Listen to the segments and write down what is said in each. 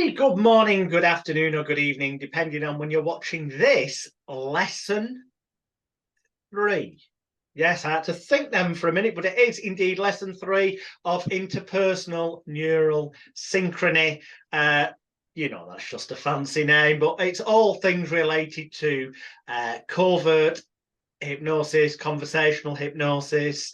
Very good morning, good afternoon, or good evening, depending on when you're watching this lesson 3. Yes, I had to think them for a minute, but it is indeed lesson 3 of interpersonal neural synchrony. That's just a fancy name, but it's all things related to covert hypnosis, conversational hypnosis,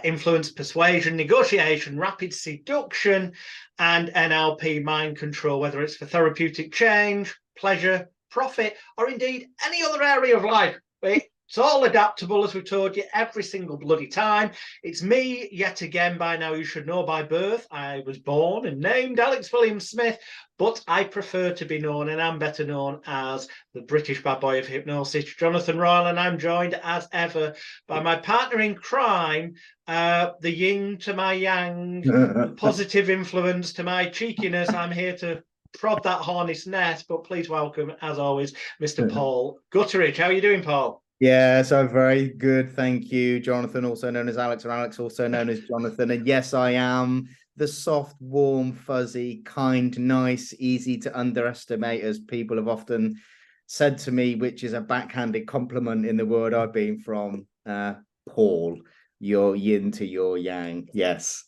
influence, persuasion, negotiation, rapid seduction, and NLP mind control, whether it's for therapeutic change, pleasure, profit, or indeed any other area of life. It's all adaptable, as we've told you, every single bloody time. It's me, yet again, by now you should know by birth. I was born and named Alex William Smith, but I prefer to be known, and I'm better known as the British bad boy of hypnosis, Jonathan Royle, and I'm joined, as ever, by my partner in crime, the yin to my yang, the positive influence to my cheekiness. I'm here to prod that hornet's nest, but please welcome, as always, Mr. Paul Gutteridge. How are you doing, Paul? Yes, I'm very good. Thank you, Jonathan, also known as Alex, or Alex, also known as Jonathan. And yes, I am the soft, warm, fuzzy, kind, nice, easy to underestimate, as people have often said to me, which is a backhanded compliment in the world I've been from. Paul, your yin to your yang. Yes.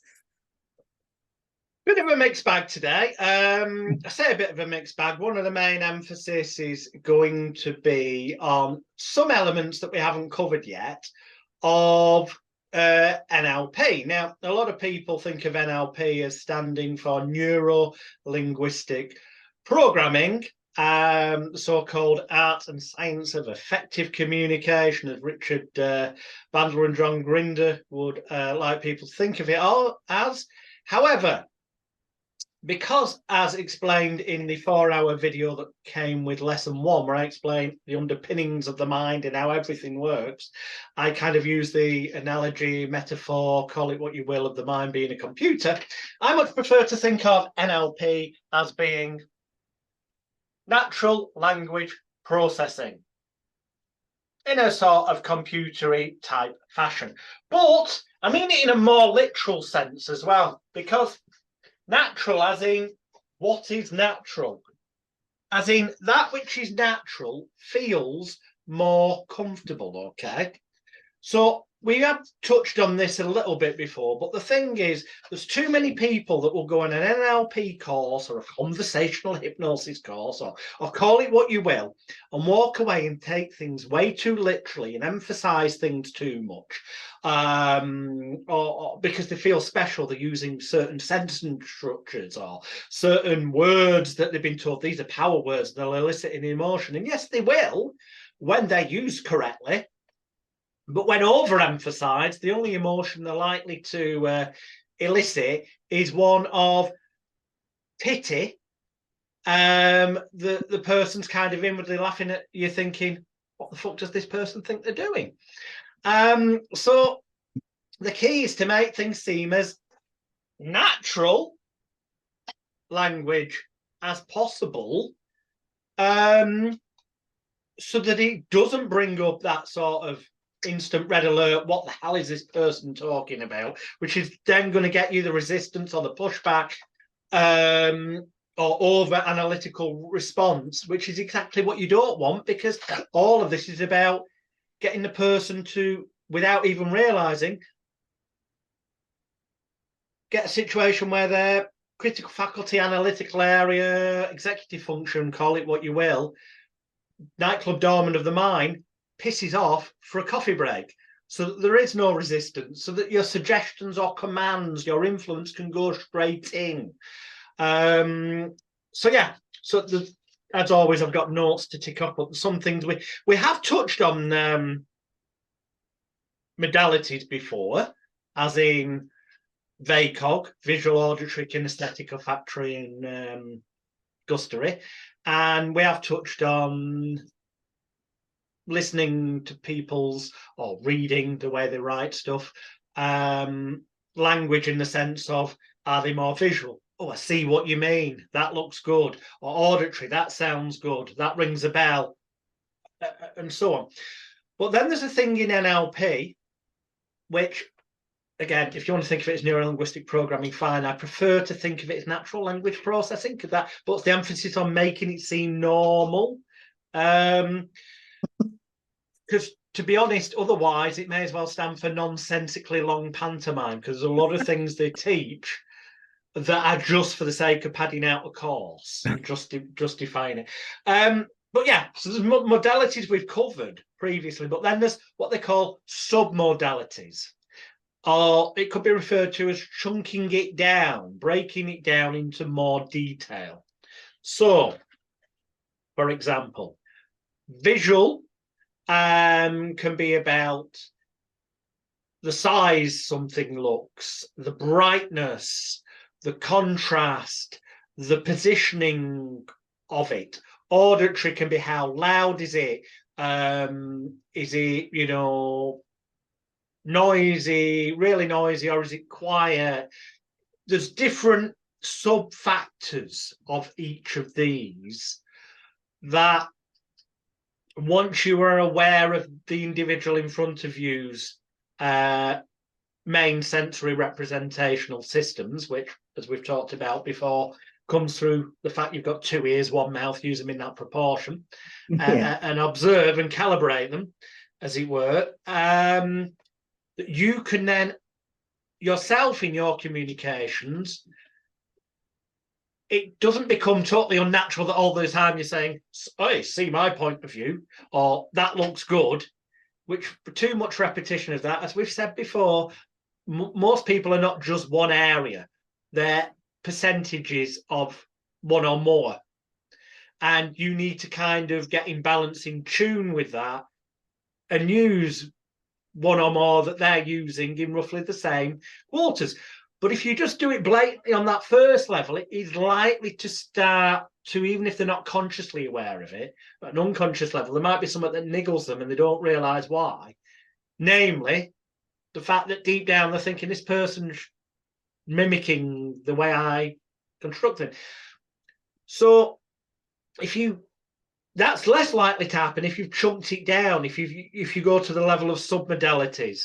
Bit of a mixed bag today. I say a bit of a mixed bag. One of the main emphasis is going to be on some elements that we haven't covered yet of NLP. Now, a lot of people think of NLP as standing for neuro-linguistic programming, so-called art and science of effective communication, as Richard Bandler and John Grinder would like people to think of it all as. However, because, as explained in the 4-hour video that came with lesson 1, where I explained the underpinnings of the mind and how everything works, I kind of use the analogy, metaphor, call it what you will, of the mind being a computer. I much prefer to think of NLP as being natural language processing in a sort of computery type fashion. But I mean it in a more literal sense as well, because natural as in what is natural, as in that which is natural feels more comfortable. Okay, so we have touched on this a little bit before, but the thing is, there's too many people that will go on an NLP course or a conversational hypnosis course, or call it what you will, and walk away and take things way too literally and emphasize things too much, or because they feel special. They're using certain sentence structures or certain words that they've been told these are power words, they'll elicit an emotion. And yes, they will when they're used correctly. But when overemphasized, the only emotion they're likely to elicit is one of pity. The person's kind of inwardly laughing at you, thinking, what the fuck does this person think they're doing? So the key is to make things seem as natural language as possible, so that it doesn't bring up that sort of instant red alert, what the hell is this person talking about, which is then going to get you the resistance or the pushback, or over analytical response, which is exactly what you don't want, because all of this is about getting the person to, without even realizing, get a situation where their critical faculty, analytical area, executive function, call it what you will, nightclub doorman of the mind, pisses off for a coffee break, so that there is no resistance, so that your suggestions or commands, your influence can go straight in. So yeah, so as always, I've got notes to tick up, but some things we have touched on modalities before, as in VACOG, visual, auditory, kinesthetic, olfactory, and gustatory, and we have touched on listening to people's, or reading the way they write stuff, language in the sense of, are they more visual? Oh, I see what you mean, that looks good. Or auditory, that sounds good, that rings a bell, and so on. But then there's a thing in NLP which again, if you want to think of it as neuro-linguistic programming, fine. I prefer to think of it as natural language processing, because that puts the emphasis on making it seem normal. Because to be honest, otherwise it may as well stand for nonsensically long pantomime, because there's a lot of things they teach that are just for the sake of padding out a course and justifying it. But yeah, so there's modalities we've covered previously, but then there's what they call submodalities, or it could be referred to as chunking it down, breaking it down into more detail. So, for example, visual can be about the size something looks, the brightness, the contrast, the positioning of it. Auditory can be how loud is it? Is it, you know, noisy, really noisy, or is it quiet? There's different sub factors of each of these that, once you are aware of the individual in front of you's main sensory representational systems, which, as we've talked about before, comes through the fact you've got 2 ears, 1 mouth, use them in that proportion, and observe and calibrate them, as it were. You can then yourself in your communications, it doesn't become totally unnatural that all the time you're saying, "Oh, see my point of view," or "that looks good," which, for too much repetition of that, as we've said before, most people are not just one area. They're percentages of one or more. And you need to kind of get in balance, in tune with that, and use one or more that they're using in roughly the same quarters. But if you just do it blatantly on that first level, it is likely to start to, even if they're not consciously aware of it, at an unconscious level, there might be something that niggles them and they don't realize why. Namely, the fact that deep down they're thinking, this person's mimicking the way I construct it. So that's less likely to happen if you've chunked it down, if you go to the level of submodalities.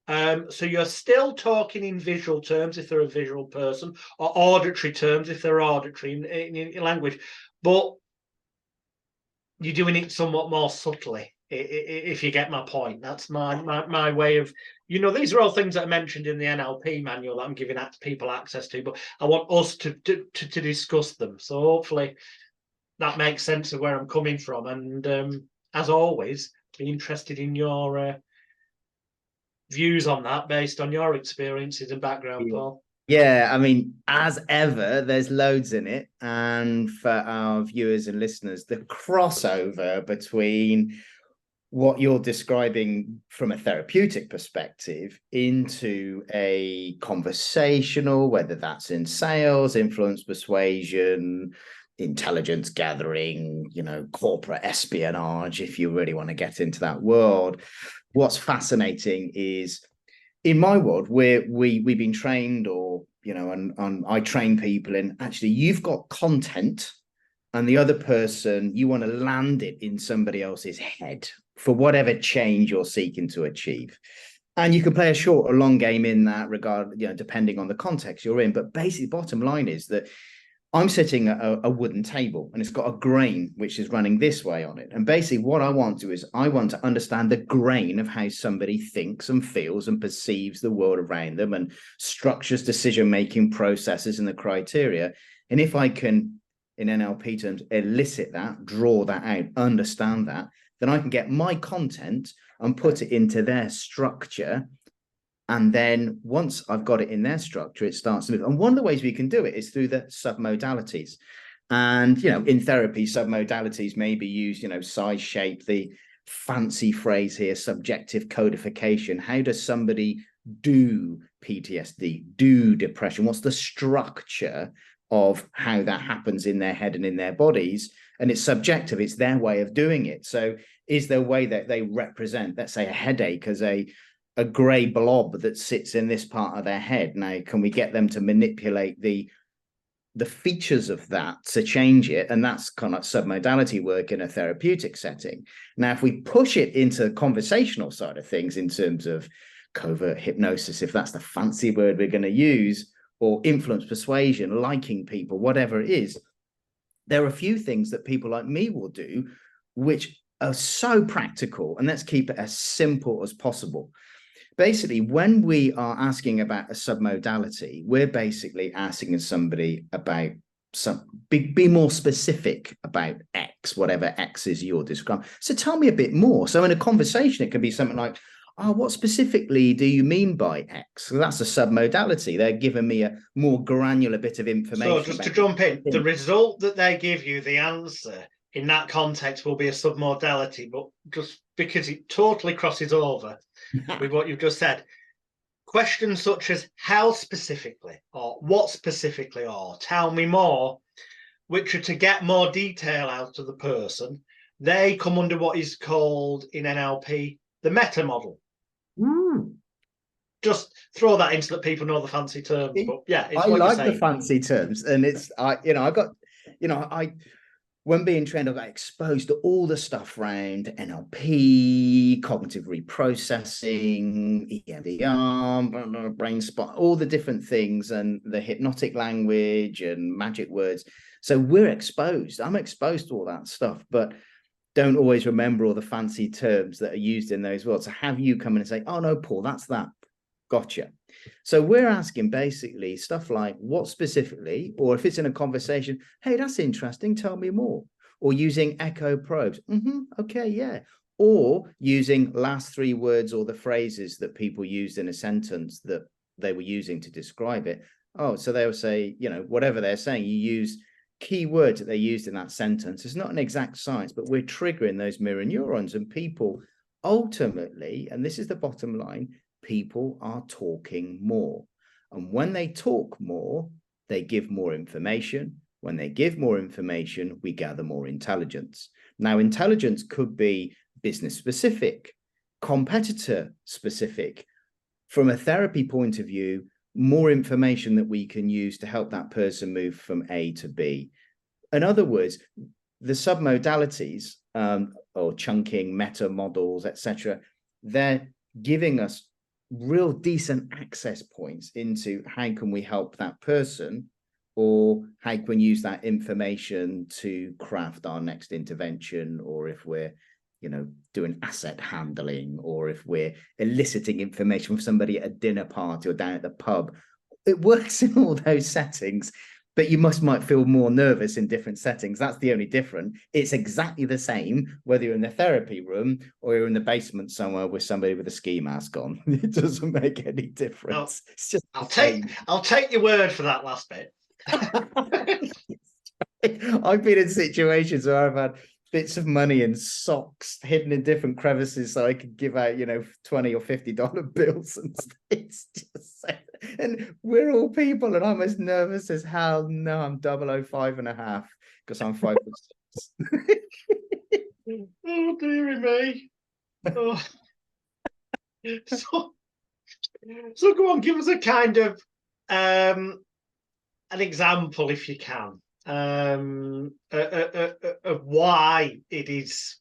So you're still talking in visual terms if they're a visual person, or auditory terms if they're auditory in language, but you're doing it somewhat more subtly, if you get my point. That's my way of, these are all things that are mentioned in the NLP manual that I'm giving people access to, but I want us to discuss them. So hopefully that makes sense of where I'm coming from. And as always, be interested in your views on that based on your experiences and background, Paul. Yeah, I mean, as ever, there's loads in it. And for our viewers and listeners, the crossover between what you're describing from a therapeutic perspective into a conversational, whether that's in sales, influence, persuasion, intelligence gathering, corporate espionage, if you really want to get into that world. What's fascinating is, in my world, we've been trained, or and I train people in, actually, you've got content, and the other person, you want to land it in somebody else's head for whatever change you're seeking to achieve. And you can play a short or long game in that regard, depending on the context you're in. But basically, bottom line is that I'm sitting at a wooden table, and it's got a grain which is running this way on it. And basically what I want to do is I want to understand the grain of how somebody thinks and feels and perceives the world around them, and structures decision-making processes and the criteria. And if I can, in NLP terms, elicit that, draw that out, understand that, then I can get my content and put it into their structure. And then once I've got it in their structure, it starts to move. And one of the ways we can do it is through the submodalities. And, in therapy, submodalities may be used, size, shape, the fancy phrase here, subjective codification. How does somebody do PTSD, do depression? What's the structure of how that happens in their head and in their bodies? And it's subjective. It's their way of doing it. So is there a way that they represent, let's say, a headache as a grey blob that sits in this part of their head? Now, can we get them to manipulate the features of that to change it? And that's kind of submodality work in a therapeutic setting. Now, if we push it into the conversational side of things, in terms of covert hypnosis, if that's the fancy word we're going to use, or influence, persuasion, liking people, whatever it is, there are a few things that people like me will do which are so practical, and let's keep it as simple as possible. Basically, when we are asking about a submodality, we're basically asking somebody about be more specific about X, whatever X is you're describing. So tell me a bit more. So in a conversation, it could be something like, oh, what specifically do you mean by X? So that's a submodality. They're giving me a more granular bit of information. So just to jump in, the result that they give you, the answer in that context will be a submodality, but just because it totally crosses over with what you've just said. Questions such as how specifically, or what specifically, or tell me more, which are to get more detail out of the person, they come under what is called in NLP the meta model. Just throw that in so that people know the fancy terms. But yeah, it's I what like you're the saying. fancy terms, and it's when being trained, I got exposed to all the stuff around NLP, cognitive reprocessing, EMDR, brain spot, all the different things, and the hypnotic language and magic words. So we're exposed. I'm exposed to all that stuff, but don't always remember all the fancy terms that are used in those words. So have you come in and say, oh no, Paul, that's that. Gotcha. So we're asking basically stuff like what specifically, or if it's in a conversation, hey, that's interesting, tell me more. Or using echo probes. Okay, yeah. Or using last three words or the phrases that people used in a sentence that they were using to describe it. Oh, so they'll say, whatever they're saying, you use key words that they used in that sentence. It's not an exact science, but we're triggering those mirror neurons, and people ultimately, and this is the bottom line, people are talking more. And when they talk more, they give more information. When they give more information, we gather more intelligence. Now, intelligence could be business specific, competitor specific. From a therapy point of view, more information that we can use to help that person move from A to B. In other words, the submodalities or chunking, meta models, etc., they're giving us real decent access points into how can we help that person, or how can we use that information to craft our next intervention, or if we're doing asset handling, or if we're eliciting information from somebody at a dinner party or down at the pub. It works in all those settings, but you might feel more nervous in different settings. That's the only difference. It's exactly the same whether you're in the therapy room or you're in the basement somewhere with somebody with a ski mask on. It doesn't make any difference. No, it's just I'll take your word for that last bit. I've been in situations where I've had bits of money in socks hidden in different crevices so I could give out, $20 or $50 bills, and it's just, and we're all people, and I'm as nervous as hell. No, I'm 005.5 because I'm 5'6". Oh dearie me. Oh. So go on, give us a kind of an example, if you can, of why it is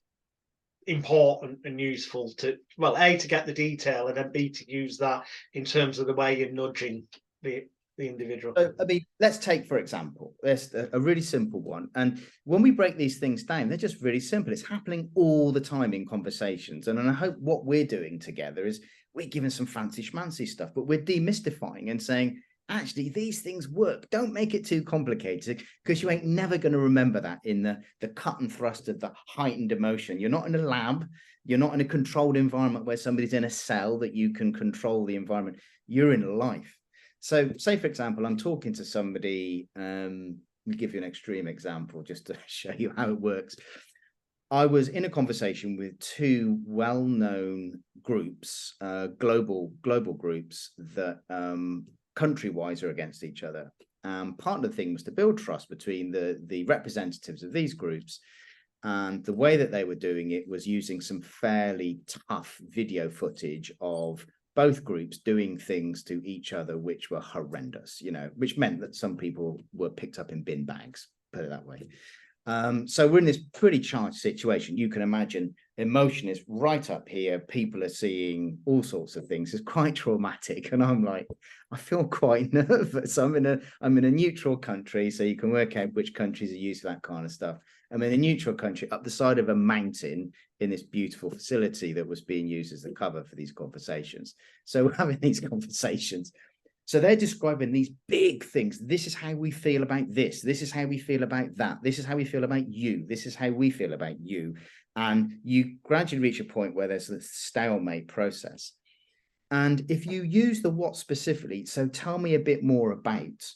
important and useful to, well, A, to get the detail, and then B, to use that in terms of the way you're nudging the individual. So, let's take, for example, there's a really simple one. And when we break these things down, they're just really simple. It's happening all the time in conversations. And I hope what we're doing together is we're giving some fancy schmancy stuff, but we're demystifying and saying, actually, these things work. Don't make it too complicated, because you ain't never going to remember that in the cut and thrust of the heightened emotion. You're not in a lab. You're not in a controlled environment where somebody's in a cell that you can control the environment. You're in life. So say, for example, I'm talking to somebody, let me give you an extreme example just to show you how it works. I was in a conversation with two well-known groups, global groups that country-wise are against each other. Part of the thing was to build trust between the representatives of these groups. And the way that they were doing it was using some fairly tough video footage of both groups doing things to each other which were horrendous, which meant that some people were picked up in bin bags, put it that way. So we're in this pretty charged situation. You can imagine emotion is right up here. People are seeing all sorts of things. It's quite traumatic. And I'm like, I feel quite nervous. I'm in a neutral country, so you can work out which countries are used for that kind of stuff. I'm in a neutral country up the side of a mountain in this beautiful facility that was being used as the cover for these conversations. So we're having these conversations. So they're describing these big things. This is how we feel about this. This is how we feel about that. This is how we feel about you. This is how we feel about you. And you gradually reach a point where there's a stalemate process. And if you use the what specifically, so tell me a bit more about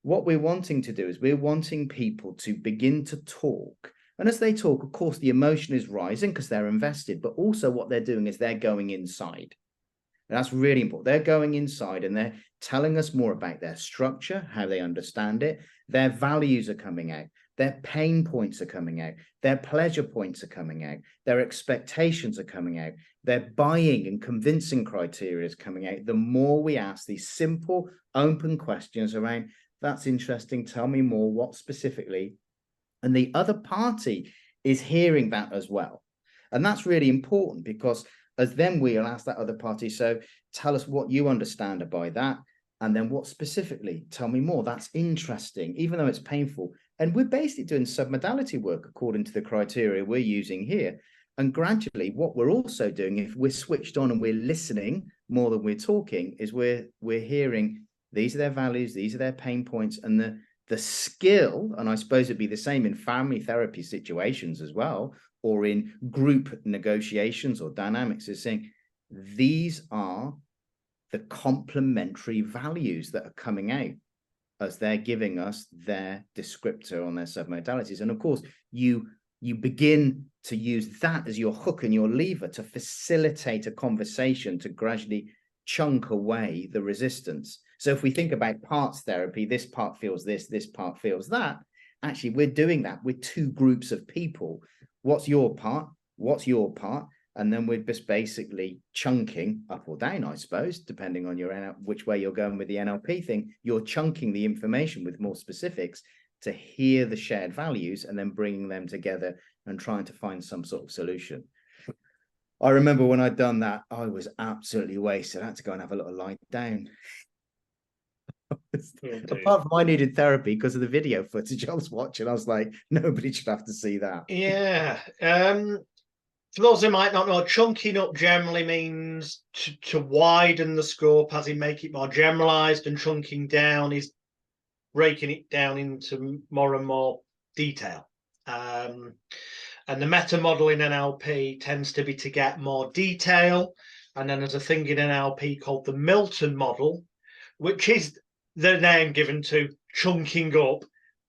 what we're wanting to do is we're wanting people to begin to talk. And as they talk, of course, the emotion is rising because they're invested, but also what they're doing is they're going inside. And that's really important. They're going inside and they're telling us more about their structure, how they understand it. Their values are coming out. Their pain points are coming out. Their pleasure points are coming out. Their expectations are coming out. Their buying and convincing criteria is coming out. The more we ask these simple, open questions around, that's interesting, tell me more, what specifically? And the other party is hearing that as well. And that's really important because as then we'll ask that other party, so tell us what you understand by that. And then what specifically, tell me more. That's interesting, even though it's painful. And we're basically doing submodality work according to the criteria we're using here. And gradually what we're also doing, if we're switched on and we're listening more than we're talking, is we're hearing these are their values, these are their pain points, and the skill, and I suppose it'd be the same in family therapy situations as well, or in group negotiations or dynamics, is saying these are the complementary values that are coming out as they're giving us their descriptor on their submodalities. And of course, you begin to use that as your hook and your lever to facilitate a conversation to gradually chunk away the resistance. So if we think about parts therapy, this part feels this part feels that. Actually, we're doing that with two groups of people. What's your part? What's your part? And then we're just basically chunking up or down, I suppose, depending on which way you're going with the NLP thing. You're chunking the information with more specifics to hear the shared values and then bringing them together and trying to find some sort of solution. I remember when I'd done that, I was absolutely wasted. I had to go and have a little lie down. Apart from I needed therapy because of the video footage I was watching, I was like, nobody should have to see that. Yeah. For those who might not know, chunking up generally means to widen the scope, as in make it more generalized, and chunking down is breaking it down into more and more detail. And the meta model in NLP tends to be to get more detail. And then there's a thing in NLP called the Milton model, which is the name given to chunking up,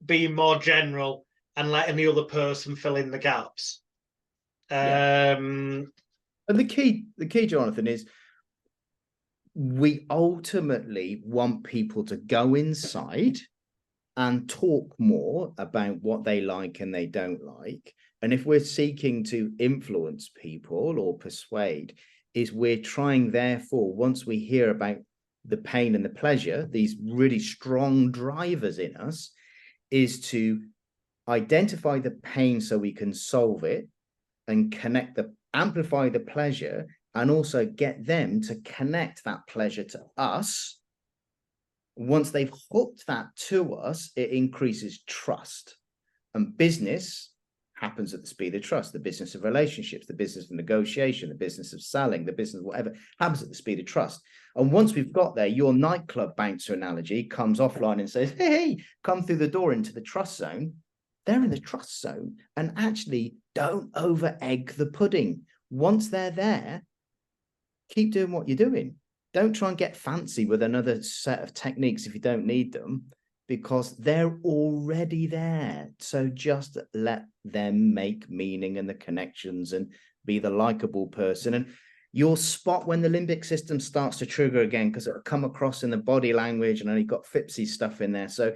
being more general, and letting the other person fill in the gaps. And the key, Jonathan, is we ultimately want people to go inside and talk more about what they like and they don't like. And if we're seeking to influence people or persuade, is we're trying, therefore, once we hear about the pain and the pleasure, these really strong drivers in us, is to identify the pain so we can solve it and amplify the pleasure, and also get them to connect that pleasure to us. Once they've hooked that to us, it increases trust. And business happens at the speed of trust. The business of relationships, the business of negotiation, the business of selling, the business of whatever happens at the speed of trust. And once we've got there, your nightclub bouncer analogy comes offline and says, hey, come through the door into the trust zone. They're in the trust zone, and actually don't over egg the pudding. Once they're there, keep doing what you're doing. Don't try and get fancy with another set of techniques if you don't need them, because they're already there. So just let them make meaning and the connections and be the likable person. And you'll spot when the limbic system starts to trigger again, because it'll come across in the body language, and then you've got Phipps's stuff in there. So,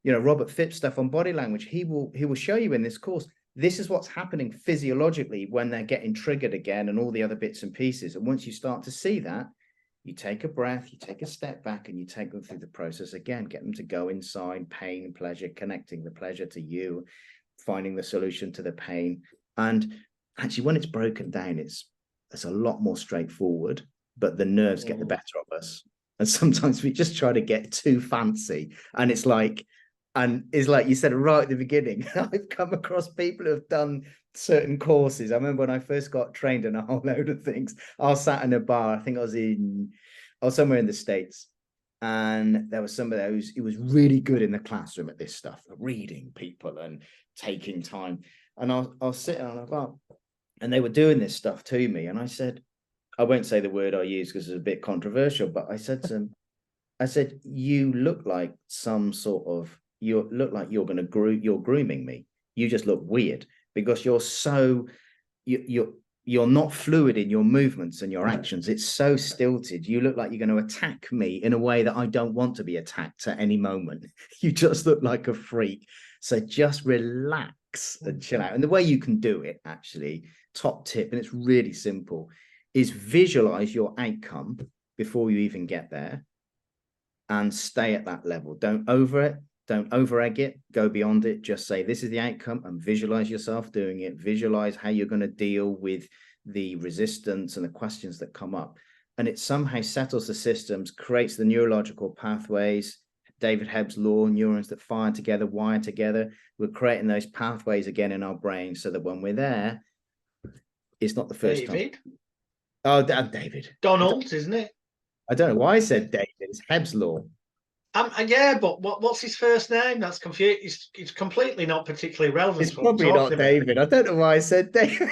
you know, Robert Phipps stuff on body language, he will show you in this course, this is what's happening physiologically when they're getting triggered again and all the other bits and pieces. And once you start to see that, you take a breath, you take a step back, and you take them through the process again, get them to go inside, pain, pleasure, connecting the pleasure to you, finding the solution to the pain. And actually, when it's broken down, it's a lot more straightforward, but the nerves get the better of us. And sometimes we just try to get too fancy. And it's like you said right at the beginning, I've come across people who have done certain courses. I remember when I first got trained in a whole load of things, I was sat in a bar, I think I was somewhere in the States. And there was somebody who was really good in the classroom at this stuff, reading people and taking time. And I was sitting on a bar, and they were doing this stuff to me. And I said, I won't say the word I use because it's a bit controversial, but I said to them, you look like you're grooming me. You just look weird because you're not fluid in your movements and your actions. It's so stilted. You look like you're going to attack me in a way that I don't want to be attacked at any moment. You just look like a freak. So just relax and chill out. And the way you can do it, actually, top tip, and it's really simple, is visualize your outcome before you even get there and stay at that level. Don't over-egg it, go beyond it. Just say, this is the outcome, and visualize yourself doing it. Visualize how you're going to deal with the resistance and the questions that come up. And it somehow settles the systems, creates the neurological pathways, David Hebb's law, neurons that fire together, wire together. We're creating those pathways again in our brain so that when we're there, it's not the first time. Oh, David. Donald, isn't it? I don't know why I said David. It's Hebb's law. Yeah, but what's his first name? That's confused. It's completely not particularly relevant. It's probably not David. I don't know why I said David.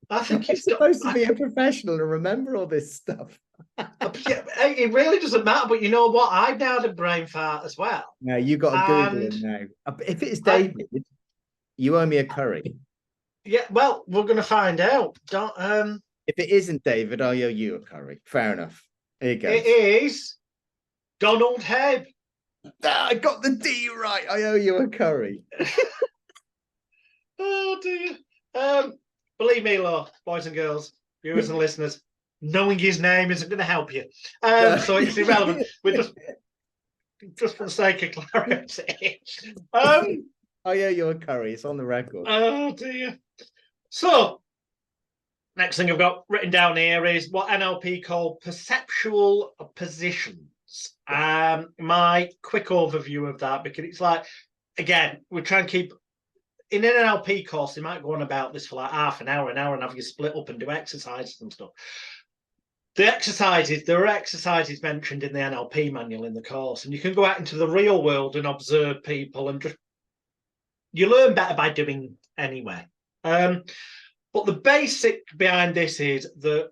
I think he's supposed to be a professional and remember all this stuff. It really doesn't matter. But you know what? I've now had a brain fart as well. No, you got to Google him now. If it's David, you owe me a curry. Yeah, well, we're going to find out. If it isn't David, I owe you a curry. Fair enough. Here you go. It is Donald Hebb. I got the D right. I owe you a curry. Oh dear. Believe me, boys and girls, viewers and listeners, knowing his name isn't going to help you. So it's irrelevant. We're just for the sake of clarity. I owe you a curry. It's on the record. Oh dear. So, next thing I've got written down here is what NLP call perceptual positions. My quick overview of that, because it's like, again, we're trying to keep, in an NLP course, they might go on about this for like half an hour, and have you split up and do exercises and stuff. There are exercises mentioned in the NLP manual in the course, and you can go out into the real world and observe people, and you learn better by doing anyway. But the basic behind this is that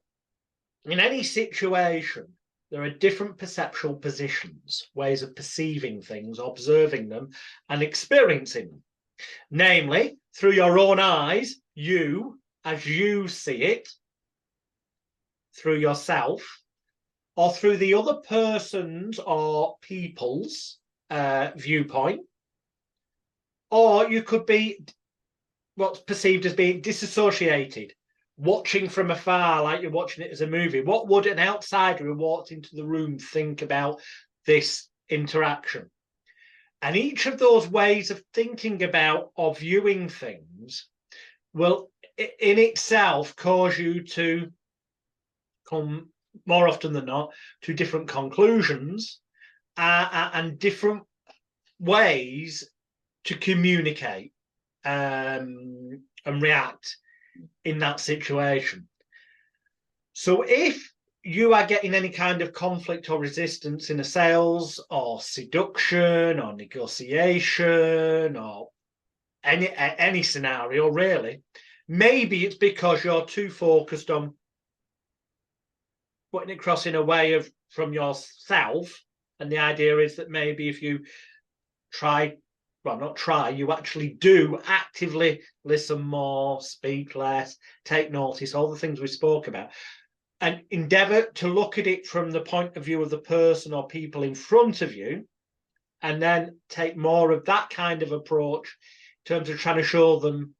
in any situation, there are different perceptual positions, ways of perceiving things, observing them, and experiencing them. Namely, through your own eyes, as you see it, through yourself, or through the other person's or people's viewpoint, or you could be what's perceived as being disassociated, watching from afar like you're watching it as a movie. What would an outsider who walked into the room think about this interaction? And each of those ways of thinking about or viewing things will in itself cause you to come, more often than not, to different conclusions and different ways to communicate and react in that situation. So if you are getting any kind of conflict or resistance in a sales or seduction or negotiation or any scenario, really, maybe it's because you're too focused on putting it across in a way of from yourself, and the idea is that maybe if you you actually do actively listen more, speak less, take notice, all the things we spoke about, and endeavour to look at it from the point of view of the person or people in front of you, and then take more of that kind of approach in terms of trying to show them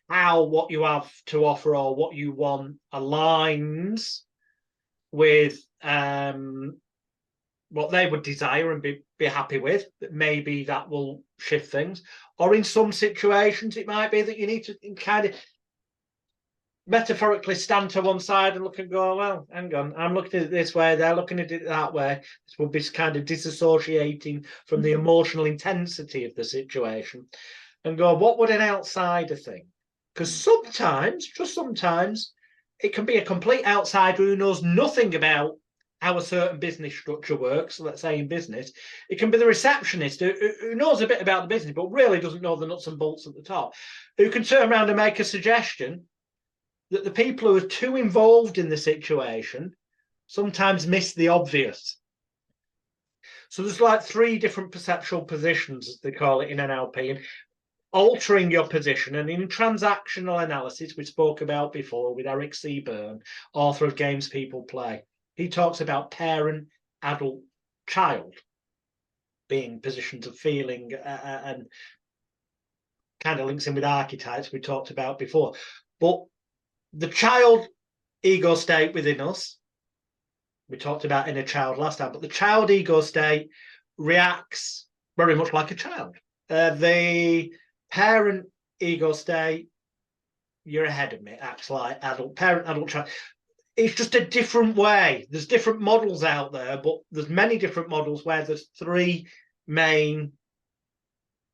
how what you have to offer or what you want aligns with what they would desire and be happy with, that maybe that will shift things. Or in some situations, it might be that you need to kind of metaphorically stand to one side and look and go, well, hang on, I'm looking at it this way, they're looking at it that way. This will be kind of disassociating from the emotional intensity of the situation and go, what would an outsider think? Because sometimes, just sometimes, it can be a complete outsider who knows nothing about how a certain business structure works. Let's say in business, it can be the receptionist who knows a bit about the business, but really doesn't know the nuts and bolts at the top, who can turn around and make a suggestion that the people who are too involved in the situation sometimes miss the obvious. So there's like 3 different perceptual positions, as they call it in NLP, and altering your position. And in transactional analysis, we spoke about before with Eric C. Byrne, author of Games People Play, he talks about parent, adult, child being positions of feeling and kind of links in with archetypes we talked about before. But the child ego state within us, we talked about inner child last time, but the child ego state reacts very much like a child. The parent ego state, you're ahead of me, acts like adult, parent, adult, child. It's just a different way. There's different models out there, but there's many different models where there's 3 main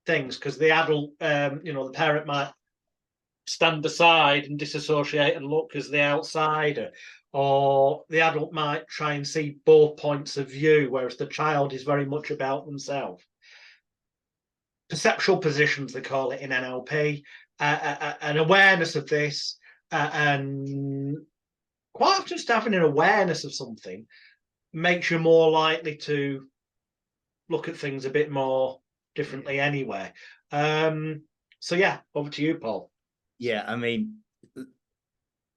things, because the adult, the parent might stand aside and disassociate and look as the outsider, or the adult might try and see both points of view, whereas the child is very much about themselves. Perceptual positions, they call it in NLP, an awareness of this, and quite often just having an awareness of something makes you more likely to look at things a bit more differently anyway. So yeah, over to you, Paul. Yeah, I mean,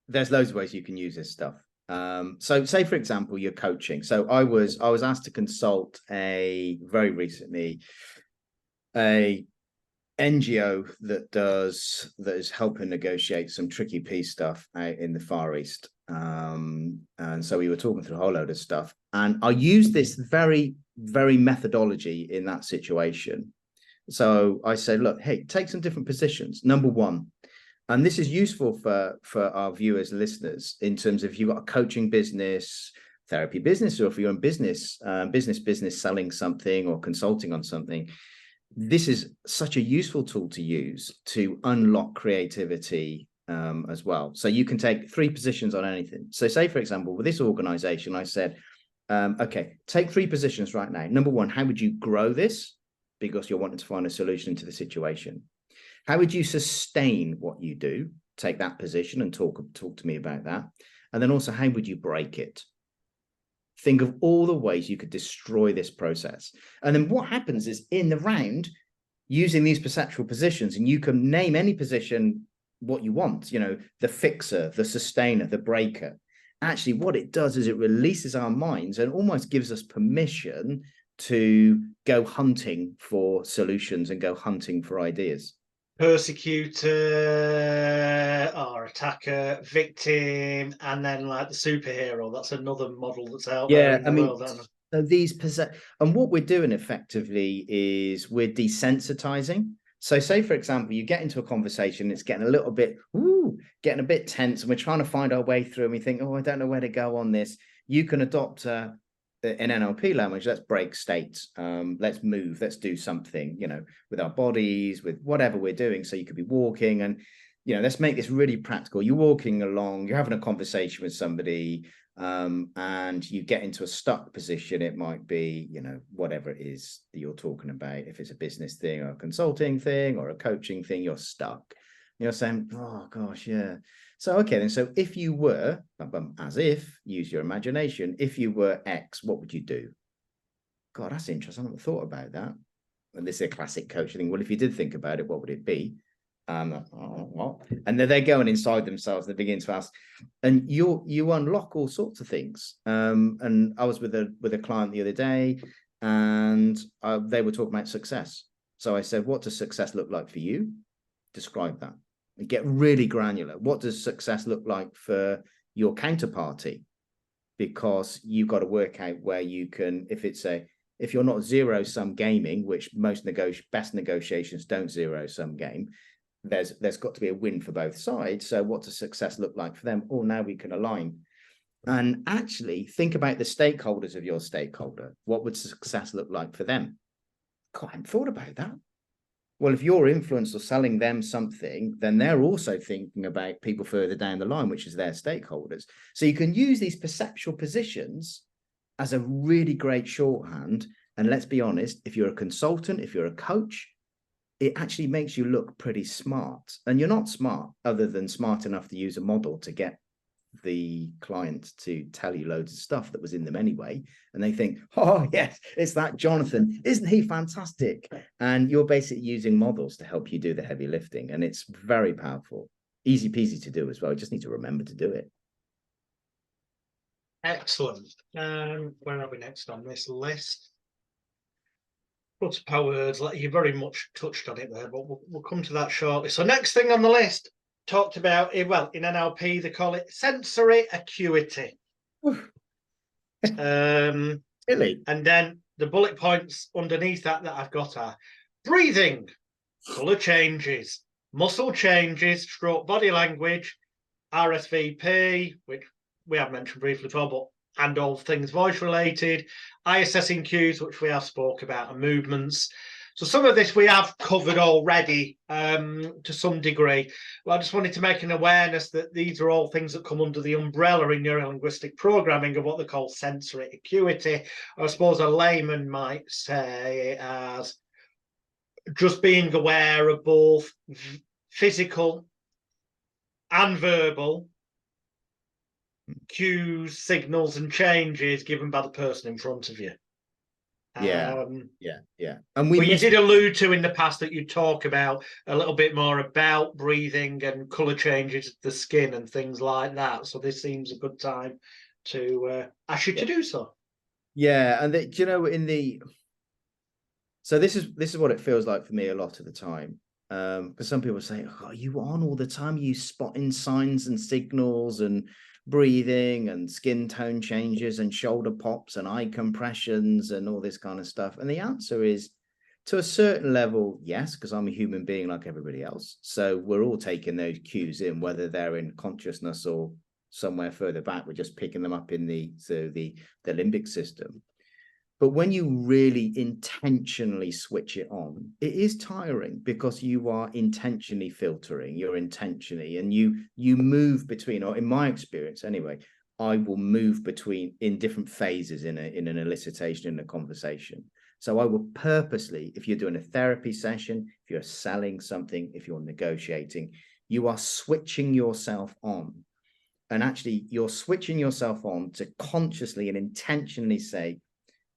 there's loads of ways you can use this stuff. So say, for example, you're coaching. So I was asked to consult very recently a NGO that is helping negotiate some tricky peace stuff out in the Far East. And so we were talking through a whole load of stuff. And I used this very, very methodology in that situation. So I said, look, hey, take some different positions. Number one, and this is useful for our viewers, listeners, in terms of if you've got a coaching business, therapy business, or if you're in business, selling something or consulting on something, this is such a useful tool to use to unlock creativity as well. So you can take 3 positions on anything. So say, for example, with this organization, I said, okay, take 3 positions right now. Number one, how would you grow this? Because you're wanting to find a solution to the situation. How would you sustain what you do? Take that position and talk to me about that. And then also, how would you break it? Think of all the ways you could destroy this process. And then what happens is in the round, using these perceptual positions, and you can name any position what you want, the fixer, the sustainer, the breaker. Actually, what it does is it releases our minds and almost gives us permission to go hunting for solutions and go hunting for ideas. Persecutor or attacker, victim, and then like the superhero. That's another model that's out there in the world. So and what we're doing effectively is we're desensitizing. So say, for example, you get into a conversation, it's getting a bit tense, and we're trying to find our way through, and we think, oh, I don't know where to go on this. You can adopt in NLP language, let's break states, let's move, let's do something, with our bodies, with whatever we're doing. So you could be walking and, let's make this really practical. You're walking along, you're having a conversation with somebody, and you get into a stuck position. It might be, whatever it is that you're talking about. If it's a business thing or a consulting thing or a coaching thing, you're stuck. You're saying, oh gosh, yeah. So, okay, then, so if you were, use your imagination, if you were X, what would you do? God, that's interesting. I haven't thought about that. And this is a classic coaching thing. Well, if you did think about it, what would it be? And then they're going inside themselves. They begin to ask, and you unlock all sorts of things. And I was with a client the other day, and they were talking about success. So I said, what does success look like for you? Describe that. And get really granular. What does success look like for your counterparty? because you've got to work out where you can, if you're not zero-sum gaming, which most best negotiations don't zero-sum game, there's got to be a win for both sides. So what does success look like for them? Oh, now we can align. And actually think about the stakeholders of your stakeholder. What would success look like for them? God, I hadn't thought about that. Well, if you're influenced or selling them something, then they're also thinking about people further down the line, which is their stakeholders. So you can use these perceptual positions as a really great shorthand. And let's be honest, if you're a consultant, if you're a coach, it actually makes you look pretty smart. And you're not smart other than smart enough to use a model to get the client to tell you loads of stuff that was in them anyway. And they think, oh, yes, it's that Jonathan. Isn't he fantastic? And you're basically using models to help you do the heavy lifting. And it's very powerful. Easy peasy to do as well. You just need to remember to do it. Excellent. Where are we next on this list? Lots of power words. You very much touched on it there, but we'll come to that shortly. So next thing on the list, talked about, well, in NLP, they call it sensory acuity. Really? And then the bullet points underneath that I've got are breathing, colour changes, muscle changes, stroke body language, RSVP, which we have mentioned briefly before, but and all things voice related, eye assessing cues, which we have spoke about, and movements. So some of this we have covered already to some degree. Well, I just wanted to make an awareness that these are all things that come under the umbrella in neurolinguistic programming of what they call sensory acuity. I suppose a layman might say as just being aware of both physical and verbal cues, signals, and changes given by the person in front of you. Yeah. And you did allude to in the past that you talk about a little bit more about breathing and colour changes of the skin and things like that. So this seems a good time to ask you to do so. Yeah, and you know, so this is what it feels like for me a lot of the time. Because some people say, oh, are you on all the time? Are you spotting signs and signals and breathing and skin tone changes and shoulder pops and eye compressions and all this kind of stuff? And the answer is, to a certain level, yes, because I'm a human being like everybody else. So we're all taking those cues in, whether they're in consciousness or somewhere further back. We're just picking them up in the limbic system. But when you really intentionally switch it on, it is tiring because you are intentionally filtering, you're intentionally, and you move between, or in my experience anyway, I will move between in different phases in an elicitation, in a conversation. So I will purposely, if you're doing a therapy session, if you're selling something, if you're negotiating, you are switching yourself on. And actually, you're switching yourself on to consciously and intentionally say,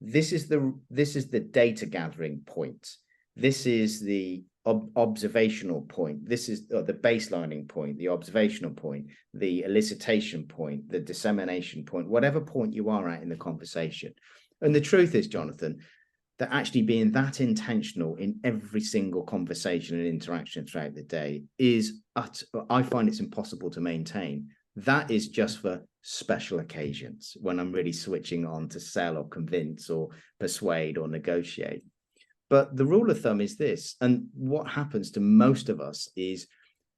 this is the data gathering point. This is the observational point. This is the baselining point, the observational point, the elicitation point, the dissemination point, whatever point you are at in the conversation. And the truth is, Jonathan, that actually being that intentional in every single conversation and interaction throughout the day is, I find it's impossible to maintain. That is just for special occasions when I'm really switching on to sell or convince or persuade or negotiate. But the rule of thumb is this, and what happens to most of us is,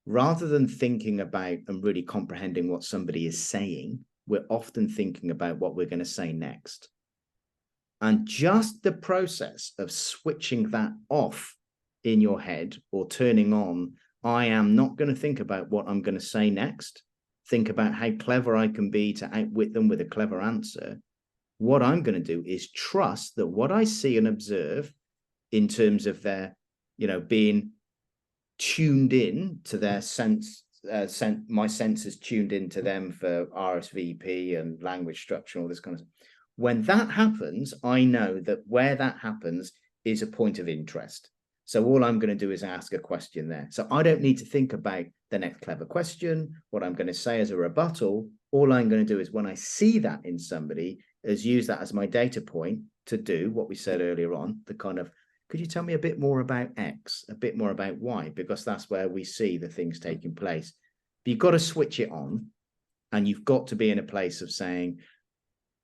rather than thinking about and really comprehending what somebody is saying, we're often thinking about what we're going to say next. And just the process of switching that off in your head or turning on, I am not going to think about what I'm going to say next. Think about how clever I can be to outwit them with a clever answer. What I'm going to do is trust that what I see and observe in terms of their, being tuned in to their sense, my senses tuned into them for RSVP and language structure and all this kind of stuff. When that happens, I know that where that happens is a point of interest. So all I'm going to do is ask a question there. So I don't need to think about the next clever question, what I'm going to say as a rebuttal. All I'm going to do is, when I see that in somebody, is use that as my data point to do what we said earlier on, the kind of, could you tell me a bit more about X, a bit more about Y? Because that's where we see the things taking place. But you've got to switch it on, and you've got to be in a place of saying,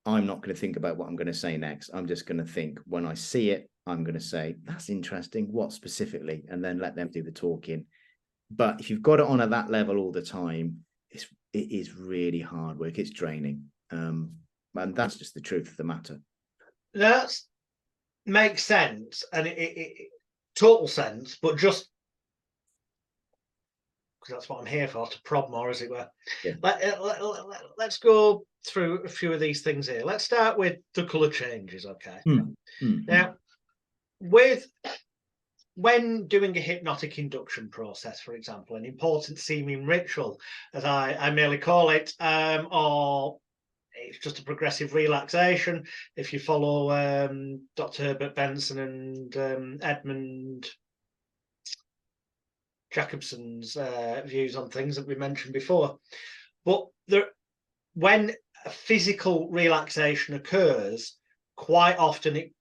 I'm not going to think about what I'm going to say next. I'm just going to think, when I see it, I'm going to say, that's interesting. What specifically? And then let them do the talking. But if you've got it on at that level all the time, it is really hard work. It's draining. And that's just the truth of the matter. That makes sense, and it total sense, but just because that's what I'm here for, to prod more, as it were. Yeah. Let's go through a few of these things here. Let's start with the colour changes, okay? Now, when doing a hypnotic induction process, for example, an important seeming ritual, as I merely call it, or it's just a progressive relaxation. If you follow Dr. Herbert Benson and Edmund Jacobson's views on things that we mentioned before, but when a physical relaxation occurs, quite often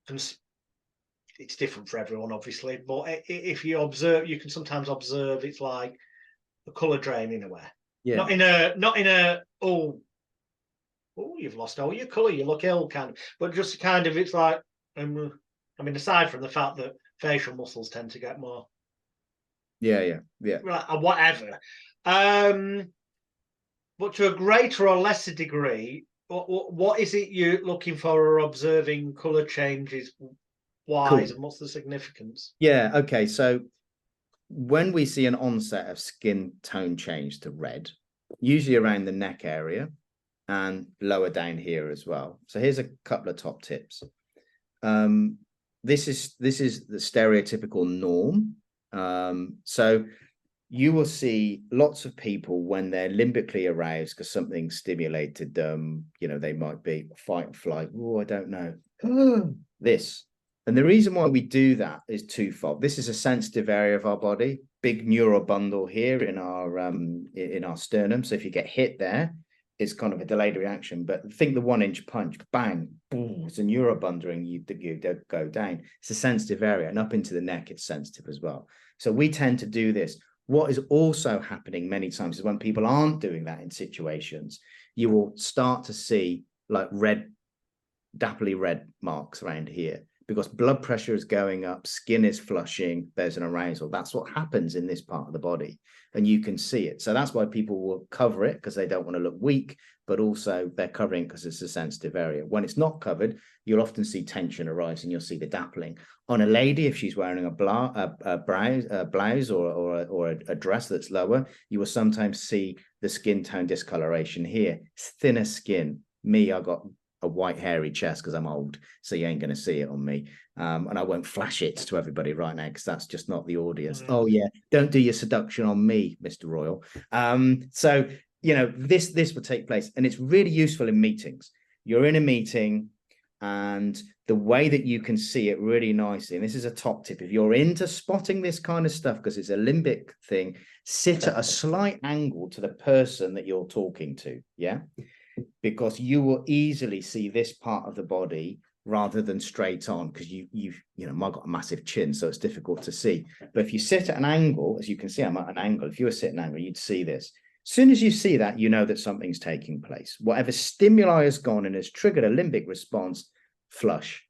it's different for everyone, obviously, but if you observe, you can sometimes observe it's like the colour draining away. Yeah. Not in a oh, you've lost all your colour, you look ill kind of, but just kind of, it's like, I mean, aside from the fact that facial muscles tend to get more, yeah, whatever, but to a greater or lesser degree, what is it you're looking for or observing colour changes wise, cool. And what's the significance? Yeah, okay, so when we see an onset of skin tone change to red, usually around the neck area and lower down here as well. So here's a couple of top tips. This is the stereotypical norm. So you will see lots of people when they're limbically aroused because something stimulated them, they might be fight or flight. Oh, I don't know. This. And the reason why we do that is twofold. This is a sensitive area of our body, big neural bundle here in our sternum. So if you get hit there, it's kind of a delayed reaction. But think the 1-inch punch, bang, boom, it's a neural bundle and you go down. It's a sensitive area, and up into the neck, it's sensitive as well. So we tend to do this. What is also happening many times is when people aren't doing that in situations, you will start to see like dappley red marks around here, because blood pressure is going up, skin is flushing, there's an arousal. That's what happens in this part of the body, and you can see it. So that's why people will cover it, because they don't want to look weak, but also they're covering because it's a sensitive area. When it's not covered, you'll often see tension arise and you'll see the dappling. On a lady, if she's wearing a blouse or a dress that's lower, you will sometimes see the skin tone discoloration here. It's thinner skin. Me, I got a white hairy chest because I'm old, so you ain't going to see it on me, and I won't flash it to everybody right now because that's just not the audience. Oh yeah, don't do your seduction on me, Mr. Royle. So this will take place, and it's really useful in meetings. You're in a meeting, and the way that you can see it really nicely, and this is a top tip, if you're into spotting this kind of stuff, because it's a limbic thing, sit at a slight angle to the person that you're talking to, yeah, because you will easily see this part of the body rather than straight on, because I've got a massive chin, so it's difficult to see. But if you sit at an angle, as you can see, I'm at an angle. If you were sitting at an angle, you'd see this. As soon as you see that, you know that something's taking place. Whatever stimuli has gone and has triggered a limbic response, flush.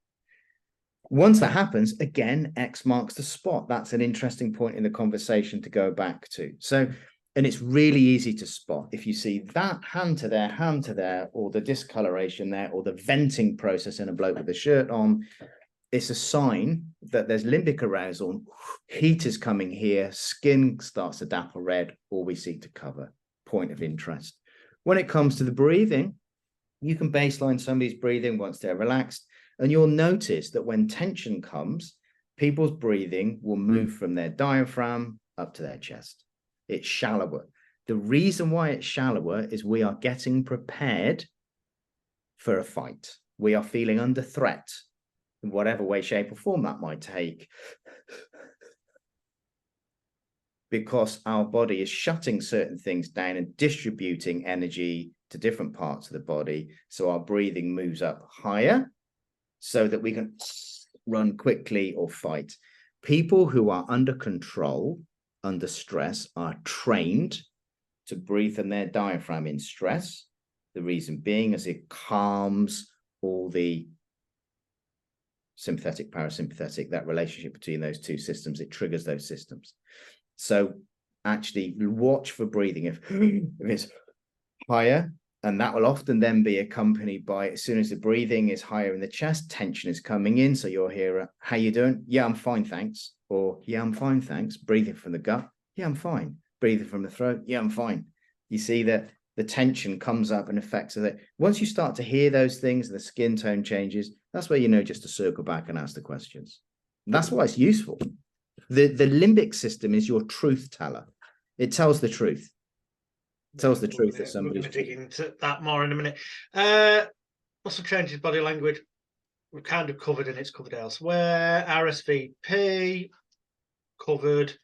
Once that happens, again, X marks the spot. That's an interesting point in the conversation to go back to. So, and it's really easy to spot. If you see that hand to there, or the discoloration there, or the venting process in a bloke with a shirt on, it's a sign that there's limbic arousal, heat is coming here, skin starts to dapple red, or we seek to cover. Point of interest. When it comes to the breathing, you can baseline somebody's breathing once they're relaxed, and you'll notice that when tension comes, people's breathing will move from their diaphragm up to their chest. It's shallower. The reason why it's shallower is we are getting prepared for a fight. We are feeling under threat in whatever way, shape, or form that might take, because our body is shutting certain things down and distributing energy to different parts of the body. So our breathing moves up higher so that we can run quickly or fight. People who are under control, under stress, are trained to breathe in their diaphragm in stress The reason being is it calms all the sympathetic, parasympathetic, that relationship between those two systems. It triggers those systems. So actually watch for breathing. If it's higher, and that will often then be accompanied by, as soon as the breathing is higher in the chest, tension is coming in. So you'll hear, how you doing? Yeah, I'm fine, thanks. Or, yeah, I'm fine, thanks. Breathing from the gut. Yeah, I'm fine. Breathing from the throat. Yeah, I'm fine. You see that the tension comes up and affects it. Once you start to hear those things, the skin tone changes, that's where you know just to circle back and ask the questions. That's why it's useful. The limbic system is your truth teller. It tells the truth. It tells the truth that somebody's... We're going to dig into that more in a minute. Also changes body language. We've kind of covered, and it's covered elsewhere. RSVP, covered.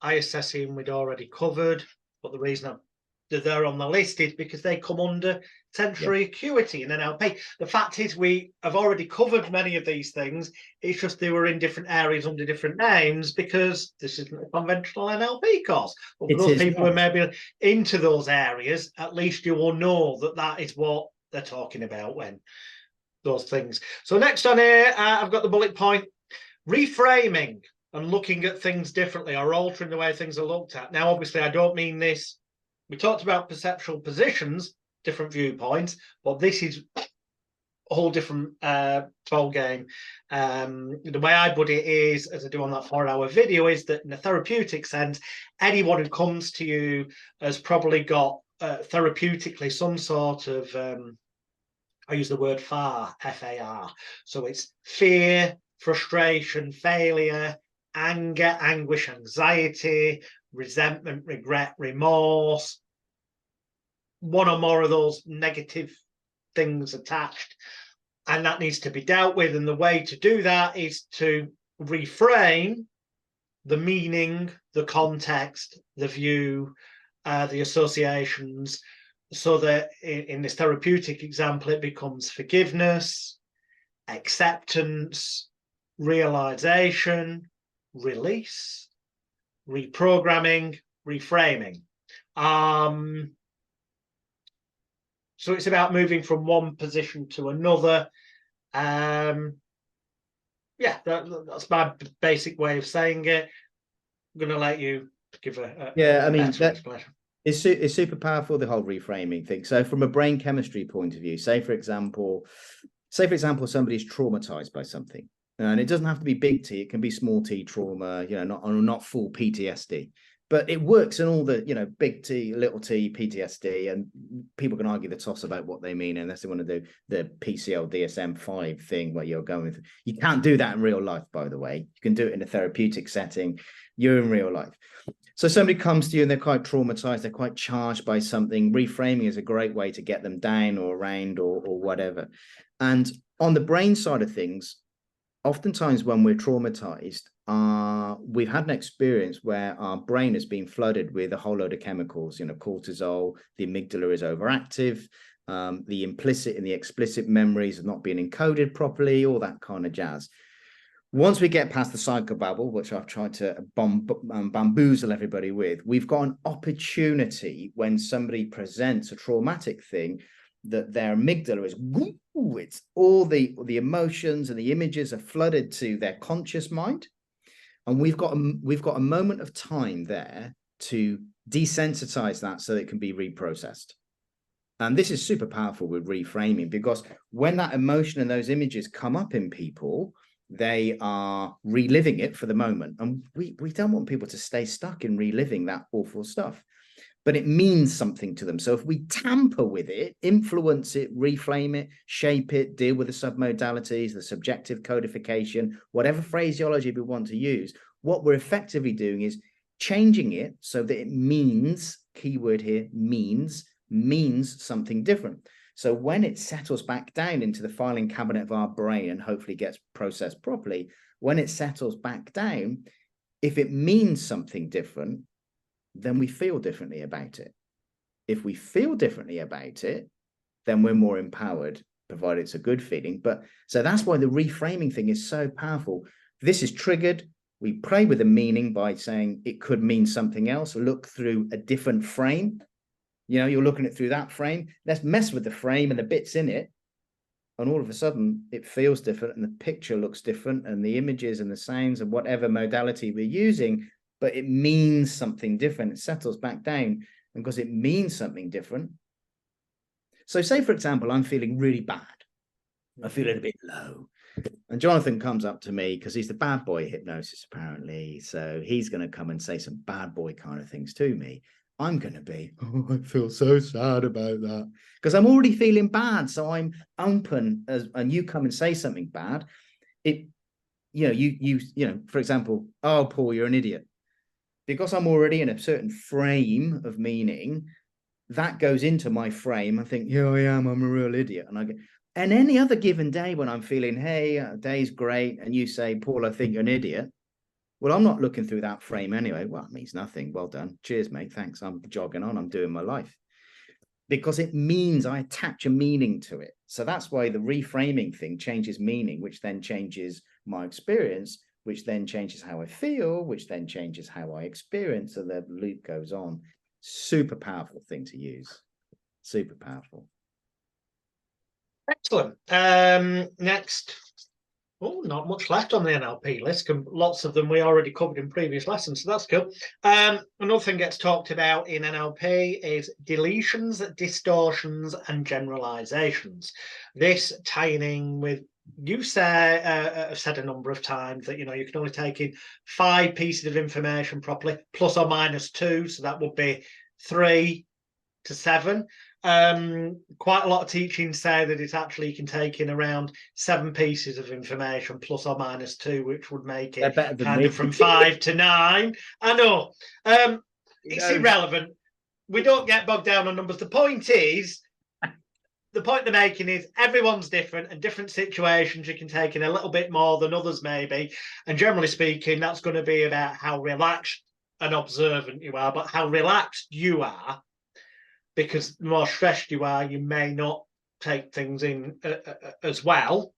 ISSing, we'd already covered. But the reason they're on the list is because they come under sensory acuity in NLP. The fact is, we have already covered many of these things. It's just they were in different areas under different names because this isn't a conventional NLP course. But for those people who may be into those areas, at least you will know that that is what they're talking about when those things. So next on here, I've got the bullet point, reframing and looking at things differently or altering the way things are looked at. Now, obviously, I don't mean this. We talked about perceptual positions, different viewpoints, but this is a whole different ball game. The way I put it is, as I do on that 4-hour video, is that in a therapeutic sense, anyone who comes to you has probably got therapeutically some sort of, I use the word FAR, F-A-R. So it's fear, frustration, failure, anger, anguish, anxiety, resentment, regret, remorse, one or more of those negative things attached, and that needs to be dealt with. And the way to do that is to reframe the meaning, the context, the view, the associations, so that in this therapeutic example, it becomes forgiveness, acceptance, realization, release, reprogramming, reframing. So it's about moving from one position to another. Yeah, that's my basic way of saying it. I'm going to let you give a better explanation. It's super powerful, the whole reframing thing. So from a brain chemistry point of view, say for example, somebody's traumatized by something. And it doesn't have to be big T, it can be small T trauma, you know, not full PTSD. But it works in all the, you know, big T, little T, PTSD, and people can argue the toss about what they mean unless they want to do the PCL DSM-5 thing where you're going with. You can't do that in real life, by the way. You can do it in a therapeutic setting. You're in real life. So somebody comes to you and they're quite traumatized, they're quite charged by something. Reframing is a great way to get them down or around or whatever. And on the brain side of things, oftentimes when we're traumatized, we've had an experience where our brain has been flooded with a whole load of chemicals, you know, cortisol, the amygdala is overactive, the implicit and the explicit memories have not been encoded properly, all that kind of jazz. Once we get past the psychobabble, which I've tried to bamboozle everybody with, we've got an opportunity when somebody presents a traumatic thing that their amygdala is, it's all the emotions and the images are flooded to their conscious mind. And we've got a moment of time there to desensitize that so that it can be reprocessed. And this is super powerful with reframing, because when that emotion and those images come up in people, they are reliving it for the moment. And we don't want people to stay stuck in reliving that awful stuff. But it means something to them. So if we tamper with it, influence it, reframe it, shape it, deal with the submodalities, the subjective codification, whatever phraseology we want to use, what we're effectively doing is changing it so that it means, keyword here, means something different. So when it settles back down into the filing cabinet of our brain and hopefully gets processed properly, when it settles back down, if it means something different, then we feel differently about it. If we feel differently about it, then we're more empowered, provided it's a good feeling. But so that's why the reframing thing is so powerful. This is triggered. We play with the meaning by saying it could mean something else, look through a different frame. You know, you're looking at it through that frame. Let's mess with the frame and the bits in it. And all of a sudden it feels different and the picture looks different and the images and the sounds and whatever modality we're using, but it means something different. It settles back down, and because it means something different. So say, for example, I'm feeling really bad. I feel a bit low. And Jonathan comes up to me because he's the bad boy hypnosis, apparently. So he's going to come and say some bad boy kind of things to me. I'm going to be, oh, I feel so sad about that, because I'm already feeling bad. So I'm open, and you come and say something bad. You know, for example, oh, Paul, you're an idiot. Because I'm already in a certain frame of meaning, that goes into my frame. I think, yeah, I am. I'm a real idiot. And any other given day when I'm feeling, hey, day's great, and you say, Paul, I think you're an idiot. Well, I'm not looking through that frame anyway. Well, it means nothing. Well done. Cheers, mate. Thanks. I'm jogging on. I'm doing my life. Because it means I attach a meaning to it. So that's why the reframing thing changes meaning, which then changes my experience, which then changes how I feel, which then changes how I experience. So the loop goes on. Super powerful thing to use. Super powerful. Excellent. Next. Oh, not much left on the NLP list. Lots of them we already covered in previous lessons, so that's cool. Another thing gets talked about in NLP is deletions, distortions, and generalizations. This tying in with, you said a number of times that, you know, you can only take in 5 pieces of information properly, plus or minus 2, so that would be 3 to 7. Quite a lot of teachings say that it's actually, you can take in around 7 pieces of information plus or minus 2, which would make it kind of from 5 to 9. I know. It's irrelevant. We don't get bogged down on numbers. The point they're making is everyone's different, and different situations you can take in a little bit more than others maybe. And generally speaking, that's going to be about how relaxed and observant you are, but how relaxed you are, because the more stressed you are, you may not take things in as well.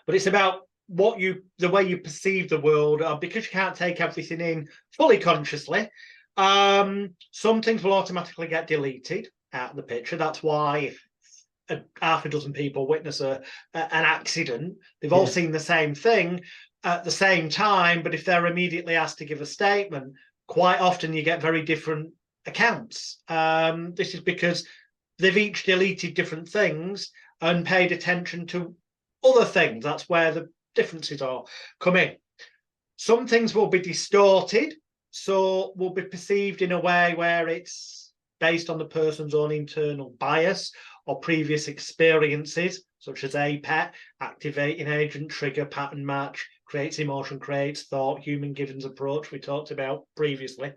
But it's about the way you perceive the world, because you can't take everything in fully consciously. Some things will automatically get deleted out of the picture. That's why if half a dozen people witness an accident, they've all seen the same thing at the same time, but if they're immediately asked to give a statement, quite often you get very different accounts. This is because they've each deleted different things and paid attention to other things. That's where the differences are come in. Some things will be distorted, so will be perceived in a way where it's based on the person's own internal bias or previous experiences, such as APET, activating agent, trigger, pattern match, creates emotion, creates thought, human Gibbons approach we talked about previously.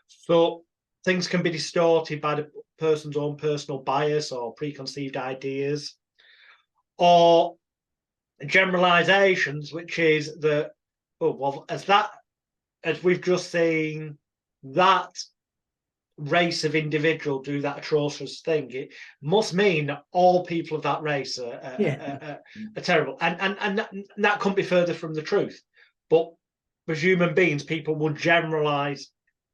So things can be distorted by the person's own personal bias or preconceived ideas, or generalizations, which is that, oh, well, as we've just seen, that race of individual do that atrocious thing, it must mean all people of that race are terrible. And that couldn't be further from the truth. But as human beings, people will generalize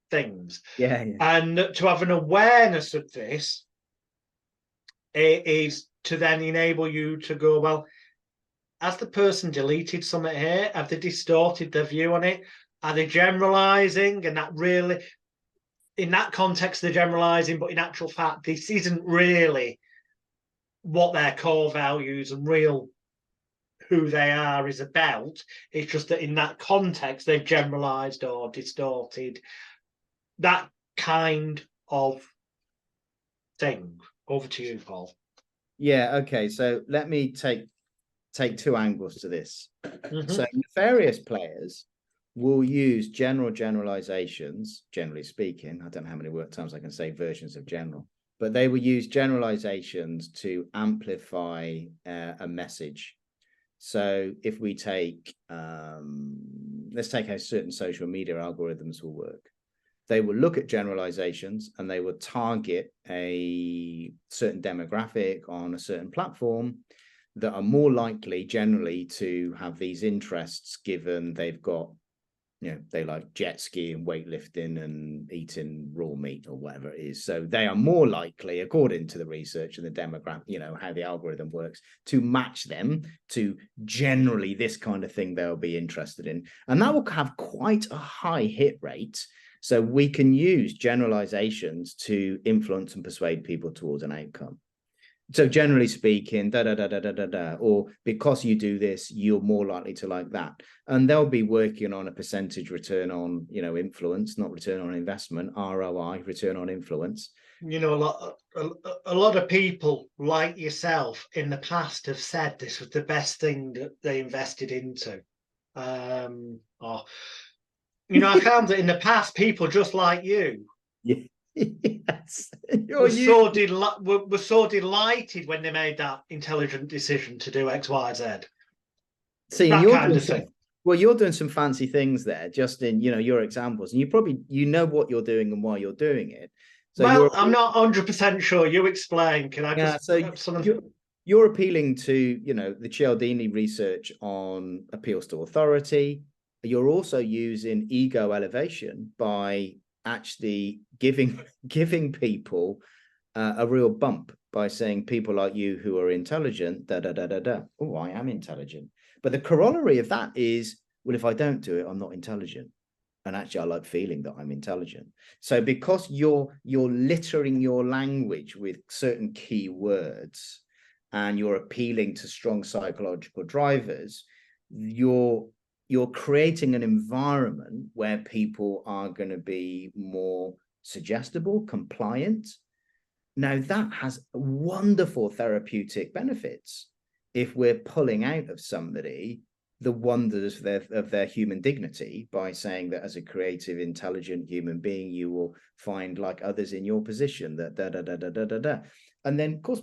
things. And to have an awareness of this, it is to then enable you to go, well, has the person deleted something here? Have they distorted their view on it? Are they generalizing? And that really, in that context, they're generalizing, but in actual fact, this isn't really what their core values and real who they are is about. It's just that in that context, they've generalized or distorted that kind of thing. Over to you, Paul. Yeah, okay. So let me take 2 angles to this. So nefarious players will use generalizations, generally speaking. I don't know how many times I can say versions of general, but they will use generalizations to amplify a message. So if we take, let's take how certain social media algorithms will work. They will look at generalizations and they will target a certain demographic on a certain platform that are more likely generally to have these interests, given they've got they like jet ski and weightlifting and eating raw meat or whatever it is. So they are more likely, according to the research and the demographic, how the algorithm works, to match them to generally this kind of thing they'll be interested in. And that will have quite a high hit rate. So we can use generalizations to influence and persuade people towards an outcome. So generally speaking, or because you do this, you're more likely to like that. And they'll be working on a percentage return on, influence, not return on investment, ROI, return on influence. A lot of people like yourself in the past have said this was the best thing that they invested into. I found that in the past, people just like you. Yeah. Yes. We're so delighted when they made that intelligent decision to do X, Y, Z. See, that kind of thing. Well, you're doing some fancy things there, just in your examples, and you probably know what you're doing and why you're doing it. So I'm not 100% sure. You explain. Can I just? You're appealing to the Cialdini research on appeals to authority. You're also using ego elevation by actually giving people a real bump by saying people like you who are intelligent, Oh, I am intelligent. But the corollary of that is, well, if I don't do it, I'm not intelligent. And actually, I like feeling that I'm intelligent. So because you're littering your language with certain key words and you're appealing to strong psychological drivers, you're creating an environment where people are going to be more suggestible, compliant. Now, that has wonderful therapeutic benefits if we're pulling out of somebody the wonders of their human dignity by saying that as a creative, intelligent human being, you will find like others in your position that And then, of course,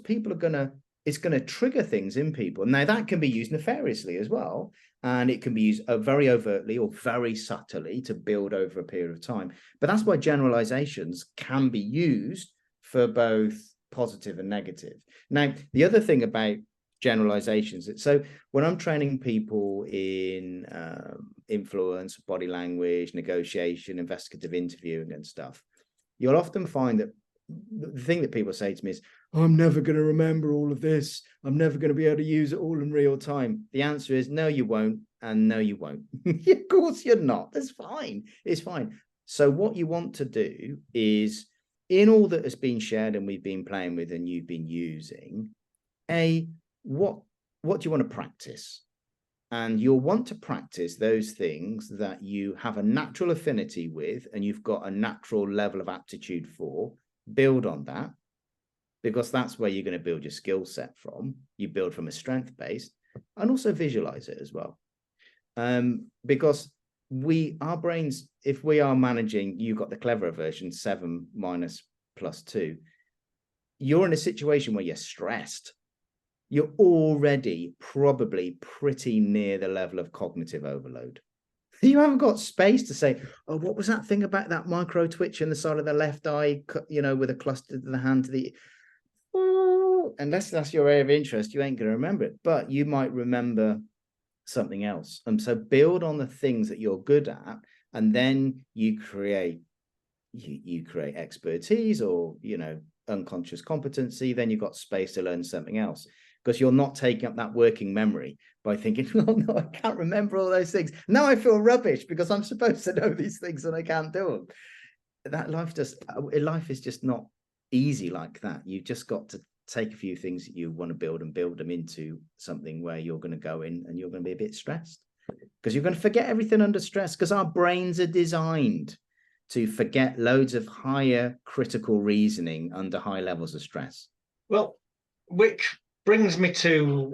it's going to trigger things in people. Now, that can be used nefariously as well. And it can be used very overtly or very subtly to build over a period of time. But that's why generalizations can be used for both positive and negative. Now, the other thing about generalizations, so when I'm training people in influence, body language, negotiation, investigative interviewing and stuff, you'll often find that the thing that people say to me is, I'm never going to remember all of this. I'm never going to be able to use it all in real time. The answer is no, you won't. And no, you won't. Of course you're not. That's fine. It's fine. So what you want to do is, in all that has been shared and we've been playing with and you've been using, what do you want to practice? And you'll want to practice those things that you have a natural affinity with and you've got a natural level of aptitude for. Build on that, because that's where you're going to build your skill set from. You build from a strength base, and also visualize it as well. Because our brains, if we are managing, you've got the cleverer version, 7 minus plus 2, you're in a situation where you're stressed. You're already probably pretty near the level of cognitive overload. You haven't got space to say, oh, what was that thing about that micro twitch in the side of the left eye, with a cluster to the hand to the... Unless that's your area of interest, you ain't going to remember it, but you might remember something else. And so build on the things that you're good at, and then you create expertise or, unconscious competency. Then you've got space to learn something else, because you're not taking up that working memory by thinking, oh, no, I can't remember all those things. Now I feel rubbish because I'm supposed to know these things and I can't do them. Life is just not easy like that. You've just got to take a few things that you want to build and build them into something where you're going to go in and you're going to be a bit stressed, because you're going to forget everything under stress, because our brains are designed to forget loads of higher critical reasoning under high levels of stress. Well, which brings me to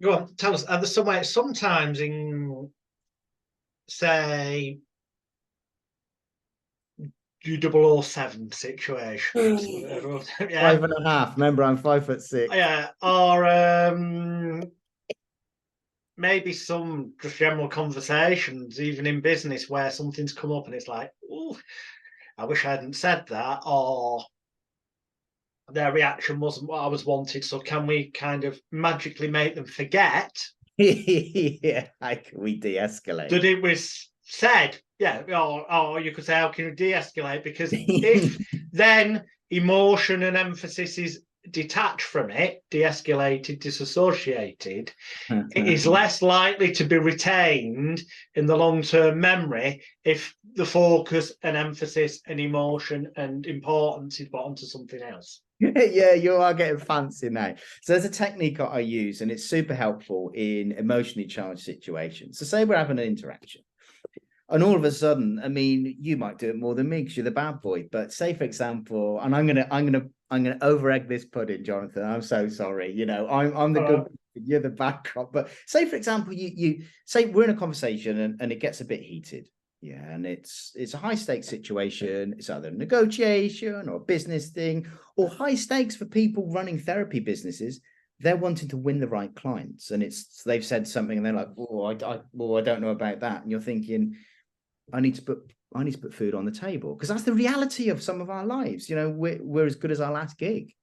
go on, tell us, are there somewhere sometimes in, say, 007 situations, yeah. 5.5, remember I'm 5'6". Yeah, or maybe some just general conversations, even in business, where something's come up and it's like, oh, I wish I hadn't said that, or their reaction wasn't what I was wanted. So can we kind of magically make them forget Yeah, how can we de-escalate? That it was said, yeah, or you could say, how can you de-escalate? Because if then emotion and emphasis is detached from it, de-escalated, disassociated, it is less likely to be retained in the long-term memory if the focus and emphasis and emotion and importance is put onto something else. Yeah, you are getting fancy now. So there's a technique I use, and it's super helpful in emotionally charged situations. So say we're having an interaction, and all of a sudden, I mean, you might do it more than me because you're the bad boy. But say, for example, and I'm gonna over egg this pudding, Jonathan. I'm so sorry. You know, I'm the good, you're the bad cop. But say, for example, you say we're in a conversation and it gets a bit heated. Yeah, and it's a high stakes situation. It's either a negotiation or a business thing, or high stakes for people running therapy businesses. They're wanting to win the right clients, and they've said something, and they're like, "Oh, I don't know about that." And you're thinking, I need to put food on the table, because that's the reality of some of our lives. You know, we're as good as our last gig.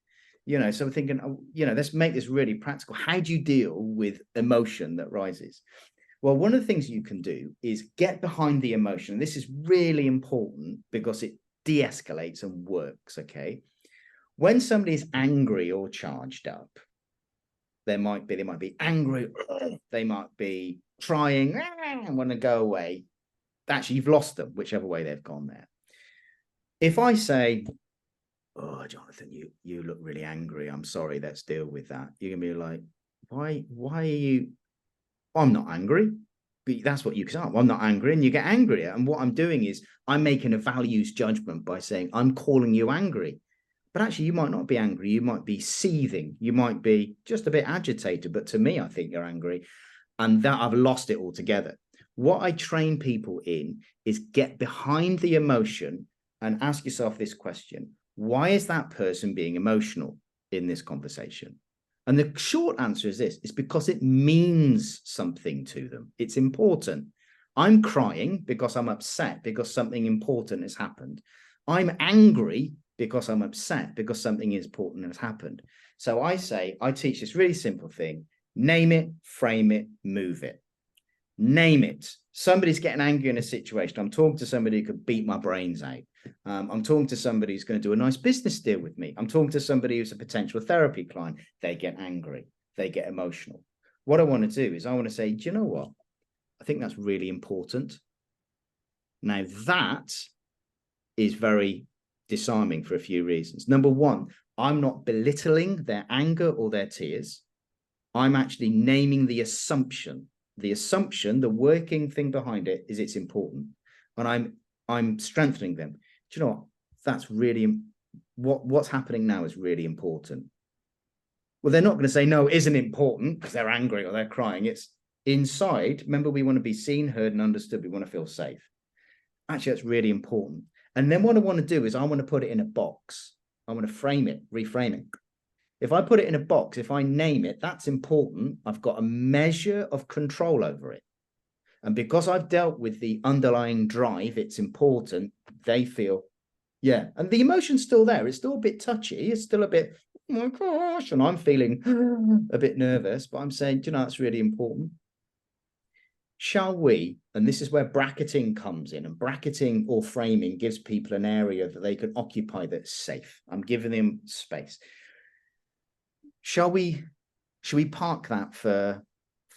You know, so we're thinking, oh, you know, let's make this really practical. How do you deal with emotion that rises? Well, one of the things you can do is get behind the emotion. This is really important because it de-escalates and works, okay? When somebody is angry or charged up, they might be angry, they might be trying and want to go away. Actually, you've lost them, whichever way they've gone there. If I say, oh, Jonathan, you look really angry, I'm sorry, let's deal with that. You're gonna be like, why are you? I'm not angry. But that's what you say. I'm not angry, and you get angrier. And what I'm doing is I'm making a values judgment by saying I'm calling you angry. But actually, you might not be angry. You might be seething. You might be just a bit agitated. But to me, I think you're angry. And that I've lost it altogether. What I train people in is get behind the emotion and ask yourself this question. Why is that person being emotional in this conversation? And the short answer is this: it's because it means something to them. It's important. I'm crying because I'm upset because something important has happened. I'm angry because I'm upset because something important has happened. So I teach this really simple thing: name it, frame it, move it. Name it. Somebody's getting angry in a situation. I'm talking to somebody who could beat my brains out. I'm talking to somebody who's going to do a nice business deal with me. I'm talking to somebody who's a potential therapy client. They get angry. They get emotional. What I want to do is I want to say, do you know what? I think that's really important. Now, that is very disarming for a few reasons. Number one, I'm not belittling their anger or their tears. I'm actually naming the assumption. The assumption, the working thing behind it is it's important. And I'm strengthening them. Do you know what? That's really what's happening now is really important. Well, they're not going to say no, it isn't important because they're angry or they're crying. It's inside. Remember, we want to be seen, heard, and understood. We want to feel safe. Actually, that's really important. And then what I want to do is I want to put it in a box. I want to frame it, reframe it. If I put it in a box, if I name it, that's important. I've got a measure of control over it. And because I've dealt with the underlying drive, it's important, they feel, yeah. And the emotion's still there. It's still a bit touchy. It's still a bit, oh my gosh. And I'm feeling a bit nervous, but I'm saying, do you know, that's really important. Shall we, and this is where bracketing comes in, and bracketing or framing gives people an area that they can occupy that's safe. I'm giving them space. Shall we park that for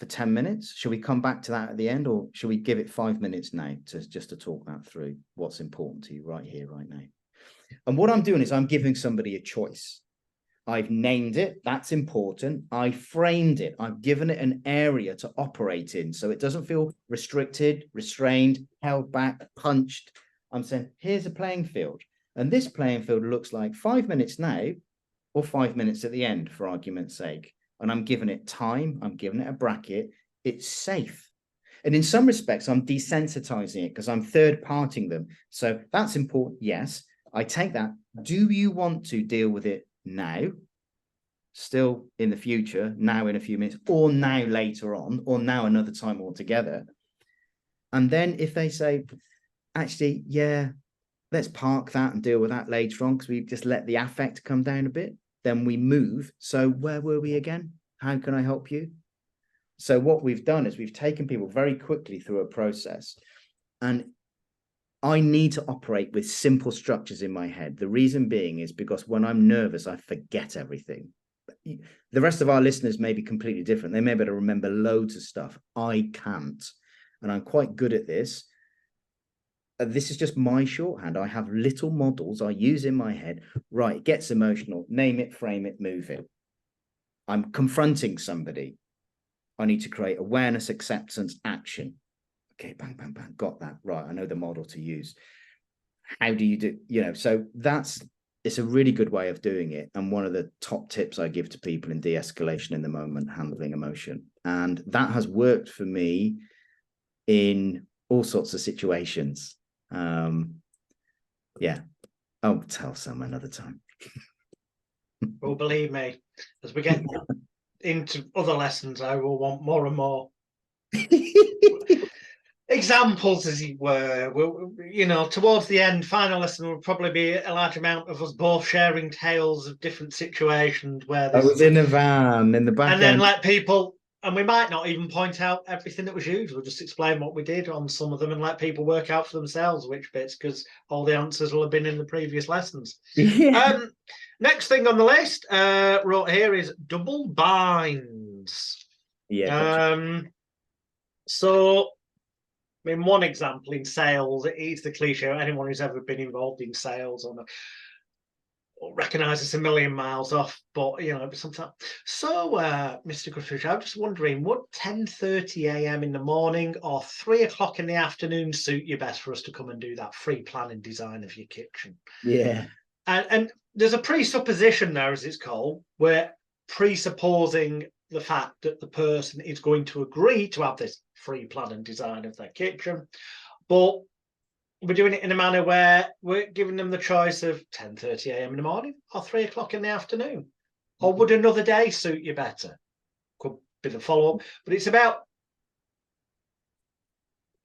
10 minutes? Shall we come back to that at the end, or shall we give it 5 minutes now to talk that through, what's important to you right here, right now? And what I'm doing is I'm giving somebody a choice. I've named it, that's important. I framed it, I've given it an area to operate in so it doesn't feel restricted, restrained, held back, punched. I'm saying, here's a playing field. And this playing field looks like 5 minutes now, or 5 minutes at the end, for argument's sake. And I'm giving it time, I'm giving it a bracket, it's safe. And in some respects, I'm desensitizing it because I'm third-parting them. So that's important, yes. I take that. Do you want to deal with it now, still in the future, now in a few minutes, or now later on, or now another time altogether? And then if they say, actually, yeah, let's park that and deal with that later on because we've just let the affect come down a bit, then we move. So where were we again? How can I help you? So what we've done is we've taken people very quickly through a process, and I need to operate with simple structures in my head. The reason being is because when I'm nervous, I forget everything. The rest of our listeners may be completely different. They may be able to remember loads of stuff. I can't. And I'm quite good at this. This is just my shorthand. I have little models I use in my head. Right, it gets emotional. Name it, frame it, move it. I'm confronting somebody. I need to create awareness, acceptance, action. Okay, bang, bang, bang. Got that. Right, I know the model to use. How do you do, so it's a really good way of doing it. And one of the top tips I give to people in de-escalation in the moment, handling emotion. And that has worked for me in all sorts of situations. Yeah, I'll tell some another time. Well, believe me, as we get into other lessons, I will want more and more examples, as it were. Towards the end, final lesson will probably be a large amount of us both sharing tales of different situations where I was in a van in the back and then end. let people, and we might not even point out everything that was used. We'll just explain what we did on some of them and let people work out for themselves which bits, because all the answers will have been in the previous lessons. Yeah. Next thing on the list, wrote here, is double binds. Yeah. So, one example in sales, it's the cliche. Anyone who's ever been involved in sales will recognise it's a million miles off, but sometimes. So, Mr. Gutteridge, I'm just wondering, would 10:30 a.m. in the morning or 3 o'clock in the afternoon suit you best for us to come and do that free plan and design of your kitchen? Yeah. And there's a presupposition there, as it's called, where presupposing the fact that the person is going to agree to have this free plan and design of their kitchen, but we're doing it in a manner where we're giving them the choice of 10:30 a.m. in the morning or 3 o'clock in the afternoon. Or would another day suit you better? Could be the follow-up. But it's about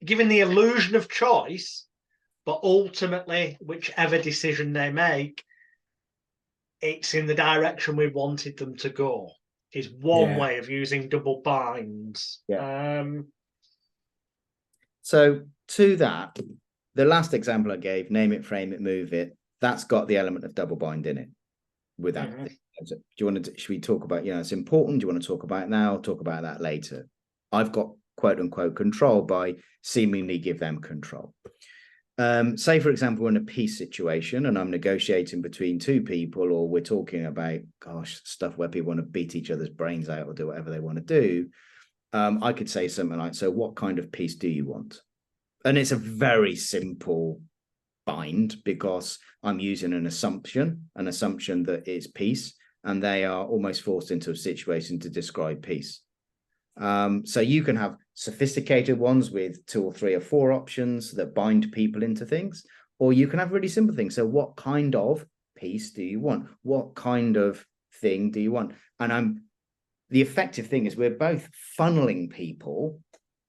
giving the illusion of choice, but ultimately, whichever decision they make, it's in the direction we wanted them to go, is one way of using double binds. Yeah. So to that, the last example I gave, name it, frame it, move it, that's got the element of double bind in it. Without, do you want to? Should we talk about? It's important. Do you want to talk about it now? Talk about that later. I've got quote unquote control by seemingly give them control. Say, for example, in a peace situation and I'm negotiating between two people, or we're talking about, stuff where people want to beat each other's brains out or do whatever they want to do. I could say something like, so what kind of peace do you want? And it's a very simple bind because I'm using an assumption that it's peace, and they are almost forced into a situation to describe peace. So you can have sophisticated ones with 2 or 3 or 4 options that bind people into things, or you can have really simple things. So what kind of peace do you want? What kind of thing do you want? And the effective thing is we're both funneling people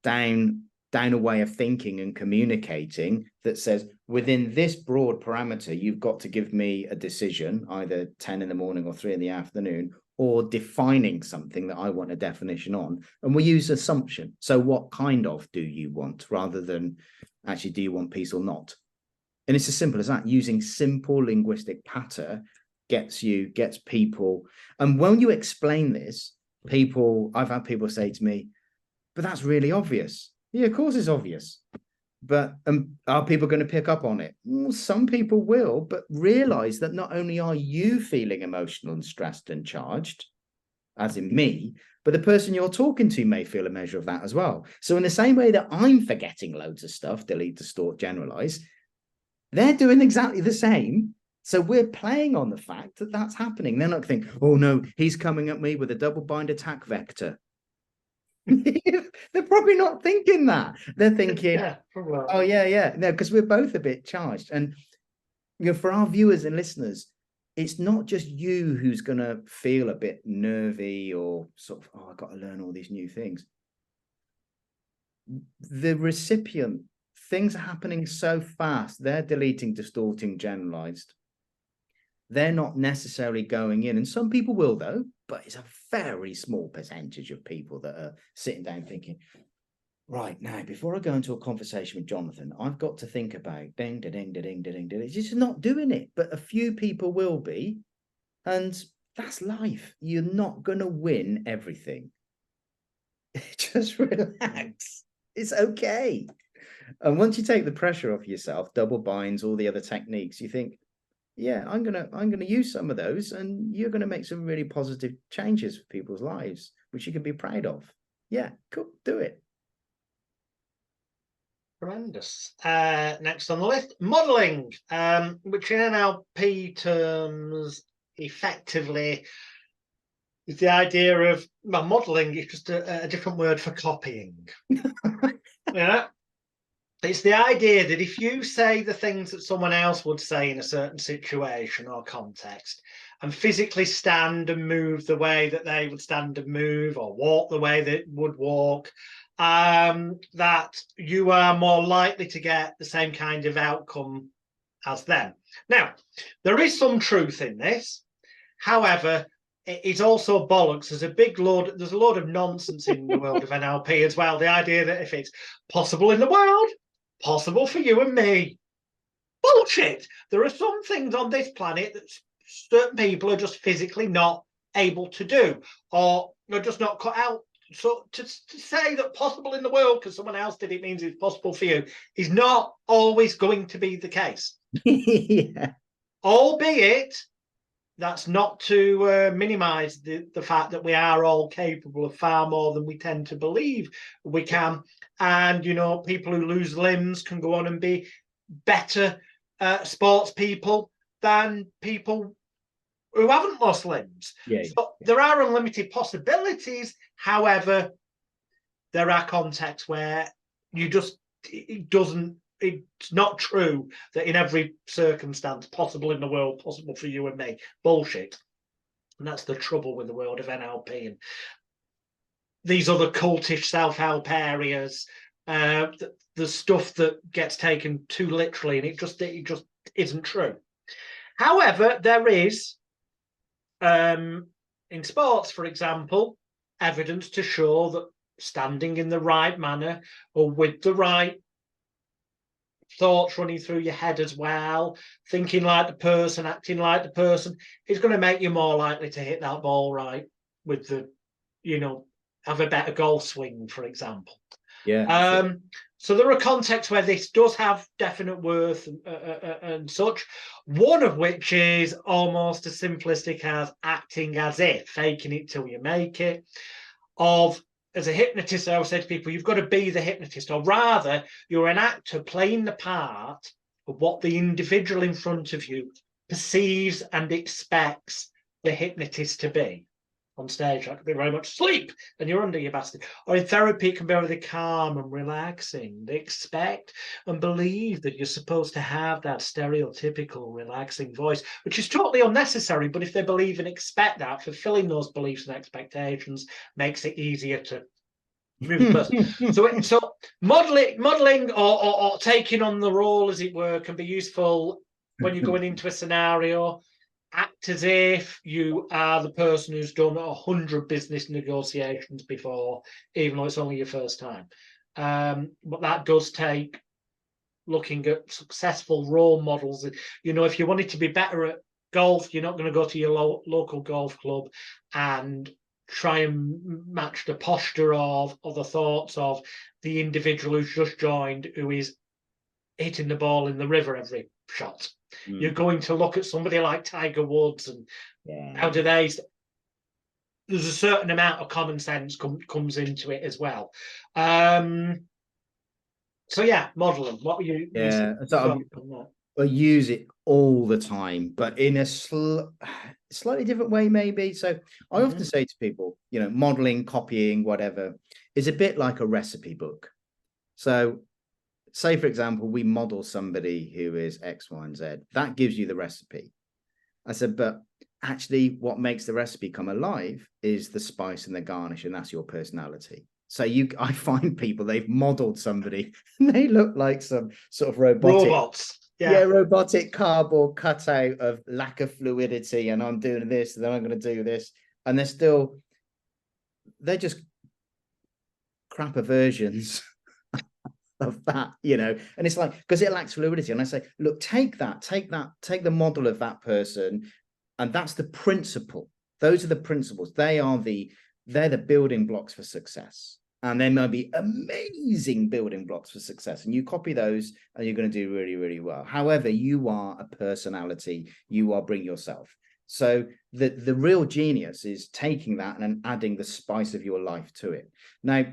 down a way of thinking and communicating that says, within this broad parameter, you've got to give me a decision, either 10 in the morning or 3 in the afternoon, or defining something that I want a definition on. And we use assumption. So what kind of do you want, rather than actually, do you want peace or not? And it's as simple as that. Using simple linguistic patter gets people. And when you explain this, I've had people say to me, but that's really obvious. Yeah, of course it's obvious. But are people going to pick up on it? Well, some people will, but realize that not only are you feeling emotional and stressed and charged, as in me, but the person you're talking to may feel a measure of that as well. So in the same way that I'm forgetting loads of stuff, delete, distort, generalize, they're doing exactly the same. So we're playing on the fact that that's happening. They're not thinking, oh no, he's coming at me with a double bind attack vector. They're probably not thinking that. They're thinking, oh yeah, no, because we're both a bit charged. And for our viewers and listeners, it's not just you who's going to feel a bit nervy or sort of, I've got to learn all these new things. The recipient, things are happening so fast. They're deleting, distorting, generalized. They're not necessarily going in, and some people will though, but it's a very small percentage of people that are sitting down thinking, right, now, before I go into a conversation with Jonathan, I've got to think about ding, da, ding, da, ding, da, ding, da, ding. It's just not doing it. But a few people will be. And that's life. You're not going to win everything. Just relax. It's okay. And once you take the pressure off yourself, double binds, all the other techniques, you think, yeah, I'm gonna use some of those, and you're gonna make some really positive changes for people's lives, which you can be proud of. Yeah, cool, do it. Horrendous. Next on the list, modelling, which in NLP terms effectively is the idea of, well, modelling is just a different word for copying. Yeah. It's the idea that if you say the things that someone else would say in a certain situation or context, and physically stand and move the way that they would stand and move, or walk the way they would walk, that you are more likely to get the same kind of outcome as them. Now, there is some truth in this. However, it's also bollocks. There's a load of nonsense in the world of NLP as well. The idea that if it's possible in the world, possible for you and me. Bullshit. There are some things on this planet that certain people are just physically not able to do, or they're just not cut out. So to say that possible in the world because someone else did it means it's possible for you is not always going to be the case. Yeah. Albeit, that's not to minimize the fact that we are all capable of far more than we tend to believe we can. And, you know, people who lose limbs can go on and be better sports people than people who haven't lost limbs. Yeah. So there are unlimited possibilities. However, there are contexts where it's not true that in every circumstance possible in the world, possible for you and me. Bullshit. And that's the trouble with the world of NLP and these other cultish self-help areas, the stuff that gets taken too literally, and it just isn't true. However, there is, in sports, for example, evidence to show that standing in the right manner or with the right thoughts running through your head as well, thinking like the person, acting like the person, is going to make you more likely to hit that ball right with the, you know, have a better golf swing, for example. Yeah. So there are contexts where this does have definite worth and such, one of which is almost as simplistic as acting as if, faking it till you make it. As a hypnotist, I always say to people, you've got to be the hypnotist, or rather, you're an actor playing the part of what the individual in front of you perceives and expects the hypnotist to be. On stage, that could be very much sleep, and you're under your basket. Or in therapy, it can be really calm and relaxing. They expect and believe that you're supposed to have that stereotypical relaxing voice, which is totally unnecessary. But if they believe and expect that, fulfilling those beliefs and expectations makes it easier to move the person. So modeling or taking on the role, as it were, can be useful when you're going into a scenario. Act as if you are the person who's done 100 business negotiations before, even though it's only your first time. But that does take looking at successful role models. You know, if you wanted to be better at golf, you're not going to go to your local golf club and try and match the posture of or the thoughts of the individual who's just joined, who is hitting the ball in the river every shot. You're going to look at somebody like Tiger Woods and how do they. There's a certain amount of common sense comes into it as well. So yeah, modeling. What were you? Yeah, I use it all the time, but in a slightly different way, maybe. So I often say to people, you know, modeling, copying, whatever, is a bit like a recipe book. So say, for example, we model somebody who is X, Y, and Z. That gives you the recipe. I said, but actually what makes the recipe come alive is the spice and the garnish, and that's your personality. So I find people, they've modeled somebody and they look like some sort of robots. Yeah, robotic cardboard cutout of lack of fluidity, and I'm doing this, and then I'm going to do this. And they're still they're just crapper versions of that, you know. And it's like, because it lacks fluidity. And I say, look, take the model of that person, and that's the principle. Those are the principles. They're the building blocks for success. And they might be amazing building blocks for success. And you copy those and you're going to do really, really well. However, you are a personality. You are bring yourself. So the real genius is taking that and adding the spice of your life to it. Now,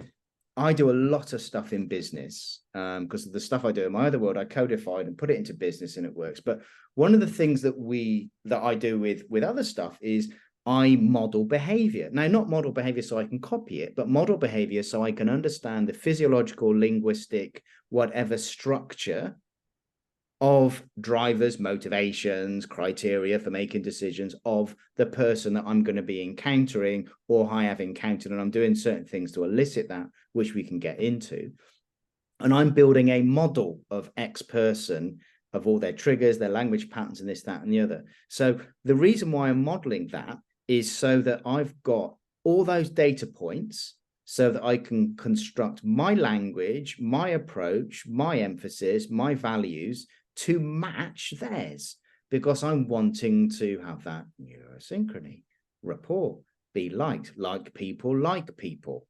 I do a lot of stuff in business because of the stuff I do in my other world, I codified and put it into business and it works. But one of the things that I do with other stuff is I model behavior. Now, not model behavior so I can copy it, but model behavior so I can understand the physiological, linguistic, whatever structure of drivers, motivations, criteria for making decisions of the person that I'm going to be encountering or I have encountered. And I'm doing certain things to elicit that, which we can get into. And I'm building a model of X person, of all their triggers, their language patterns, and this, that, and the other. So the reason why I'm modeling that is so that I've got all those data points so that I can construct my language, my approach, my emphasis, my values to match theirs, because I'm wanting to have that neurosynchrony, rapport, be liked, like people who like people.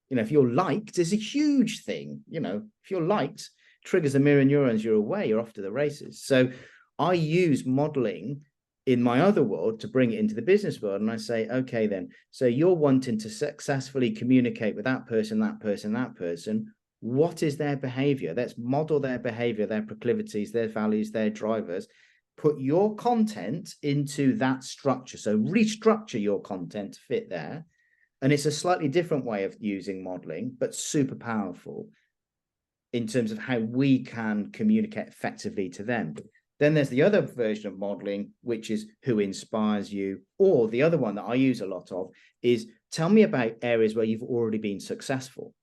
You know, if you're liked, is a huge thing. You know, if you're liked, triggers the mirror neurons, you're away, you're off to the races. So I use modeling in my other world to bring it into the business world. And I say, okay, then, so you're wanting to successfully communicate with that person, that person, that person. What is their behavior? Let's model their behavior, their proclivities, their values, their drivers. Put your content into that structure. So restructure your content to fit there. And it's a slightly different way of using modeling, but super powerful in terms of how we can communicate effectively to them. Then there's the other version of modeling, which is who inspires you. Or the other one that I use a lot of is tell me about areas where you've already been successful,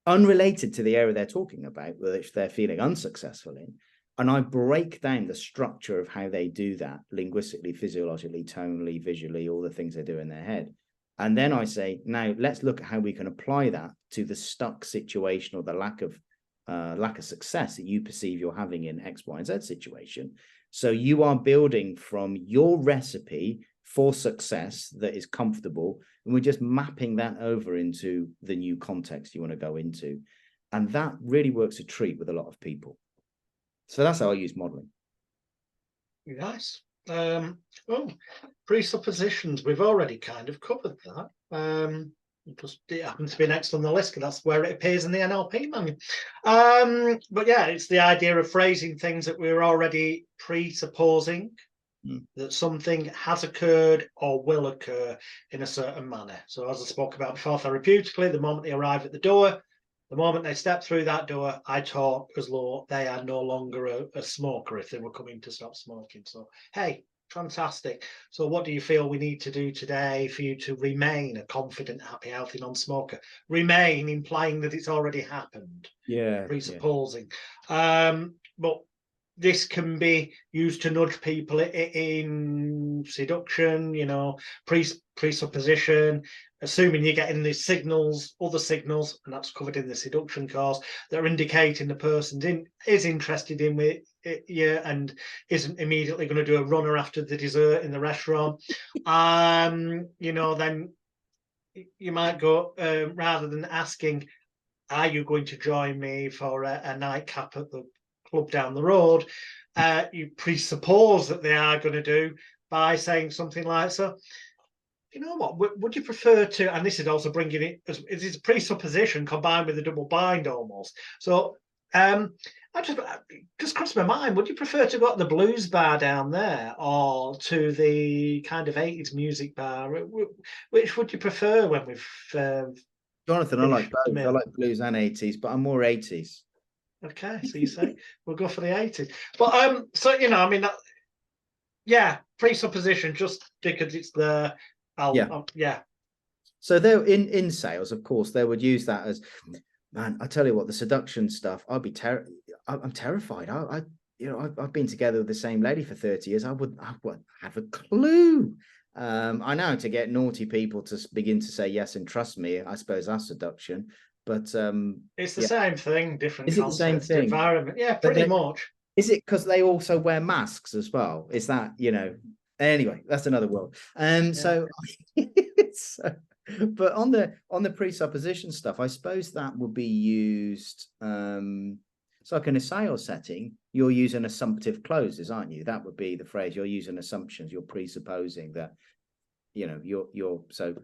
unrelated to the area they're talking about, which they're feeling unsuccessful in. And I break down the structure of how they do that linguistically, physiologically, tonally, visually, all the things they do in their head. And then I say, now let's look at how we can apply that to the stuck situation or the lack of success that you perceive you're having in X, Y, and Z situation. So you are building from your recipe for success that is comfortable, and we're just mapping that over into the new context you want to go into. And that really works a treat with a lot of people. So that's how I use modeling. Nice. Presuppositions, we've already kind of covered that. It happens to be next on the list because that's where it appears in the NLP manual. But yeah, it's the idea of phrasing things that we're already presupposing that something has occurred or will occur in a certain manner. So as I spoke about before, therapeutically, the moment they arrive at the door, the moment they step through that door, I talk as though they are no longer a smoker if they were coming to stop smoking. So, hey, fantastic. So what do you feel we need to do today for you to remain a confident, happy, healthy non-smoker? Remain, implying that it's already happened. Yeah. Presupposing. But this can be used to nudge people in seduction, you know, presupposition, assuming you're getting these signals, other signals, and that's covered in the seduction course, that are indicating the person is interested in you and isn't immediately going to do a runner after the dessert in the restaurant. You know, then you might go, rather than asking, are you going to join me for a nightcap at the club down the road, you presuppose that they are going to do by saying something like, so, you know what, would you prefer to, and this is also bringing it, it is a presupposition combined with a double bind almost. So I just crossed my mind, would you prefer to go to the blues bar down there or to the kind of 80s music bar? Which would you prefer when we've Jonathan, I like both. I like blues and 80s, but I'm more 80s. Okay, so you say we'll go for the 80s. But so you know, I mean, yeah, presupposition just because it's there. Yeah. So they're in sales, of course, they would use that as, man, I tell you what, the seduction stuff, I'm terrified. I've been together with the same lady for 30 years. I wouldn't have a clue I know to get naughty people to begin to say yes and trust me, I suppose that's seduction. But it's the yeah. same thing, different Is it the same context, thing? environment. Yeah, But pretty much. is it because they also wear masks as well? Is that, anyway, that's another world. So, so but on the presupposition stuff, I suppose that would be used. So like in a sales setting, you're using assumptive clauses, aren't you? That would be the phrase. You're using assumptions. You're presupposing that, you're so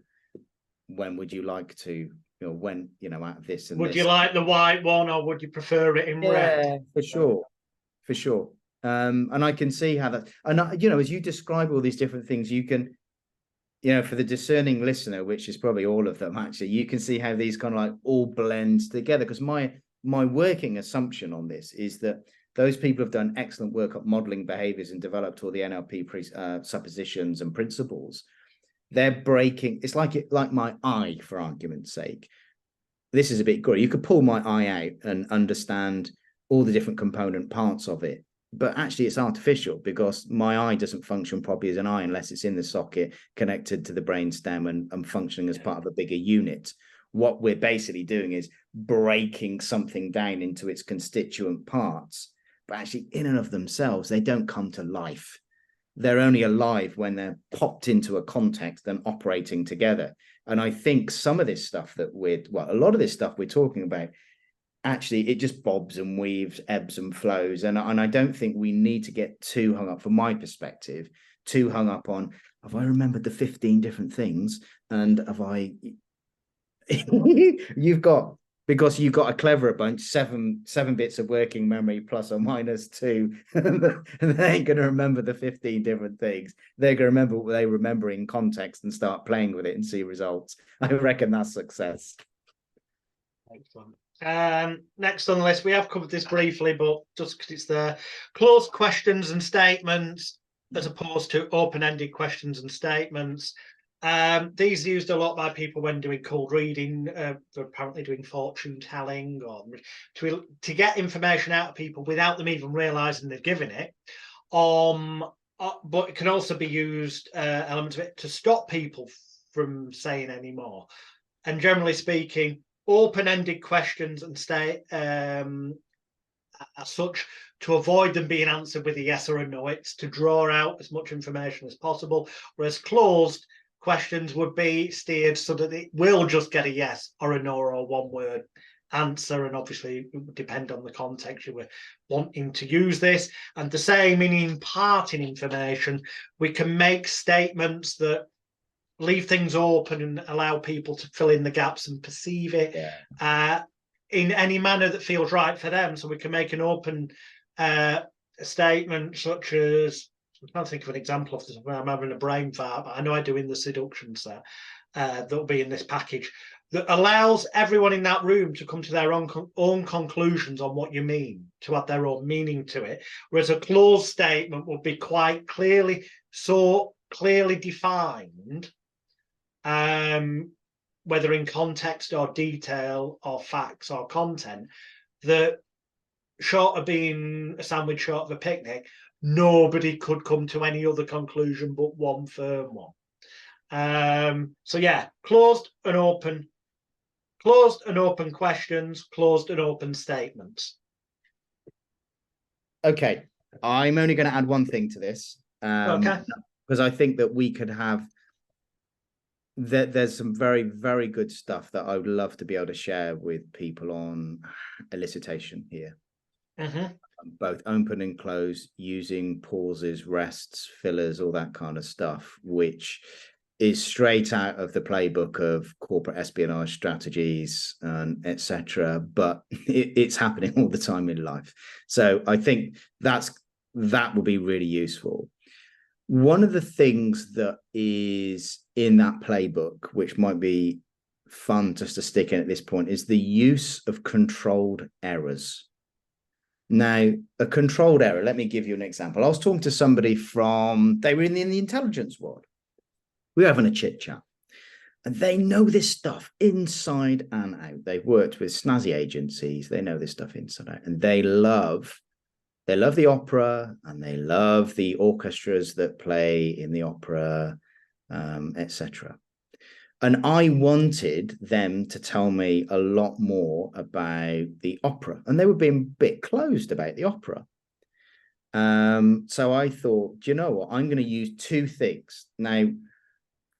when would you like to, when, out of this and Would this. you like the white one, or would you prefer it in red? For sure. For sure. And I can see how that, and as you describe all these different things, you can, for the discerning listener, which is probably all of them actually, you can see how these kind of like all blend together. Because my working assumption on this is that those people have done excellent work at modeling behaviors and developed all the NLP suppositions and principles. They're breaking. It's like my eye, for argument's sake. This is a bit gory. You could pull my eye out and understand all the different component parts of it, but actually it's artificial because my eye doesn't function properly as an eye unless it's in the socket connected to the brainstem and functioning as part of a bigger unit. What we're basically doing is breaking something down into its constituent parts, but actually in and of themselves, they don't come to life. They're only alive when they're popped into a context and operating together. And I think some of this stuff a lot of this stuff we're talking about, actually, it just bobs and weaves, ebbs and flows. And I don't think we need to get too hung up, from my perspective, too hung up on, have I remembered the 15 different things? And have I, because you've got a cleverer bunch, seven bits of working memory plus or minus 2, and they ain't going to remember the 15 different things. They're going to remember what they remember in context and start playing with it and see results. I reckon that's success. Excellent. Next on the list, we have covered this briefly, but just because it's there, closed questions and statements as opposed to open-ended questions and statements. These are used a lot by people when doing cold reading. They're apparently doing fortune telling, or to get information out of people without them even realizing they're giving it. But it can also be used, elements of it, to stop people from saying any more. And generally speaking, open-ended questions and as such, to avoid them being answered with a yes or a no, it's to draw out as much information as possible, whereas closed questions would be steered so that it will just get a yes or a no or a one-word answer, and obviously it would depend on the context you were wanting to use this. And the same in imparting information, we can make statements that leave things open and allow people to fill in the gaps and perceive it in any manner that feels right for them. So we can make an open statement such as, I'm trying to think of an example of this. I'm having a brain fart, but I know I do in the seduction set that'll be in this package, that allows everyone in that room to come to their own conclusions on what you mean, to add their own meaning to it. Whereas a closed statement would be quite clearly defined, whether in context or detail or facts or content, that short of being a sandwich, short of a picnic, nobody could come to any other conclusion but one firm one. So yeah, closed and open questions, closed and open statements. Okay, I'm only going to add one thing to this. Okay. Because I think that we could have there's some very, very good stuff that I would love to be able to share with people on elicitation here. Both open and close, using pauses, rests, fillers, all that kind of stuff, which is straight out of the playbook of corporate espionage strategies and etc. But it's happening all the time in life. So I think that will be really useful. One of the things that is in that playbook, which might be fun just to stick in at this point, is the use of controlled errors. Now, a controlled error, let me give you an example. I was talking to somebody they were in the intelligence world. We were having a chit chat, and they know this stuff inside and out. They've worked with snazzy agencies. They know this stuff inside out, and they love the opera, and they love the orchestras that play in the opera. etc. And I wanted them to tell me a lot more about the opera, and they were being a bit closed about the opera. So I thought, do you know what? I'm going to use two things. Now,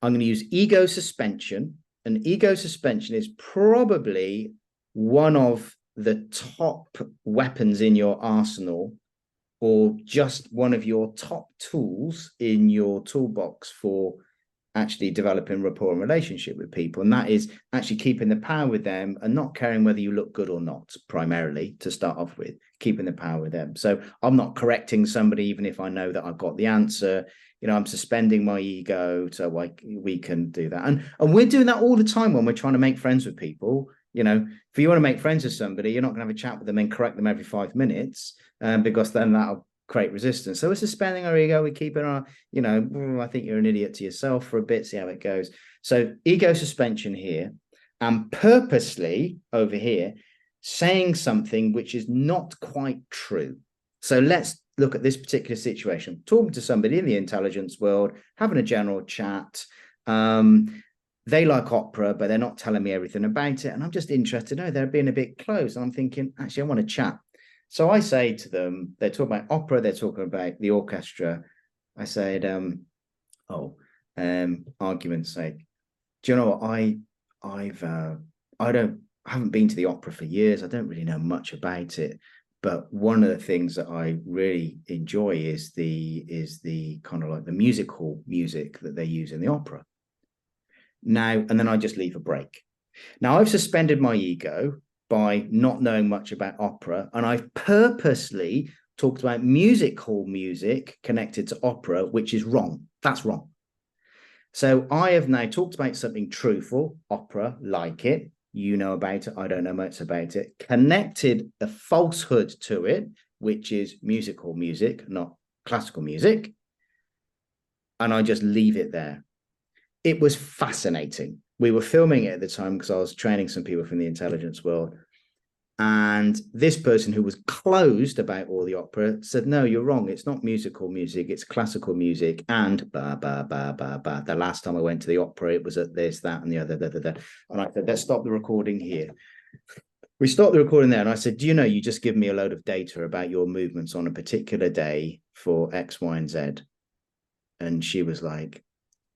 I'm going to use ego suspension, and ego suspension is probably one of the top weapons in your arsenal, or just one of your top tools in your toolbox for actually developing rapport and relationship with people. And that is actually keeping the power with them and not caring whether you look good or not, primarily, to start off with, keeping the power with them. So I'm not correcting somebody, even if I know that I've got the answer. You know, I'm suspending my ego so we can do that. And we're doing that all the time when we're trying to make friends with people. You know, if you want to make friends with somebody, you're not going to have a chat with them and correct them every 5 minutes, because then that'll create resistance. So we're suspending our ego, we're keeping our, you know, I think you're an idiot to yourself for a bit, see how it goes. So ego suspension here, and purposely over here, saying something which is not quite true. So let's look at this particular situation. Talking to somebody in the intelligence world, having a general chat. They like opera, but they're not telling me everything about it. And I'm just interested. No, they're being a bit close. And I'm thinking, actually, I want to chat. So I say to them, they're talking about opera, they're talking about the orchestra. I said, argument's sake, do you know what? I haven't been to the opera for years. I don't really know much about it. But one of the things that I really enjoy is the kind of like the musical music that they use in the opera. Now, and then I just leave a break. Now, I've suspended my ego by not knowing much about opera, and I've purposely talked about music hall music connected to opera, which is wrong. That's wrong. So I have now talked about something truthful, opera, like it. You know about it. I don't know much about it. Connected a falsehood to it, which is music hall music, not classical music. And I just leave it there. It was fascinating. We were filming it at the time because I was training some people from the intelligence world. And this person who was closed about all the opera said, no, you're wrong. It's not musical music. It's classical music. And ba, ba, ba, ba, ba. The last time I went to the opera, it was at this, that, and the other. Da, da, da. And I said, let's stop the recording here. We stopped the recording there. And I said, do you know, you just give me a load of data about your movements on a particular day for X, Y, and Z. And she was like,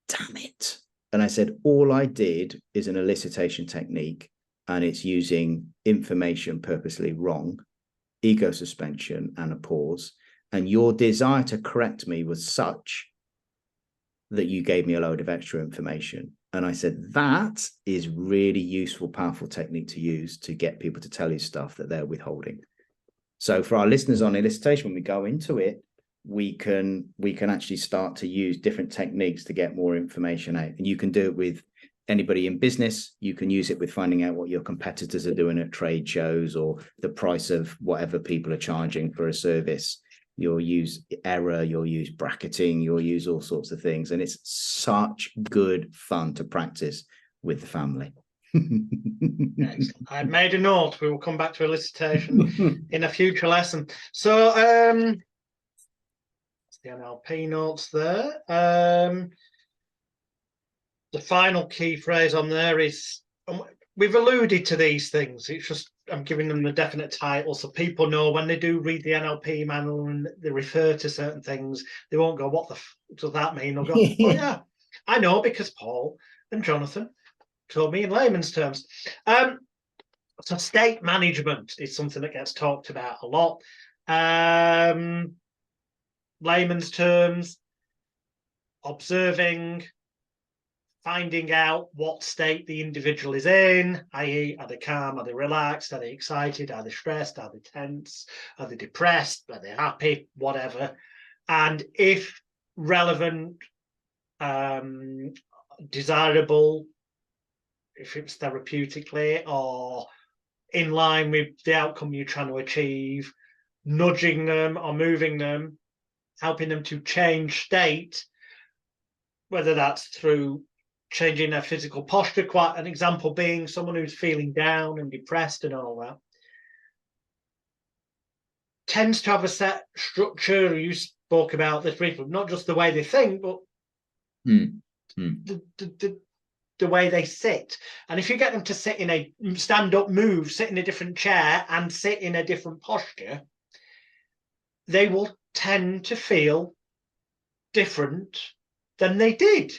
damn it. And I said, all I did is an elicitation technique, and it's using information purposely wrong, ego suspension, and a pause. And your desire to correct me was such that you gave me a load of extra information. And I said, that is really useful, powerful technique to use to get people to tell you stuff that they're withholding. So for our listeners on elicitation, when we go into it, we can actually start to use different techniques to get more information out. And you can do it with anybody in business. You can use it with finding out what your competitors are doing at trade shows or the price of whatever people are charging for a service. You'll use error, you'll use bracketing, you'll use all sorts of things. And it's such good fun to practice with the family. Excellent. I've made a note. We will come back to elicitation in a future lesson. So the NLP notes there. The final key phrase on there is, we've alluded to these things. It's just, I'm giving them the definite title so people know when they do read the NLP manual and they refer to certain things, they won't go, what the f does that mean? They'll go, oh yeah, I know, because Paul and Jonathan told me in layman's terms. So state management is something that gets talked about a lot. Layman's terms, observing, finding out what state the individual is in, i.e. are they calm, are they relaxed, are they excited, are they stressed, are they tense, are they depressed, are they happy, whatever. And if relevant, desirable, if it's therapeutically or in line with the outcome you're trying to achieve, nudging them or moving them, helping them to change state, whether that's through changing their physical posture, quite an example being someone who's feeling down and depressed and all that, tends to have a set structure. You spoke about this briefly, not just the way they think, but the way they sit. And if you get them to sit in a stand-up move, sit in a different chair and sit in a different posture, they will tend to feel different than they did.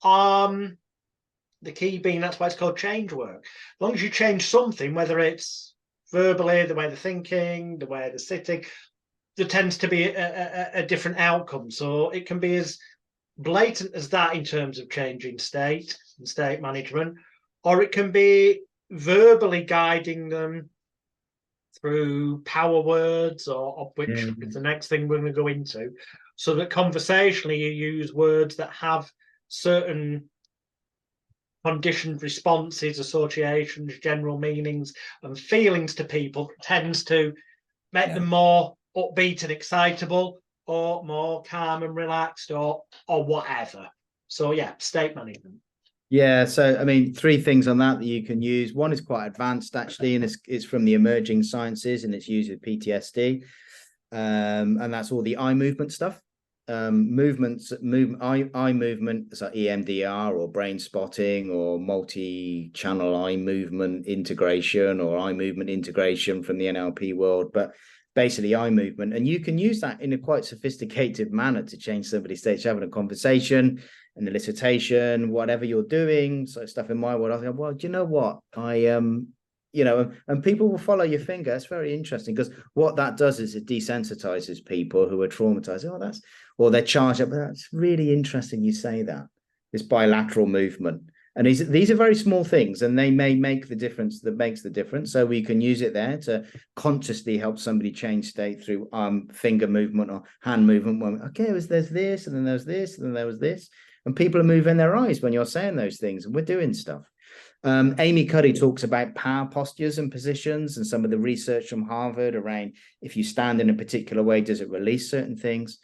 The key being, that's why it's called change work. As long as you change something, whether it's verbally, the way they're thinking, the way they're sitting, there tends to be a different outcome. So it can be as blatant as that in terms of changing state and state management, or it can be verbally guiding them through power words, or which is the next thing we're going to go into, so that conversationally you use words that have certain conditioned responses, associations, general meanings and feelings to people, tends to make them more upbeat and excitable, or more calm and relaxed, or whatever. So yeah, state management. Yeah, so I mean, 3 things on that you can use. One is quite advanced actually, and it's from the emerging sciences, and it's used with PTSD, and that's all the eye movement stuff. Eye movement, so EMDR or brain spotting or multi-channel eye movement integration or eye movement integration from the NLP world, but basically eye movement. And you can use that in a quite sophisticated manner to change somebody's state. You're having a conversation, an elicitation, whatever you're doing. So stuff in my world, I was like, well, do you know what? You know, and people will follow your finger. It's very interesting, because what that does is it desensitizes people who are traumatized. Oh, or they're charged up. That's really interesting you say that. This bilateral movement. And these are very small things, and they may make the difference. That makes the difference. So we can use it there to consciously help somebody change state through finger movement or hand movement. Okay, there's this, and then there's this, and then there was this. And people are moving their eyes when you're saying those things, and we're doing stuff. Amy Cuddy talks about power postures and positions, and some of the research from Harvard around if you stand in a particular way, does it release certain things?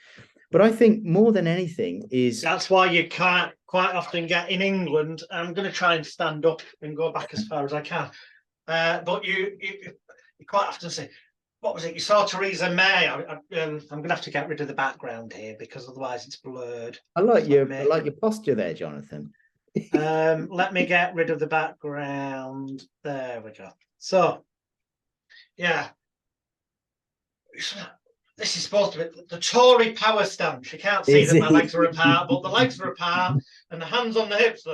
But I think more than anything is... That's why you can't quite often get in England. I'm going to try and stand up and go back as far as I can. But you quite often say, what was it? You saw Theresa May. I'm going to have to get rid of the background here, because otherwise it's blurred. I like your posture there, Jonathan. Let me get rid of the background. There we go. So, yeah. This is supposed to be the Tory power stance. You can't see that my legs are apart, but the legs are apart and the hands on the hips.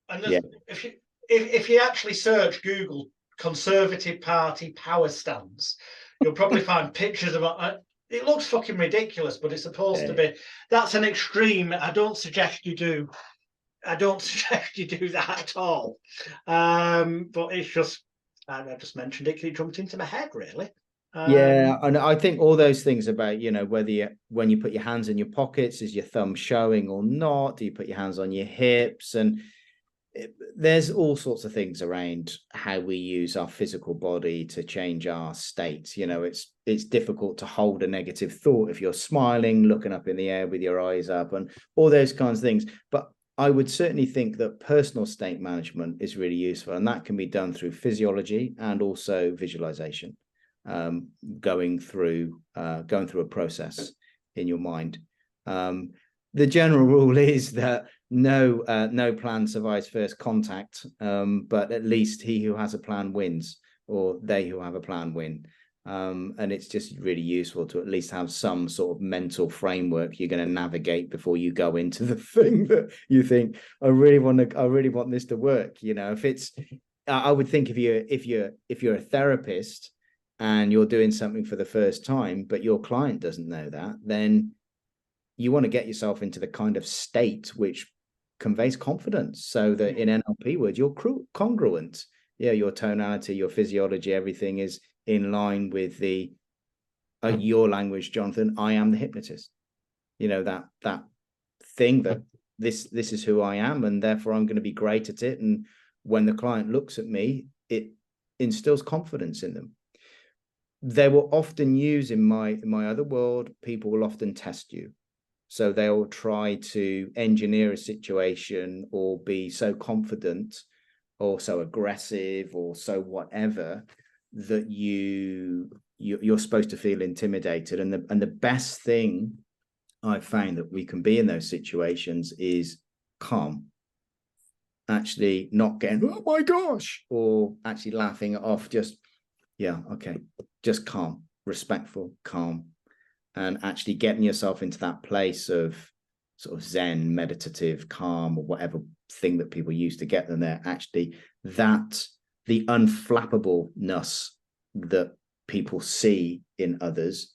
And if you actually search Google Conservative Party power stance, you'll probably find pictures of it. It looks fucking ridiculous, but it's supposed to be. That's an extreme. I don't suggest you do that at all. But it's just, I just mentioned it because it jumped into my head, really. Yeah, and I think all those things about, you know, when you put your hands in your pockets, is your thumb showing or not? Do you put your hands on your hips? And there's all sorts of things around how we use our physical body to change our states. You know, it's difficult to hold a negative thought if you're smiling, looking up in the air with your eyes up, and all those kinds of things. But I would certainly think that personal state management is really useful, and that can be done through physiology and also visualization. Going through a process in your mind. The general rule is that no plan survives first contact, but at least he who has a plan wins, or they who have a plan win. And it's just really useful to at least have some sort of mental framework you're going to navigate before you go into the thing that you think, I really want this to work. You know, I would think if you're a therapist and you're doing something for the first time, but your client doesn't know that, then you want to get yourself into the kind of state which conveys confidence, so that in NLP words, you're congruent. Yeah, your tonality, your physiology, everything is in line with your language, Jonathan. I am the hypnotist. You know, that thing that this is who I am, and therefore I'm going to be great at it. And when the client looks at me, it instills confidence in them. They will often use in my other world, people will often test you. So they'll try to engineer a situation or be so confident or so aggressive or so whatever that you're supposed to feel intimidated. And the best thing I've found that we can be in those situations is calm, actually not getting, oh my gosh, or actually laughing it off, just, yeah, okay, just calm, respectful, calm, and actually getting yourself into that place of sort of Zen, meditative, calm, or whatever thing that people use to get them there. Actually, that the unflappableness that people see in others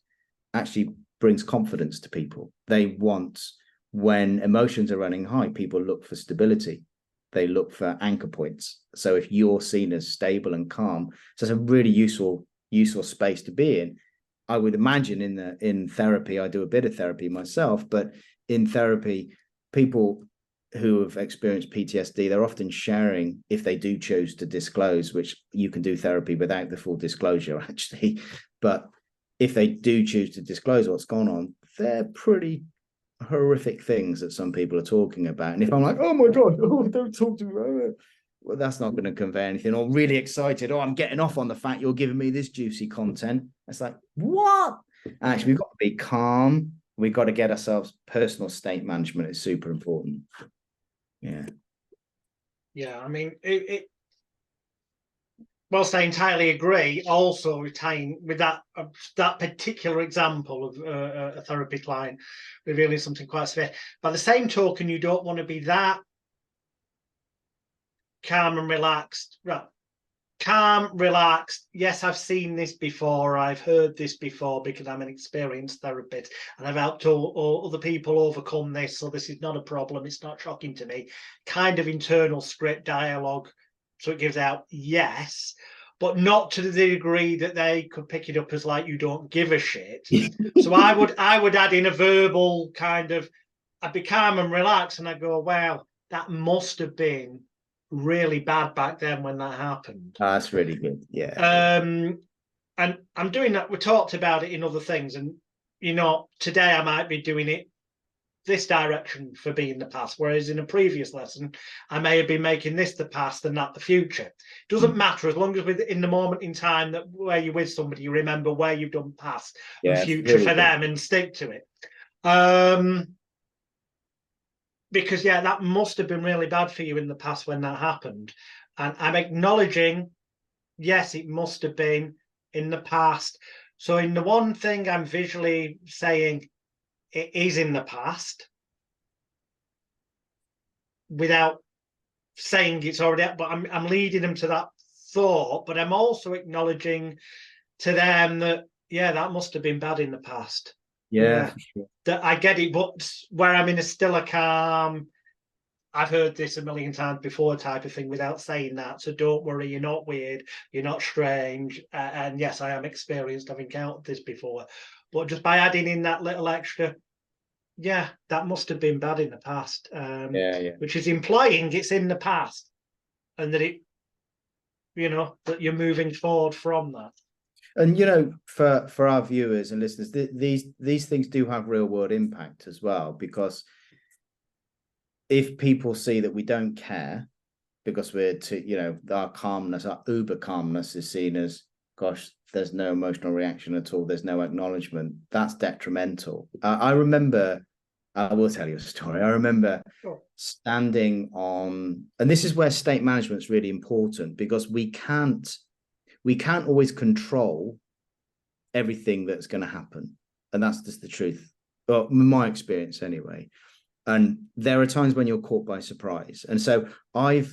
actually brings confidence to people. They want, when emotions are running high, people look for stability. They look for anchor points. So if you're seen as stable and calm, so it's a really useful space to be in. I would imagine in therapy, I do a bit of therapy myself, but in therapy, people who have experienced PTSD, they're often sharing, if they do choose to disclose, which you can do therapy without the full disclosure, actually. But if they do choose to disclose what's gone on, they're pretty horrific things that some people are talking about. And if I'm like, oh my God, oh, don't talk to me, well, that's not going to convey anything. Or really excited, oh, I'm getting off on the fact you're giving me this juicy content. It's like, what? Actually, we've got to be calm. We've got to get ourselves, personal state management is super important. Yeah. Yeah, I mean, whilst I entirely agree, also tying with that particular example of a therapy client revealing something quite severe. By the same token, you don't want to be that calm and relaxed. Right. Calm, relaxed. Yes, I've seen this before. I've heard this before because I'm an experienced therapist and I've helped all other people overcome this. So this is not a problem. It's not shocking to me. Kind of internal script dialogue. So it gives out, yes, but not to the degree that they could pick it up as like you don't give a shit. So I would add in a verbal kind of, I'd be calm and relaxed and I'd go, well, that must have been really bad back then when that happened. That's really good. Yeah. And I'm doing that. We talked about it in other things. And, you know, today I might be doing it this direction for being the past, whereas in a previous lesson, I may have been making this the past and that the future. It doesn't matter as long as in the moment in time that where you're with somebody, you remember where you've done past and future really for them and stick to it. Because, yeah, that must have been really bad for you in the past when that happened. And I'm acknowledging, yes, it must have been in the past. So in the one thing I'm visually saying it is in the past without saying it's already, but I'm leading them to that thought, but I'm also acknowledging to them that, yeah, that must have been bad in the past. Yeah. Sure. That I get it, but where I'm in a still a calm, I've heard this a million times before type of thing without saying that. So don't worry, you're not weird, you're not strange. And yes, I am experienced, I've encountered this before. But just by adding in that little extra, yeah, that must have been bad in the past. Which is implying it's in the past and that it, you know, that you're moving forward from that. And, you know, for our viewers and listeners, these things do have real world impact as well, because if people see that we don't care because we're you know, our calmness, our uber calmness is seen as, gosh, there's no emotional reaction at all, there's no acknowledgement, that's detrimental. I remember, I will tell you a story. I remember standing on, and this is where state management is really important, because we can't always control everything that's going to happen. And that's just the truth. Well, in my experience anyway. And there are times when you're caught by surprise. And so I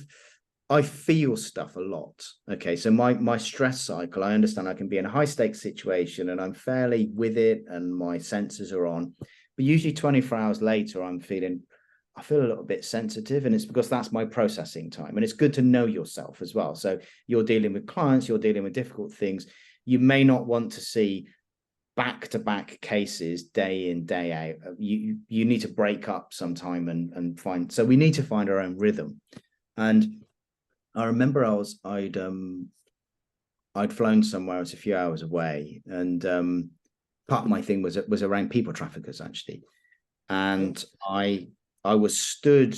feel stuff a lot. Okay. So my stress cycle, I understand I can be in a high stakes situation and I'm fairly with it and my senses are on. But usually 24 hours later, I feel a little bit sensitive, and it's because that's my processing time. And it's good to know yourself as well. So you're dealing with clients, you're dealing with difficult things. You may not want to see back-to-back cases day in, day out. You need to break up sometime and find, so we need to find our own rhythm. And I remember I'd flown somewhere, it's a few hours away, and part of my thing was around people traffickers, actually. And I was stood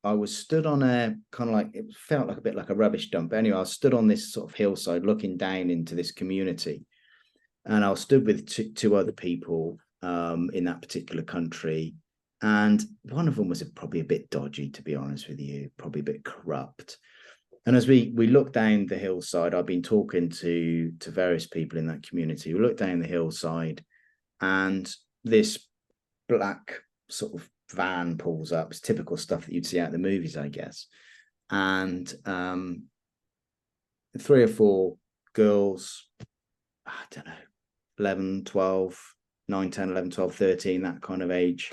on a kind of like, it felt like a bit like a rubbish dump. But anyway, I was stood on this sort of hillside looking down into this community. And I was stood with two other people in that particular country. And one of them was probably a bit dodgy, to be honest with you, probably a bit corrupt. And as we looked down the hillside, I've been talking to various people in that community. We looked down the hillside, and this black sort of van pulls up. It's typical stuff that you'd see out in the movies, I guess. And 3 or 4 girls, I don't know, 11, 12, 9, 10, 11, 12, 13, that kind of age,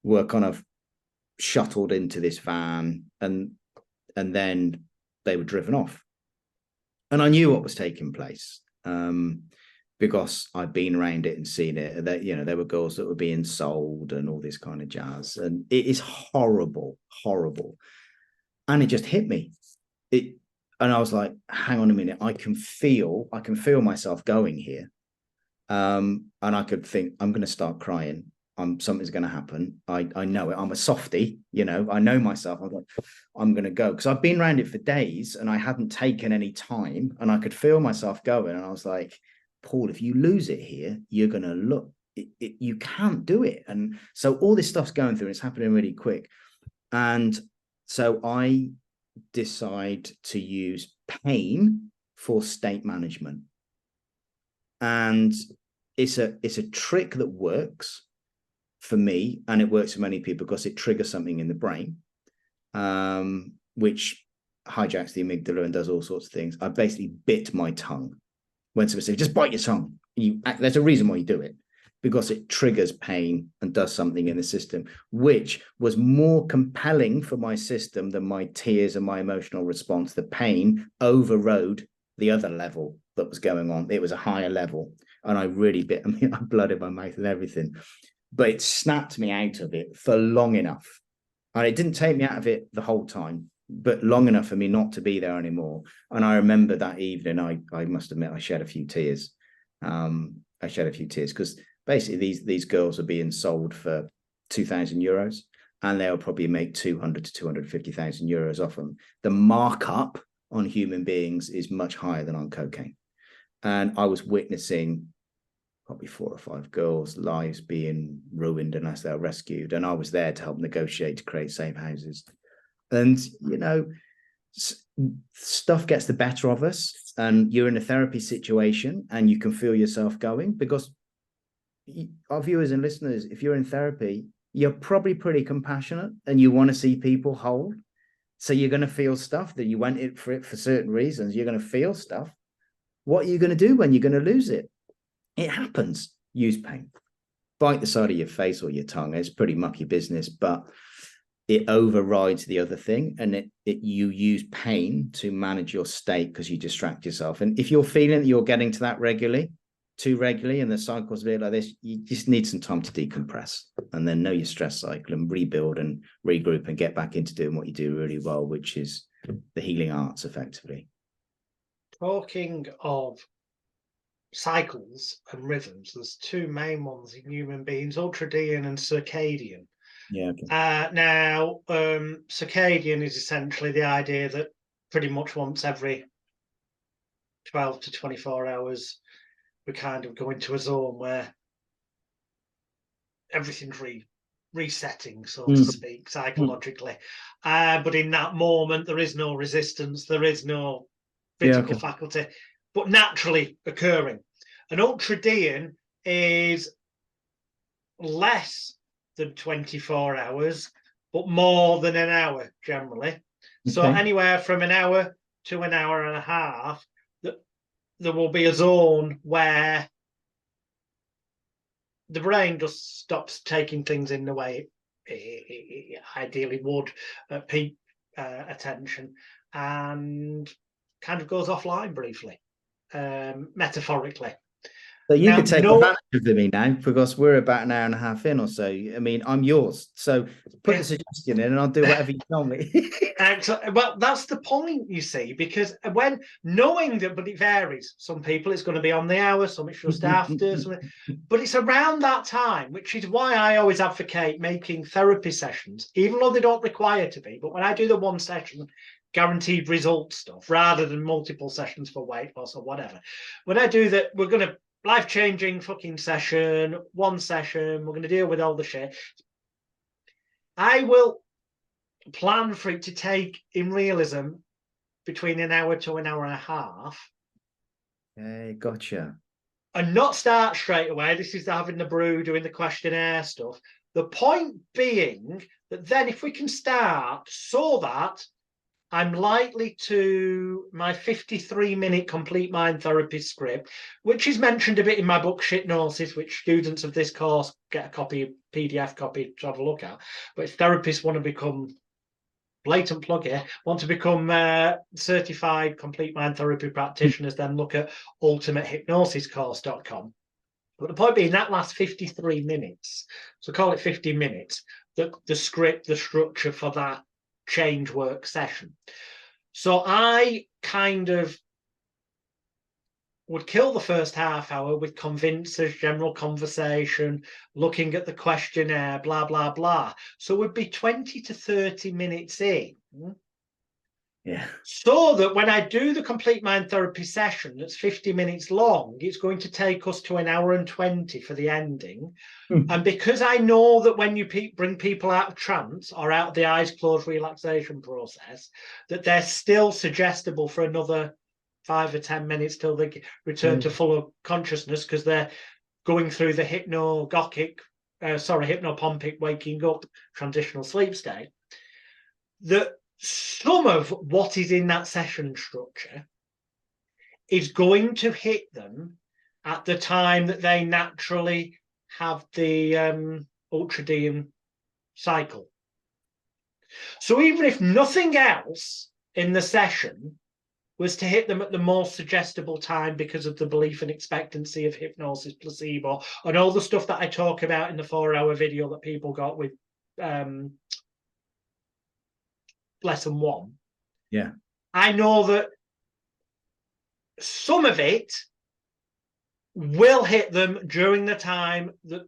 were kind of shuttled into this van, and then they were driven off. And I knew what was taking place, because I'd been around it and seen it. That, you know, there were girls that were being sold and all this kind of jazz. And it is horrible, horrible. And it just hit me. And I was like, hang on a minute, I can feel myself going here. And I could think, I'm going to start crying. Something's going to happen. I know it. I'm a softie, you know, I know myself. I'm like, I'm going to go, because I've been around it for days and I hadn't taken any time, and I could feel myself going. And I was like, Paul, if you lose it here, you're going to look, you can't do it. And so all this stuff's going through, and it's happening really quick. And so I decide to use pain for state management. And it's a trick that works for me, and it works for many people because it triggers something in the brain, which hijacks the amygdala and does all sorts of things. I basically bit my tongue. When somebody says, just bite your tongue, there's a reason why you do it, because it triggers pain and does something in the system, which was more compelling for my system than my tears and my emotional response. The pain overrode the other level that was going on. It was a higher level, and I really bit. I mean, I had blood in my mouth and everything. But it snapped me out of it for long enough. And it didn't take me out of it the whole time, but long enough for me not to be there anymore. And I remember that evening, I must admit, I shed a few tears. I shed a few tears because basically these girls are being sold for €2,000, and they'll probably make 200 to 250,000 euros off them. The markup on human beings is much higher than on cocaine. And I was witnessing probably 4 or 5 girls' lives being ruined unless they're rescued. And I was there to help negotiate to create safe houses. And, you know, stuff gets the better of us, and you're in a therapy situation and you can feel yourself going, because our viewers and listeners, if you're in therapy, you're probably pretty compassionate and you want to see people whole. So you're going to feel stuff that you went in for it for certain reasons. You're going to feel stuff. What are you going to do when you're going to lose it? It happens. Use pain. Bite the side of your face or your tongue. It's pretty mucky business, but it overrides the other thing, and you use pain to manage your state because you distract yourself. And if you're feeling that you're getting to that too regularly, and the cycle's a bit like this, you just need some time to decompress and then know your stress cycle and rebuild and regroup and get back into doing what you do really well, which is the healing arts, effectively. Talking of cycles and rhythms, there's 2 main ones in human beings: ultradian and circadian. Yeah. Okay. Now, circadian is essentially the idea that pretty much once every 12 to 24 hours, we kind of go into a zone where everything's resetting, so to speak, psychologically. But in that moment, there is no resistance, there is no physical faculty, but naturally occurring. An ultradian is less than 24 hours, but more than an hour generally. Okay. So anywhere from an hour to an hour and a half, there will be a zone where the brain just stops taking things in the way it ideally would at peak attention, and kind of goes offline briefly, metaphorically. So you could take advantage of me now, because we're about an hour and a half in or so. I mean, I'm yours. So put the suggestion in and I'll do whatever you tell me. Well, that's the point, you see, because when knowing that, but it varies. Some people it's going to be on the hour, some it's just after, but it's around that time, which is why I always advocate making therapy sessions, even though they don't require to be. But when I do the 1 session, guaranteed result stuff, rather than multiple sessions for weight loss or whatever, when I do that, we're going to life-changing fucking session, 1 session, we're going to deal with all the shit. I will plan for it to take, in realism, between an hour to an hour and a half. Okay, gotcha. And not start straight away. This is having the brew, doing the questionnaire stuff. The point being that then if we can start so that I'm likely to my 53-minute complete mind therapy script, which is mentioned a bit in my book, Hypnosis, which students of this course get a copy, PDF copy to have a look at. But if therapists want to become, blatant plug here, want to become certified complete mind therapy practitioners, then look at ultimatehypnosiscourse.com. But the point being, that lasts 53 minutes. So call it 50 minutes, the script, the structure for that change work session. So I kind of would kill the first half hour with convincers, general conversation, looking at the questionnaire, blah, blah, blah. So we'd be 20 to 30 minutes in. Yeah. So that when I do the complete mind therapy session that's 50 minutes long, it's going to take us to an hour and 20 for the ending. And because I know that when you bring people out of trance or out of the eyes closed relaxation process, that they're still suggestible for another 5 or 10 minutes till they return to full consciousness, because they're going through the hypnopompic waking up transitional sleep state, that some of what is in that session structure is going to hit them at the time that they naturally have the ultradian cycle. So even if nothing else in the session was to hit them at the most suggestible time because of the belief and expectancy of hypnosis, placebo, and all the stuff that I talk about in the 4-hour video that people got with lesson 1. Yeah. I know that some of it will hit them during the time that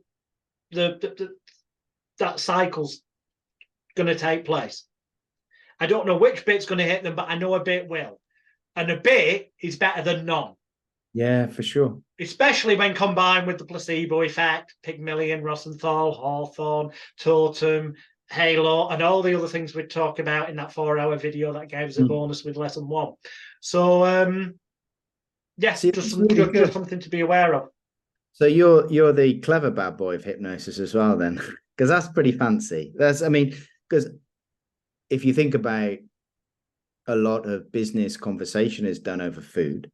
that cycle's going to take place. I don't know which bit's going to hit them, but I know a bit will. And a bit is better than none. Yeah, for sure. Especially when combined with the placebo effect, Pygmalion, Rosenthal, Hawthorne, Totem, Halo, and all the other things we talk about in that 4-hour video that gave us a bonus with lesson 1. So, yes, just something to be aware of. So you're the clever bad boy of hypnosis as well, then, because that's pretty fancy. Because if you think about a lot of business conversation is done over food,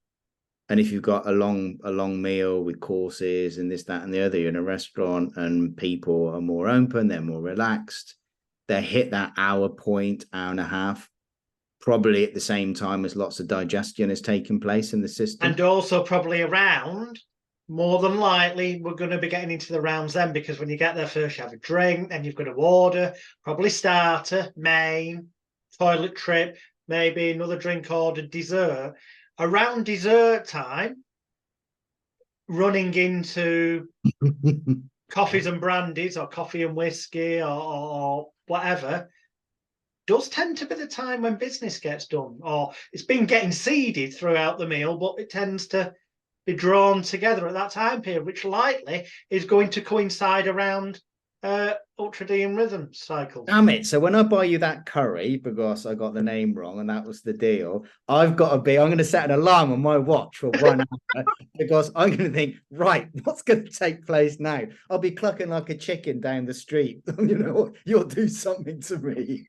and if you've got a long meal with courses and this, that, and the other, you're in a restaurant and people are more open, they're more relaxed, they hit that hour point, hour and a half, probably at the same time as lots of digestion is taking place in the system, and also probably around. More than likely, we're going to be getting into the rounds then, because when you get there first, you have a drink, then you've got to order, probably starter, main, toilet trip, maybe another drink order, dessert. Around dessert time, running into coffees and brandies or coffee and whiskey or whatever, does tend to be the time when business gets done. Or it's been getting seeded throughout the meal, but it tends to be drawn together at that time period, which likely is going to coincide around ultradian rhythm cycles. Damn it. So when I buy you that curry, because I got the name wrong and that was the deal, I'm going to set an alarm on my watch for 1 hour because I'm going to think, right, what's going to take place now? I'll be clucking like a chicken down the street. You know, you'll do something to me.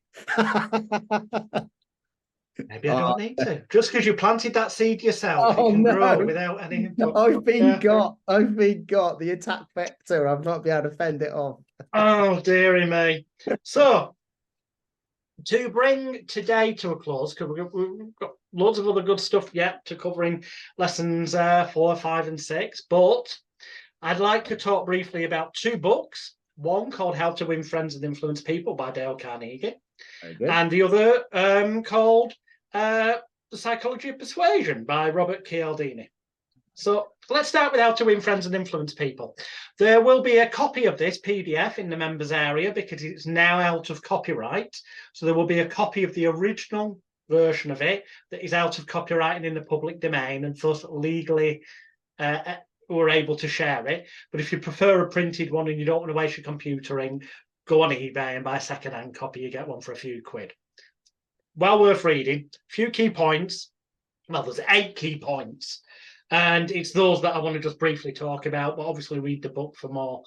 Maybe I don't need to. Just because you planted that seed yourself, it can grow without any. I've been got the attack vector. I've not been able to fend it off. Oh, dearie me. So, to bring today to a close, because we've got loads of other good stuff yet to cover in lessons 4, 5, and 6, but I'd like to talk briefly about 2 books. One called How to Win Friends and Influence People by Dale Carnegie, and the other called The Psychology of Persuasion by Robert Cialdini. So let's start with How to Win Friends and Influence People. There will be a copy of this PDF in the members area because it's now out of copyright. So there will be a copy of the original version of it that is out of copyright and in the public domain, and thus legally we're able to share it. But if you prefer a printed one and you don't want to waste your computer ink, go on eBay and buy a second-hand copy. You get one for a few quid. Well worth reading. A few key points. Well, there's 8 key points, and it's those that I want to just briefly talk about, but obviously read the book for more.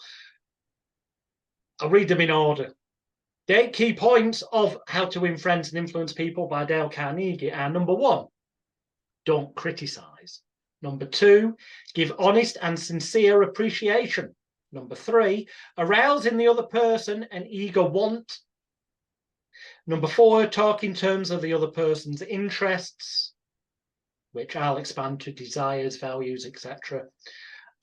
I'll read them in order. The 8 key points of How to Win Friends and Influence People by Dale Carnegie are: number 1, don't criticize. Number 2, give honest and sincere appreciation. Number 3, arouse in the other person an eager want. Number 4, talk in terms of the other person's interests, which I'll expand to desires, values, etc.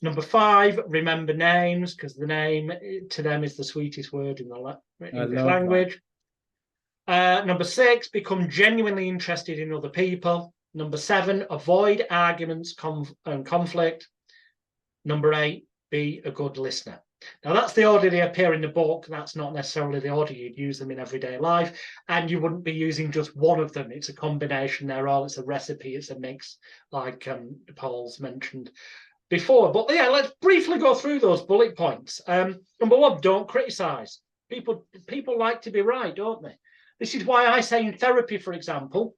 Number 5, remember names, because the name to them is the sweetest word in the English language. Number 6, become genuinely interested in other people. Number 7, avoid arguments and conflict. Number 8, be a good listener. Now, that's the order they appear in the book. That's not necessarily the order you'd use them in everyday life. And you wouldn't be using just one of them. It's a combination. It's a recipe. It's a mix, like Paul's mentioned before. But yeah, let's briefly go through those bullet points. Number 1, don't criticize. People like to be right, don't they? This is why I say in therapy, for example,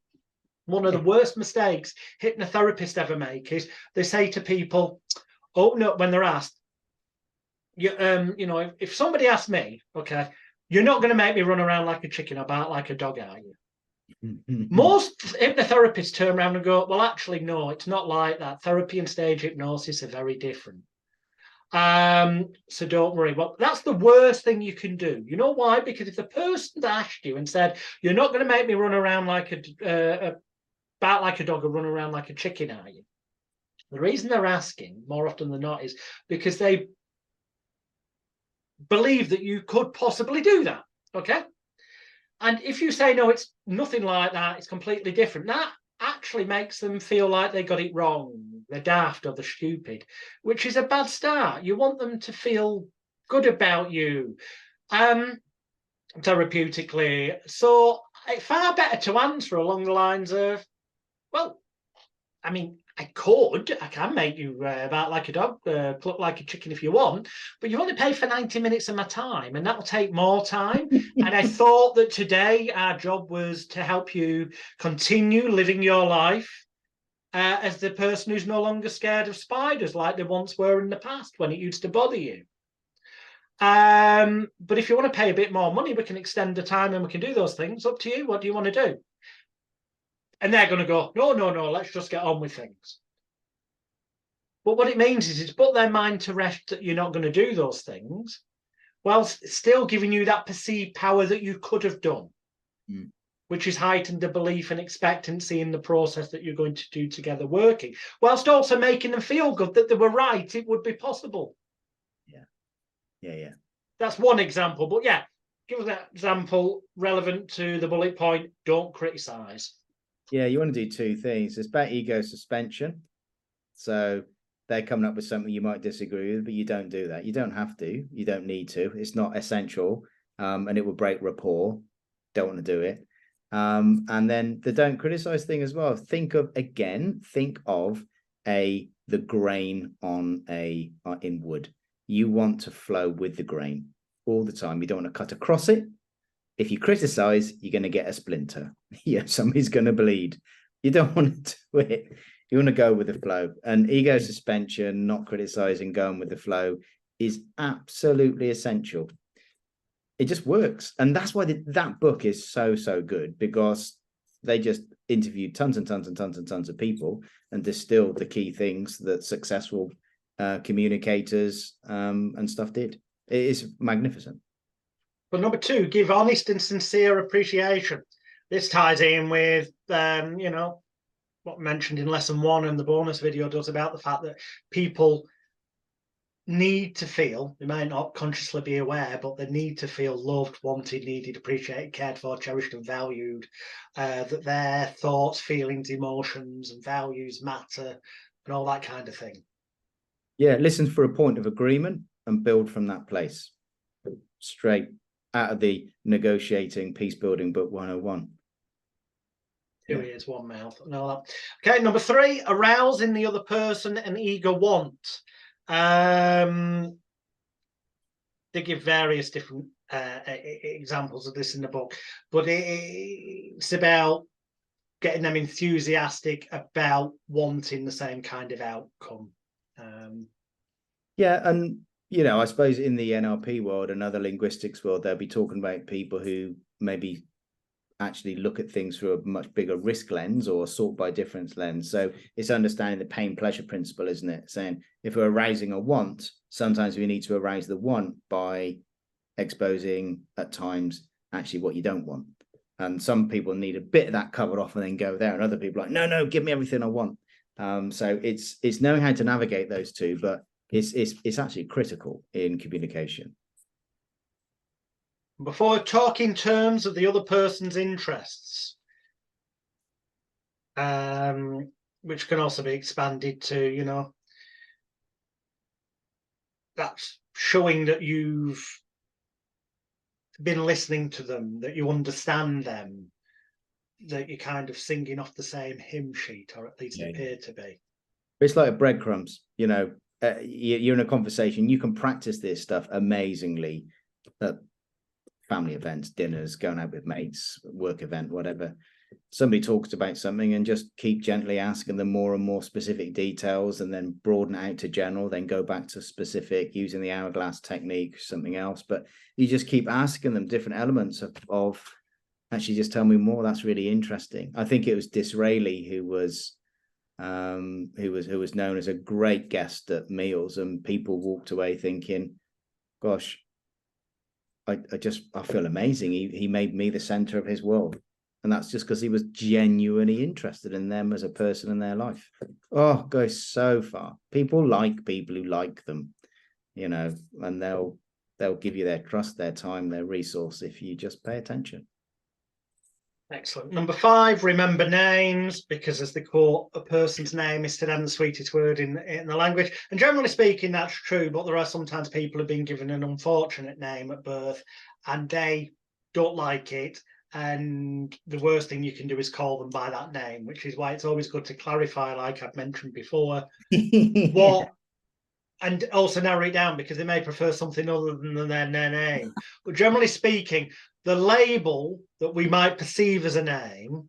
one of the worst mistakes hypnotherapists ever make is they say to people, oh, no, when they're asked, you know, if somebody asks me, okay, you're not going to make me run around like a chicken or bark like a dog, are you? Most hypnotherapists turn around and go, well, actually, no, it's not like that. Therapy and stage hypnosis are very different. So don't worry. Well, that's the worst thing you can do. You know why? Because if the person asked you and said, you're not going to make me run around like bark like a dog or run around like a chicken, are you? The reason they're asking, more often than not, is because they believe that you could possibly do that, okay? And if you say, no, it's nothing like that, it's completely different, that actually makes them feel like they got it wrong, they're daft or they're stupid, which is a bad start. You want them to feel good about you therapeutically. So it's far better to answer along the lines of, well, I mean, I can make you bark like a dog, cluck like a chicken if you want, but you only pay for 90 minutes of my time, and that'll take more time. And I thought that today our job was to help you continue living your life as the person who's no longer scared of spiders like they once were in the past when it used to bother you. But if you want to pay a bit more money, we can extend the time and we can do those things. Up to you. What do you want to do? And they're going to go, no, let's just get on with things. But what it means is it's put their mind to rest that you're not going to do those things, whilst still giving you that perceived power that you could have done, which is heightened the belief and expectancy in the process that you're going to do together working, whilst also making them feel good that they were right, it would be possible. Yeah. That's one example. But yeah, give us that example relevant to the bullet point, don't criticize. Yeah, you want to do 2 things. It's about ego suspension. So they're coming up with something you might disagree with, but you don't do that. You don't have to. You don't need to. It's not essential, and it will break rapport. Don't want to do it. And then the don't criticize thing as well. Think of the grain in wood. You want to flow with the grain all the time. You don't want to cut across it. If you criticize, you're going to get a splinter. Yeah, somebody's going to bleed. You don't want to do it. You want to go with the flow. And ego suspension, not criticizing, going with the flow is absolutely essential. It just works. And that's why that book is so good, because they just interviewed tons and tons of people and distilled the key things that successful communicators and stuff did. It is magnificent. But number 2, give honest and sincere appreciation. This ties in with, you know, what mentioned in lesson 1 and the bonus video does about the fact that people need to feel, they might not consciously be aware, but they need to feel loved, wanted, needed, appreciated, cared for, cherished and valued, that their thoughts, feelings, emotions and values matter and all that kind of thing. Yeah, listen for a point of agreement and build from that place. Straight out of the negotiating peace building book 101. 2 ears, 1 mouth. No, okay, number 3, arouse in the other person an eager want. They give various different examples of this in the book, but it's about getting them enthusiastic about wanting the same kind of outcome. Yeah, and I suppose in the NLP world and other linguistics world, they'll be talking about people who maybe actually look at things through a much bigger risk lens or sort by difference lens. So it's understanding the pain pleasure principle, isn't it? Saying if we're arousing a want, sometimes we need to arouse the want by exposing at times actually what you don't want. And some people need a bit of that covered off and then go there, and other people are like, no, give me everything I want. So it's knowing how to navigate those two, but it's actually critical in communication. Before talk in terms of the other person's interests, which can also be expanded to, that's showing that you've been listening to them, that you understand them, that you're kind of singing off the same hymn sheet, or at least appear to be. It's like breadcrumbs, you're in a conversation, you can practice this stuff amazingly at family events, dinners, going out with mates, work event, whatever. Somebody talks about something and just keep gently asking them more and more specific details, and then broaden it out to general, then go back to specific using the hourglass technique, something else. But you just keep asking them different elements of actually just tell me more. That's really interesting. I think it was Disraeli who was known as a great guest at meals, and people walked away thinking, gosh, I feel amazing. He made me the center of his world. And that's just because he was genuinely interested in them as a person in their life. Oh, goes so far. People like people who like them, and they'll give you their trust, their time, their resource if you just pay attention. Excellent. Number 5, remember names, because as they quote, a person's name is to them the sweetest word in the language. And generally speaking, that's true, but there are sometimes people who've been given an unfortunate name at birth and they don't like it. And the worst thing you can do is call them by that name, which is why it's always good to clarify, like I've mentioned before, what, and also narrow it down, because they may prefer something other than their name. But generally speaking, the label that we might perceive as a name,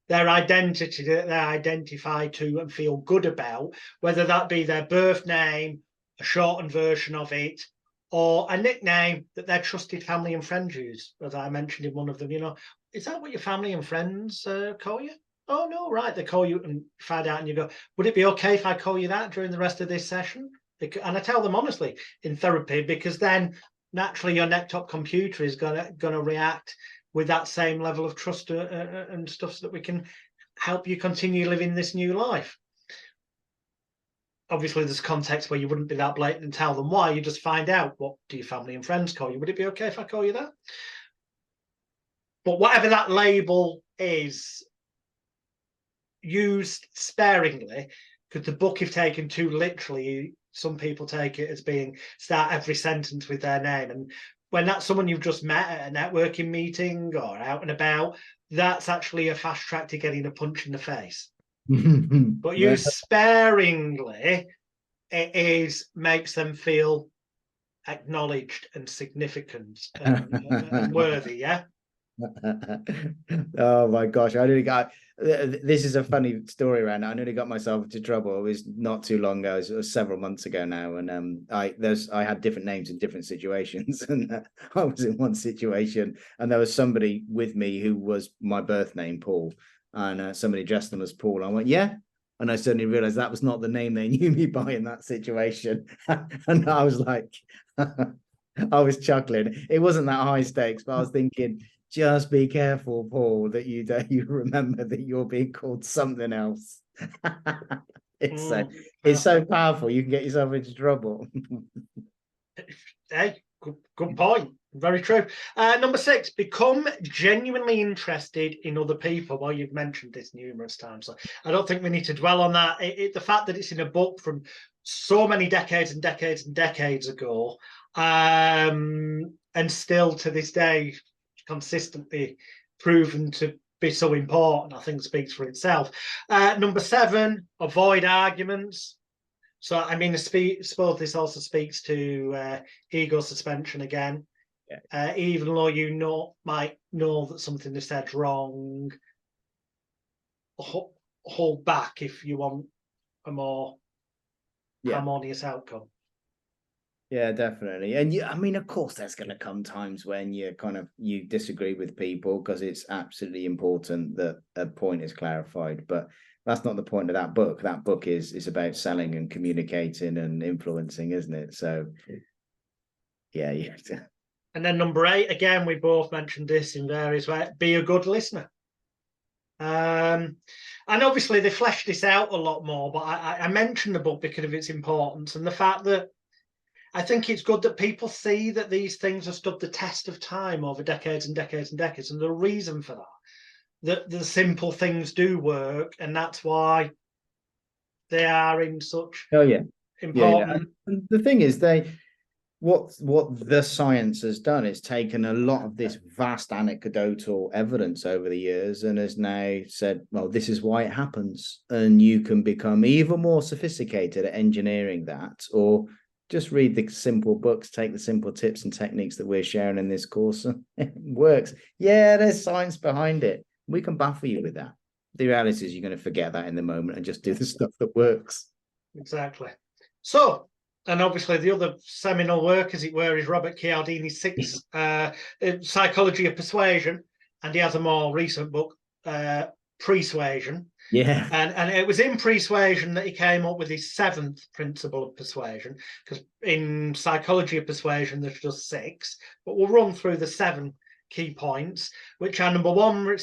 their identity that they identify to and feel good about, whether that be their birth name, a shortened version of it, or a nickname that their trusted family and friends use, as I mentioned in one of them. Is that what your family and friends call you? Oh, no, right, they call you, and find out, and you go, would it be okay if I call you that during the rest of this session? And I tell them honestly in therapy, because then naturally your neck-top computer is gonna react with that same level of trust and stuff, so that we can help you continue living this new life. Obviously, there's context where you wouldn't be that blatant and tell them why. You just find out, what do your family and friends call you? Would it be okay if I call you that? But whatever that label is, used sparingly, because the book, if taken too literally, some people take it as being start every sentence with their name. And when that's someone you've just met at a networking meeting or out and about, that's actually a fast track to getting a punch in the face. But used sparingly, it makes them feel acknowledged and significant and worthy. Yeah. Oh my gosh, I nearly got this is a funny story around. I nearly got myself into trouble. It was not too long ago, it was several months ago now, and I had different names in different situations, and I was in one situation and there was somebody with me who was my birth name, Paul, and somebody addressed them as Paul. I went, yeah. And I suddenly realized that was not the name they knew me by in that situation. And I was like, I was chuckling. It wasn't that high stakes, but I was thinking, just be careful, Paul, that you remember that you're being called something else. It's so powerful. You can get yourself into trouble. Hey, good point. Very true. Number 6, become genuinely interested in other people. Well, you've mentioned this numerous times, so I don't think we need to dwell on that. The fact that it's in a book from so many decades and decades and decades ago, and still to this day consistently proven to be so important, I think speaks for itself. Number 7, avoid arguments. So, I mean, I suppose this also speaks to ego suspension again. even though you might know that something they said wrong. Hold back if you want a more harmonious outcome. Yeah, definitely. And I mean, of course, there's going to come times when you disagree with people, because it's absolutely important that a point is clarified. But that's not the point of that book. That book is about selling and communicating and influencing, isn't it? So, yeah. And then number 8, again, we both mentioned this in various ways: be a good listener. And obviously they fleshed this out a lot more, but I mentioned the book because of its importance and the fact that I think it's good that people see that these things have stood the test of time over decades and decades and decades, and the reason for that the simple things do work, and that's why they are in such important. And the thing is, what the science has done is taken a lot of this vast anecdotal evidence over the years and has now said, well, this is why it happens, and you can become even more sophisticated at engineering that, or just read the simple books, take the simple tips and techniques that we're sharing in this course. It works. Yeah, there's science behind it. We can baffle you with that. The reality is you're going to forget that in the moment and just do the stuff that works. Exactly. So, and obviously the other seminal work, as it were, is Robert Cialdini's 6 Psychology of Persuasion, and he has a more recent book, Persuasion. Yeah. And it was in Persuasion that he came up with his 7th principle of persuasion, because in Psychology of Persuasion there's just 6, but we'll run through the 7 key points, which are: number 1,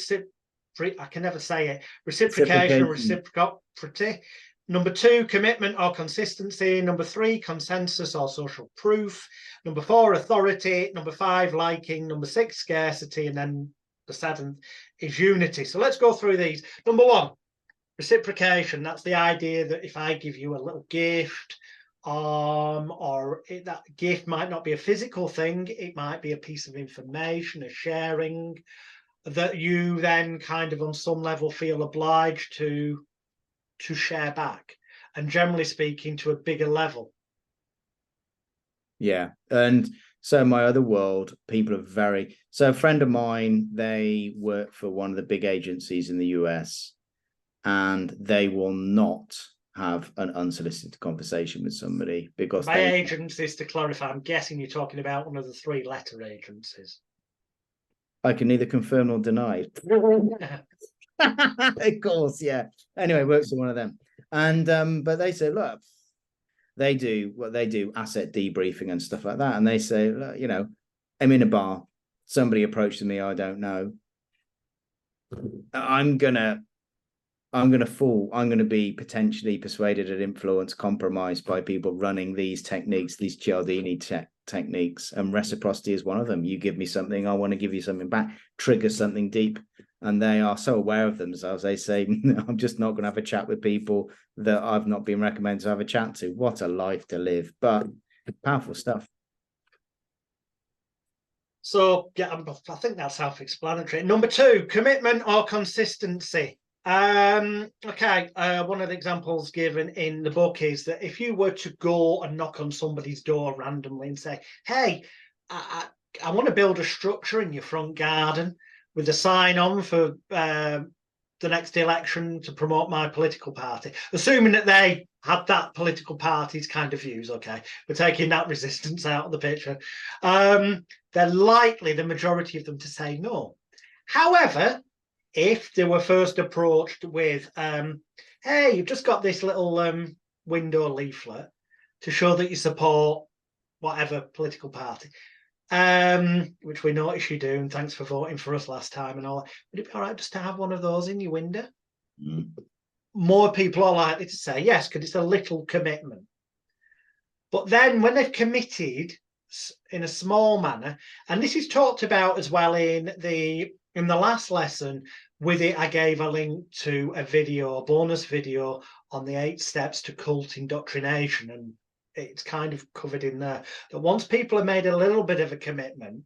I can never say it, reciprocation or reciprocity. Number 2, commitment or consistency. Number 3, consensus or social proof. Number 4, authority. Number 5, liking. Number 6, scarcity. And then the 7th is unity. So let's go through these. Number 1, reciprocation. That's the idea that if I give you a little gift, that gift might not be a physical thing, it might be a piece of information, a sharing, that you then kind of on some level feel obliged to share back, and generally speaking to a bigger level. Yeah. And so my other world, people are so a friend of mine, they work for one of the big agencies in the US, and they will not have an unsolicited conversation with somebody because by agencies, to clarify, I'm guessing you're talking about one of the 3-letter agencies. I can neither confirm nor deny. Of course, yeah. Anyway, works for one of them. And but they say, look, they do asset debriefing and stuff like that. And they say, look, I'm in a bar, somebody approaches me, I don't know. I'm gonna be potentially persuaded and influenced, compromised by people running these techniques, these Cialdini techniques, and reciprocity is one of them. You give me something, I want to give you something back, trigger something deep. And they are so aware of themselves, they say, I'm just not going to have a chat with people that I've not been recommended to have a chat to. What a life to live, but powerful stuff. So, yeah, I think that's self-explanatory. Number 2, commitment or consistency. One of the examples given in the book is that if you were to go and knock on somebody's door randomly and say, hey, I want to build a structure in your front garden with a sign on for the next election to promote my political party, assuming that they had that political party's kind of views, okay, we're taking that resistance out of the picture, they're likely, the majority of them, to say no. However, if they were first approached with, hey, you've just got this little window leaflet to show that you support whatever political party, which we notice you do, and thanks for voting for us last time and all that, would it be all right just to have one of those in your window? More people are likely to say yes, because it's a little commitment. But then when they've committed in a small manner, and this is talked about as well in the last lesson with it, I gave a link to a bonus video on the 8 steps to cult indoctrination, and it's kind of covered in there, that once people have made a little bit of a commitment,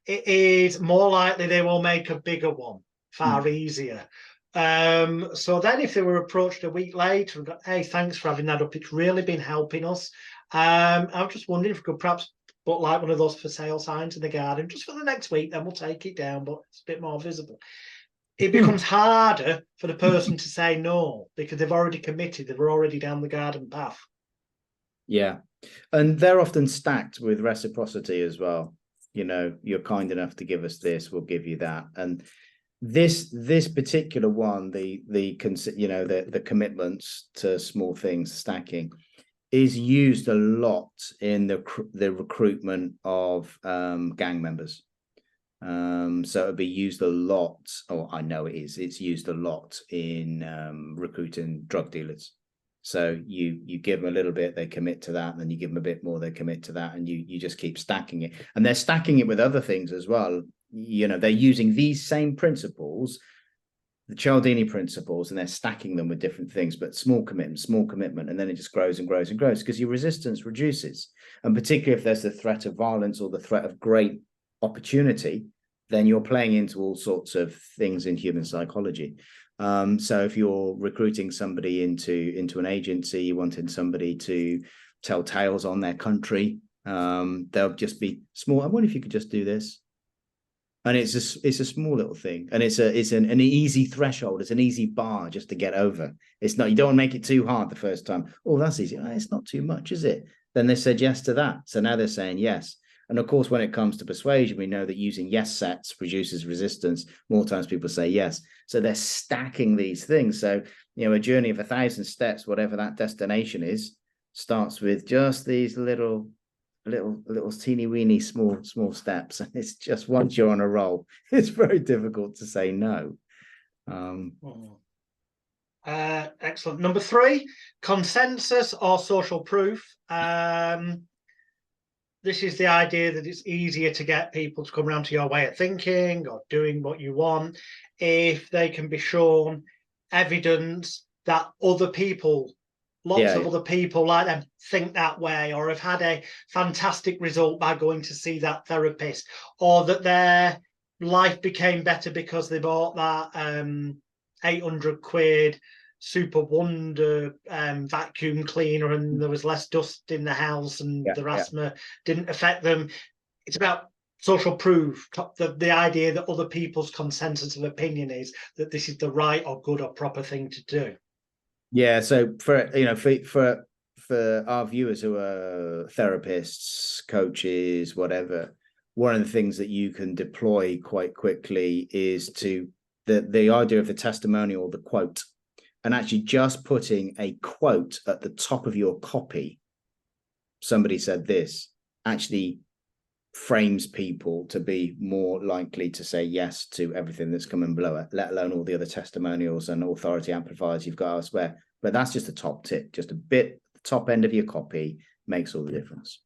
it is more likely they will make a bigger one far easier. So then if they were approached a week later and got, hey, thanks for having that up, it's really been helping us. I was just wondering if we could perhaps but like one of those for sale signs in the garden, just for the next week, then we'll take it down, but it's a bit more visible. It becomes harder for the person to say no because they've already committed, they're already down the garden path. Yeah. And they're often stacked with reciprocity as well. You know, you're kind enough to give us this, we'll give you that. And this particular one, the commitments to small things, stacking, is used a lot in the recruitment of gang members. So it'll be used a lot, or I know it's used a lot in recruiting drug dealers. So you give them a little bit, they commit to that, and then you give them a bit more, they commit to that, and you just keep stacking it. And they're stacking it with other things as well. You know, they're using these same principles, the Cialdini principles, and they're stacking them with different things, but small commitment, and then it just grows and grows and grows because your resistance reduces. And particularly if there's the threat of violence or the threat of great opportunity, then you're playing into all sorts of things in human psychology. So if you're recruiting somebody into an agency, you wanted somebody to tell tales on their country, they'll just be small. I wonder if you could just do this. And it's a small little thing, and it's an easy threshold. It's an easy bar just to get over. It's not, you don't want to make it too hard the first time. Oh, that's easy. Oh, it's not too much, is it? Then they said yes to that. So now they're saying yes. And of course, when it comes to persuasion, we know that using yes sets produces resistance. More times people say yes. So they're stacking these things. So, you know, a journey of 1,000 steps, whatever that destination is, starts with just these little teeny weeny small steps. And it's just, once you're on a roll, it's very difficult to say no. Excellent. Number 3, consensus or social proof. This is the idea that it's easier to get people to come around to your way of thinking or doing what you want if they can be shown evidence that other people, lots of other people like them, think that way, or have had a fantastic result by going to see that therapist, or that their life became better because they bought that 800 quid super wonder vacuum cleaner and there was less dust in the house and the asthma didn't affect them. It's about social proof, the idea that other people's consensus of opinion is that this is the right or good or proper thing to do. Yeah, so for our viewers who are therapists, coaches, whatever, one of the things that you can deploy quite quickly is to the idea of the testimonial, the quote, and actually just putting a quote at the top of your copy. Somebody said this, actually frames people to be more likely to say yes to everything that's coming below it, let alone all the other testimonials and authority amplifiers you've got elsewhere. But that's just a top tip, just a bit, the top end of your copy makes all the difference.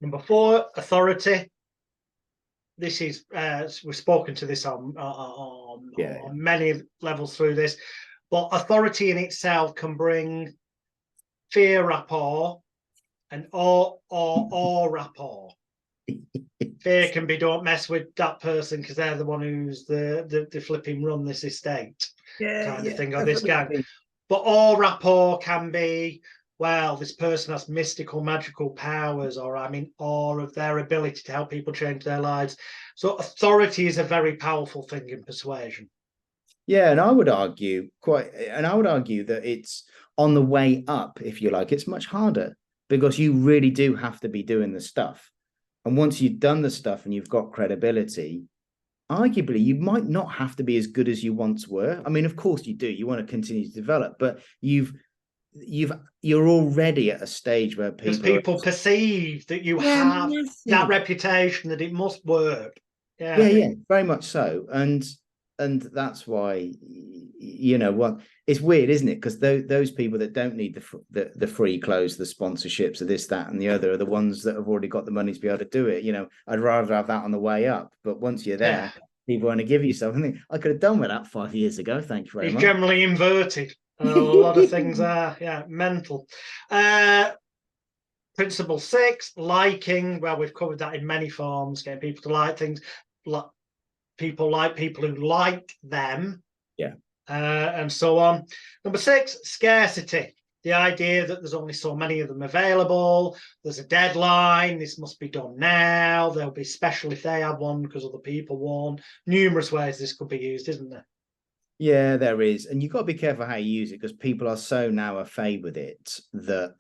Number 4, authority. This is, we've spoken to this on many levels through this, but authority in itself can bring fear rapport and awe rapport. Fear can be, don't mess with that person because they're the one who's the flipping run this estate kind of thing, or this gang. But awe rapport can be, well, this person has mystical, magical powers, or I'm in awe of their ability to help people change their lives. So authority is a very powerful thing in persuasion. Yeah, and I would argue that it's on the way up, if you like. It's much harder because you really do have to be doing the stuff. And once you've done the stuff and you've got credibility, arguably you might not have to be as good as you once were. I mean, of course you do. You want to continue to develop, but you're already at a stage where people perceive that you have that reputation, that it must work. Yeah, very much so. And that's why, you know, well, it's weird, isn't it? Because those people that don't need the free clothes, the sponsorships of this, that, and the other are the ones that have already got the money to be able to do it. You know, I'd rather have that on the way up. But once you're there, people want to give you something. I could have done with that 5 years ago. Thank you very much. It's generally inverted. A lot of things are mental. Principle 6, liking. Well, we've covered that in many forms, getting people to like things. People like people who like them. And so on. Number 6, scarcity. the idea that there's only so many of them available, there's a deadline, this must be done now, they'll be special if they have one because other people won't. Numerous ways this could be used, isn't there? Yeah, there is. And you've got to be careful how you use it, because people are so now au fait with it that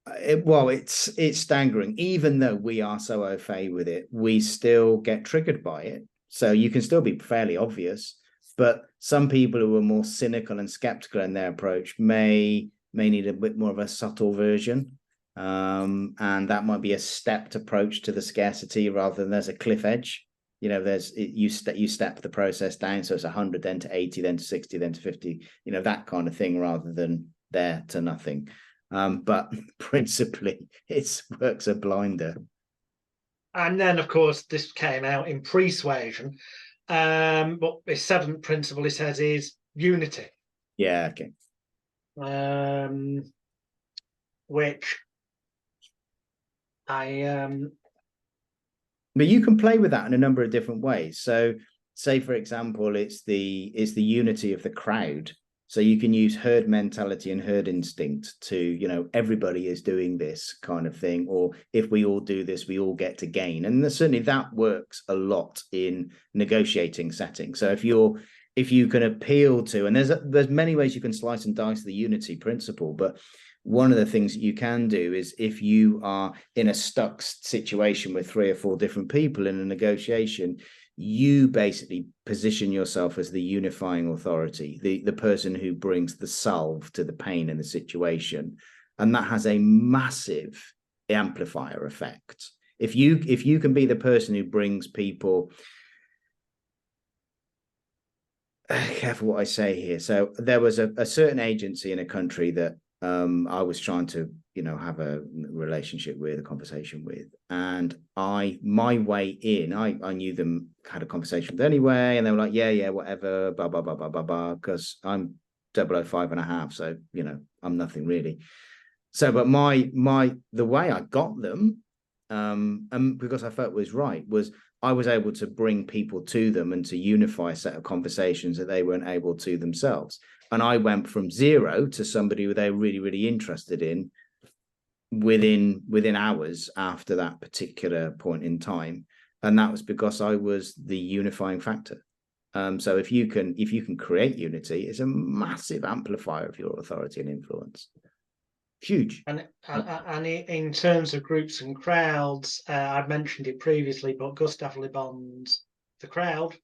it's staggering. Even though we are so au fait with it, we still get triggered by it. So you can still be fairly obvious, but some people who are more cynical and skeptical in their approach may need a bit more of a subtle version. And that might be a stepped approach to the scarcity rather than there's a cliff edge. You know, you step the process down, so it's 100, then to 80, then to 60, then to 50. You know, that kind of thing, rather than there to nothing. But principally, it works a blinder. And then, of course, this came out in Persuasion. But the seventh principle, he says, is unity. Yeah, okay. Which I but you can play with that in a number of different ways. So say, for example, it's the unity of the crowd. So you can use herd mentality and herd instinct to, you know, everybody is doing this kind of thing, or if we all do this, we all get to gain. And certainly that works a lot in negotiating settings. So if you can appeal to, and there's many ways you can slice and dice the unity principle, but one of the things that you can do is, if you are in a stuck situation with 3 or 4 different people in a negotiation, you basically position yourself as the unifying authority, the person who brings the salve to the pain in the situation. And that has a massive amplifier effect. If you can be the person who brings people, careful what I say here. So there was a certain agency in a country that I was trying to, you know, have a relationship with, a conversation with, and my way in, I knew them, had a conversation with anyway, and they were like, yeah, whatever, blah, blah, blah, blah, blah, blah, because I'm 005.5, so, you know, I'm nothing really. So, but the way I got them, and because I felt was right, was I was able to bring people to them and to unify a set of conversations that they weren't able to themselves. And I went from 0 to somebody who they were really, really interested in within hours after that particular point in time. And that was because I was the unifying factor. So if you can create unity, it's a massive amplifier of your authority and influence. Huge. And in terms of groups and crowds, I've mentioned it previously, but Gustav Le Bon's The Crowd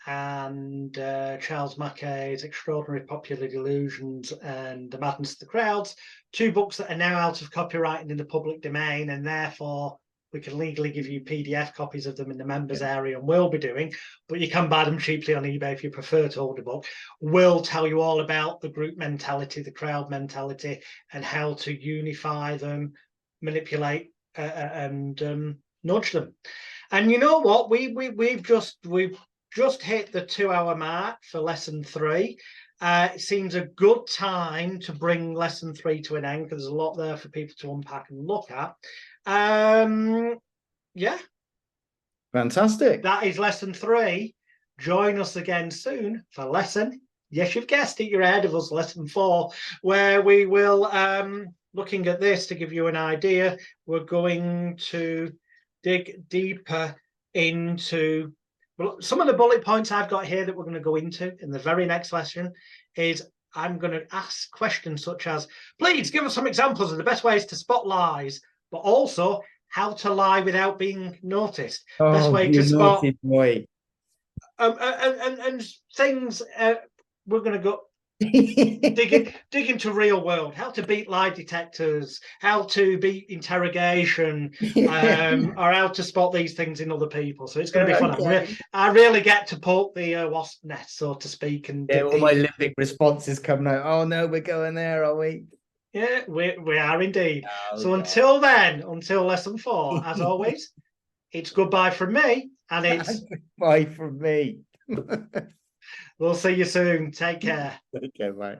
and Charles Mackay's Extraordinary Popular Delusions and The Madness of the Crowds, 2 books that are now out of copyright and in the public domain, and therefore we can legally give you PDF copies of them in the members area, and will be doing, but you can buy them cheaply on eBay if you prefer to hold a book. We'll tell you all about the group mentality, the crowd mentality, and how to unify them, manipulate, and nudge them. And you know what? We've just hit the 2-hour mark for lesson 3. It seems a good time to bring lesson 3 to an end, because there's a lot there for people to unpack and look at. Yeah, fantastic. That is lesson 3. Join us again soon for lesson, yes, you've guessed it, you're ahead of us, lesson 4, where we will, looking at this to give you an idea, we're going to dig deeper into, well, some of the bullet points I've got here that we're going to go into in the very next lesson is I'm going to ask questions such as, please give us some examples of the best ways to spot lies, but also how to lie without being noticed. Best way to spot and things. We're going to go dig into real world, how to beat lie detectors, how to beat interrogation, or how to spot these things in other people. So it's going to be fun. Okay. I really get to poke the wasp nest, so to speak. And all my limbic responses coming out. Oh no, we're going there, are we? Yeah, we are indeed. Oh, so God. Until then, until lesson 4, as always, it's goodbye from me, and it's goodbye from me. We'll see you soon. Take care. Okay, bye.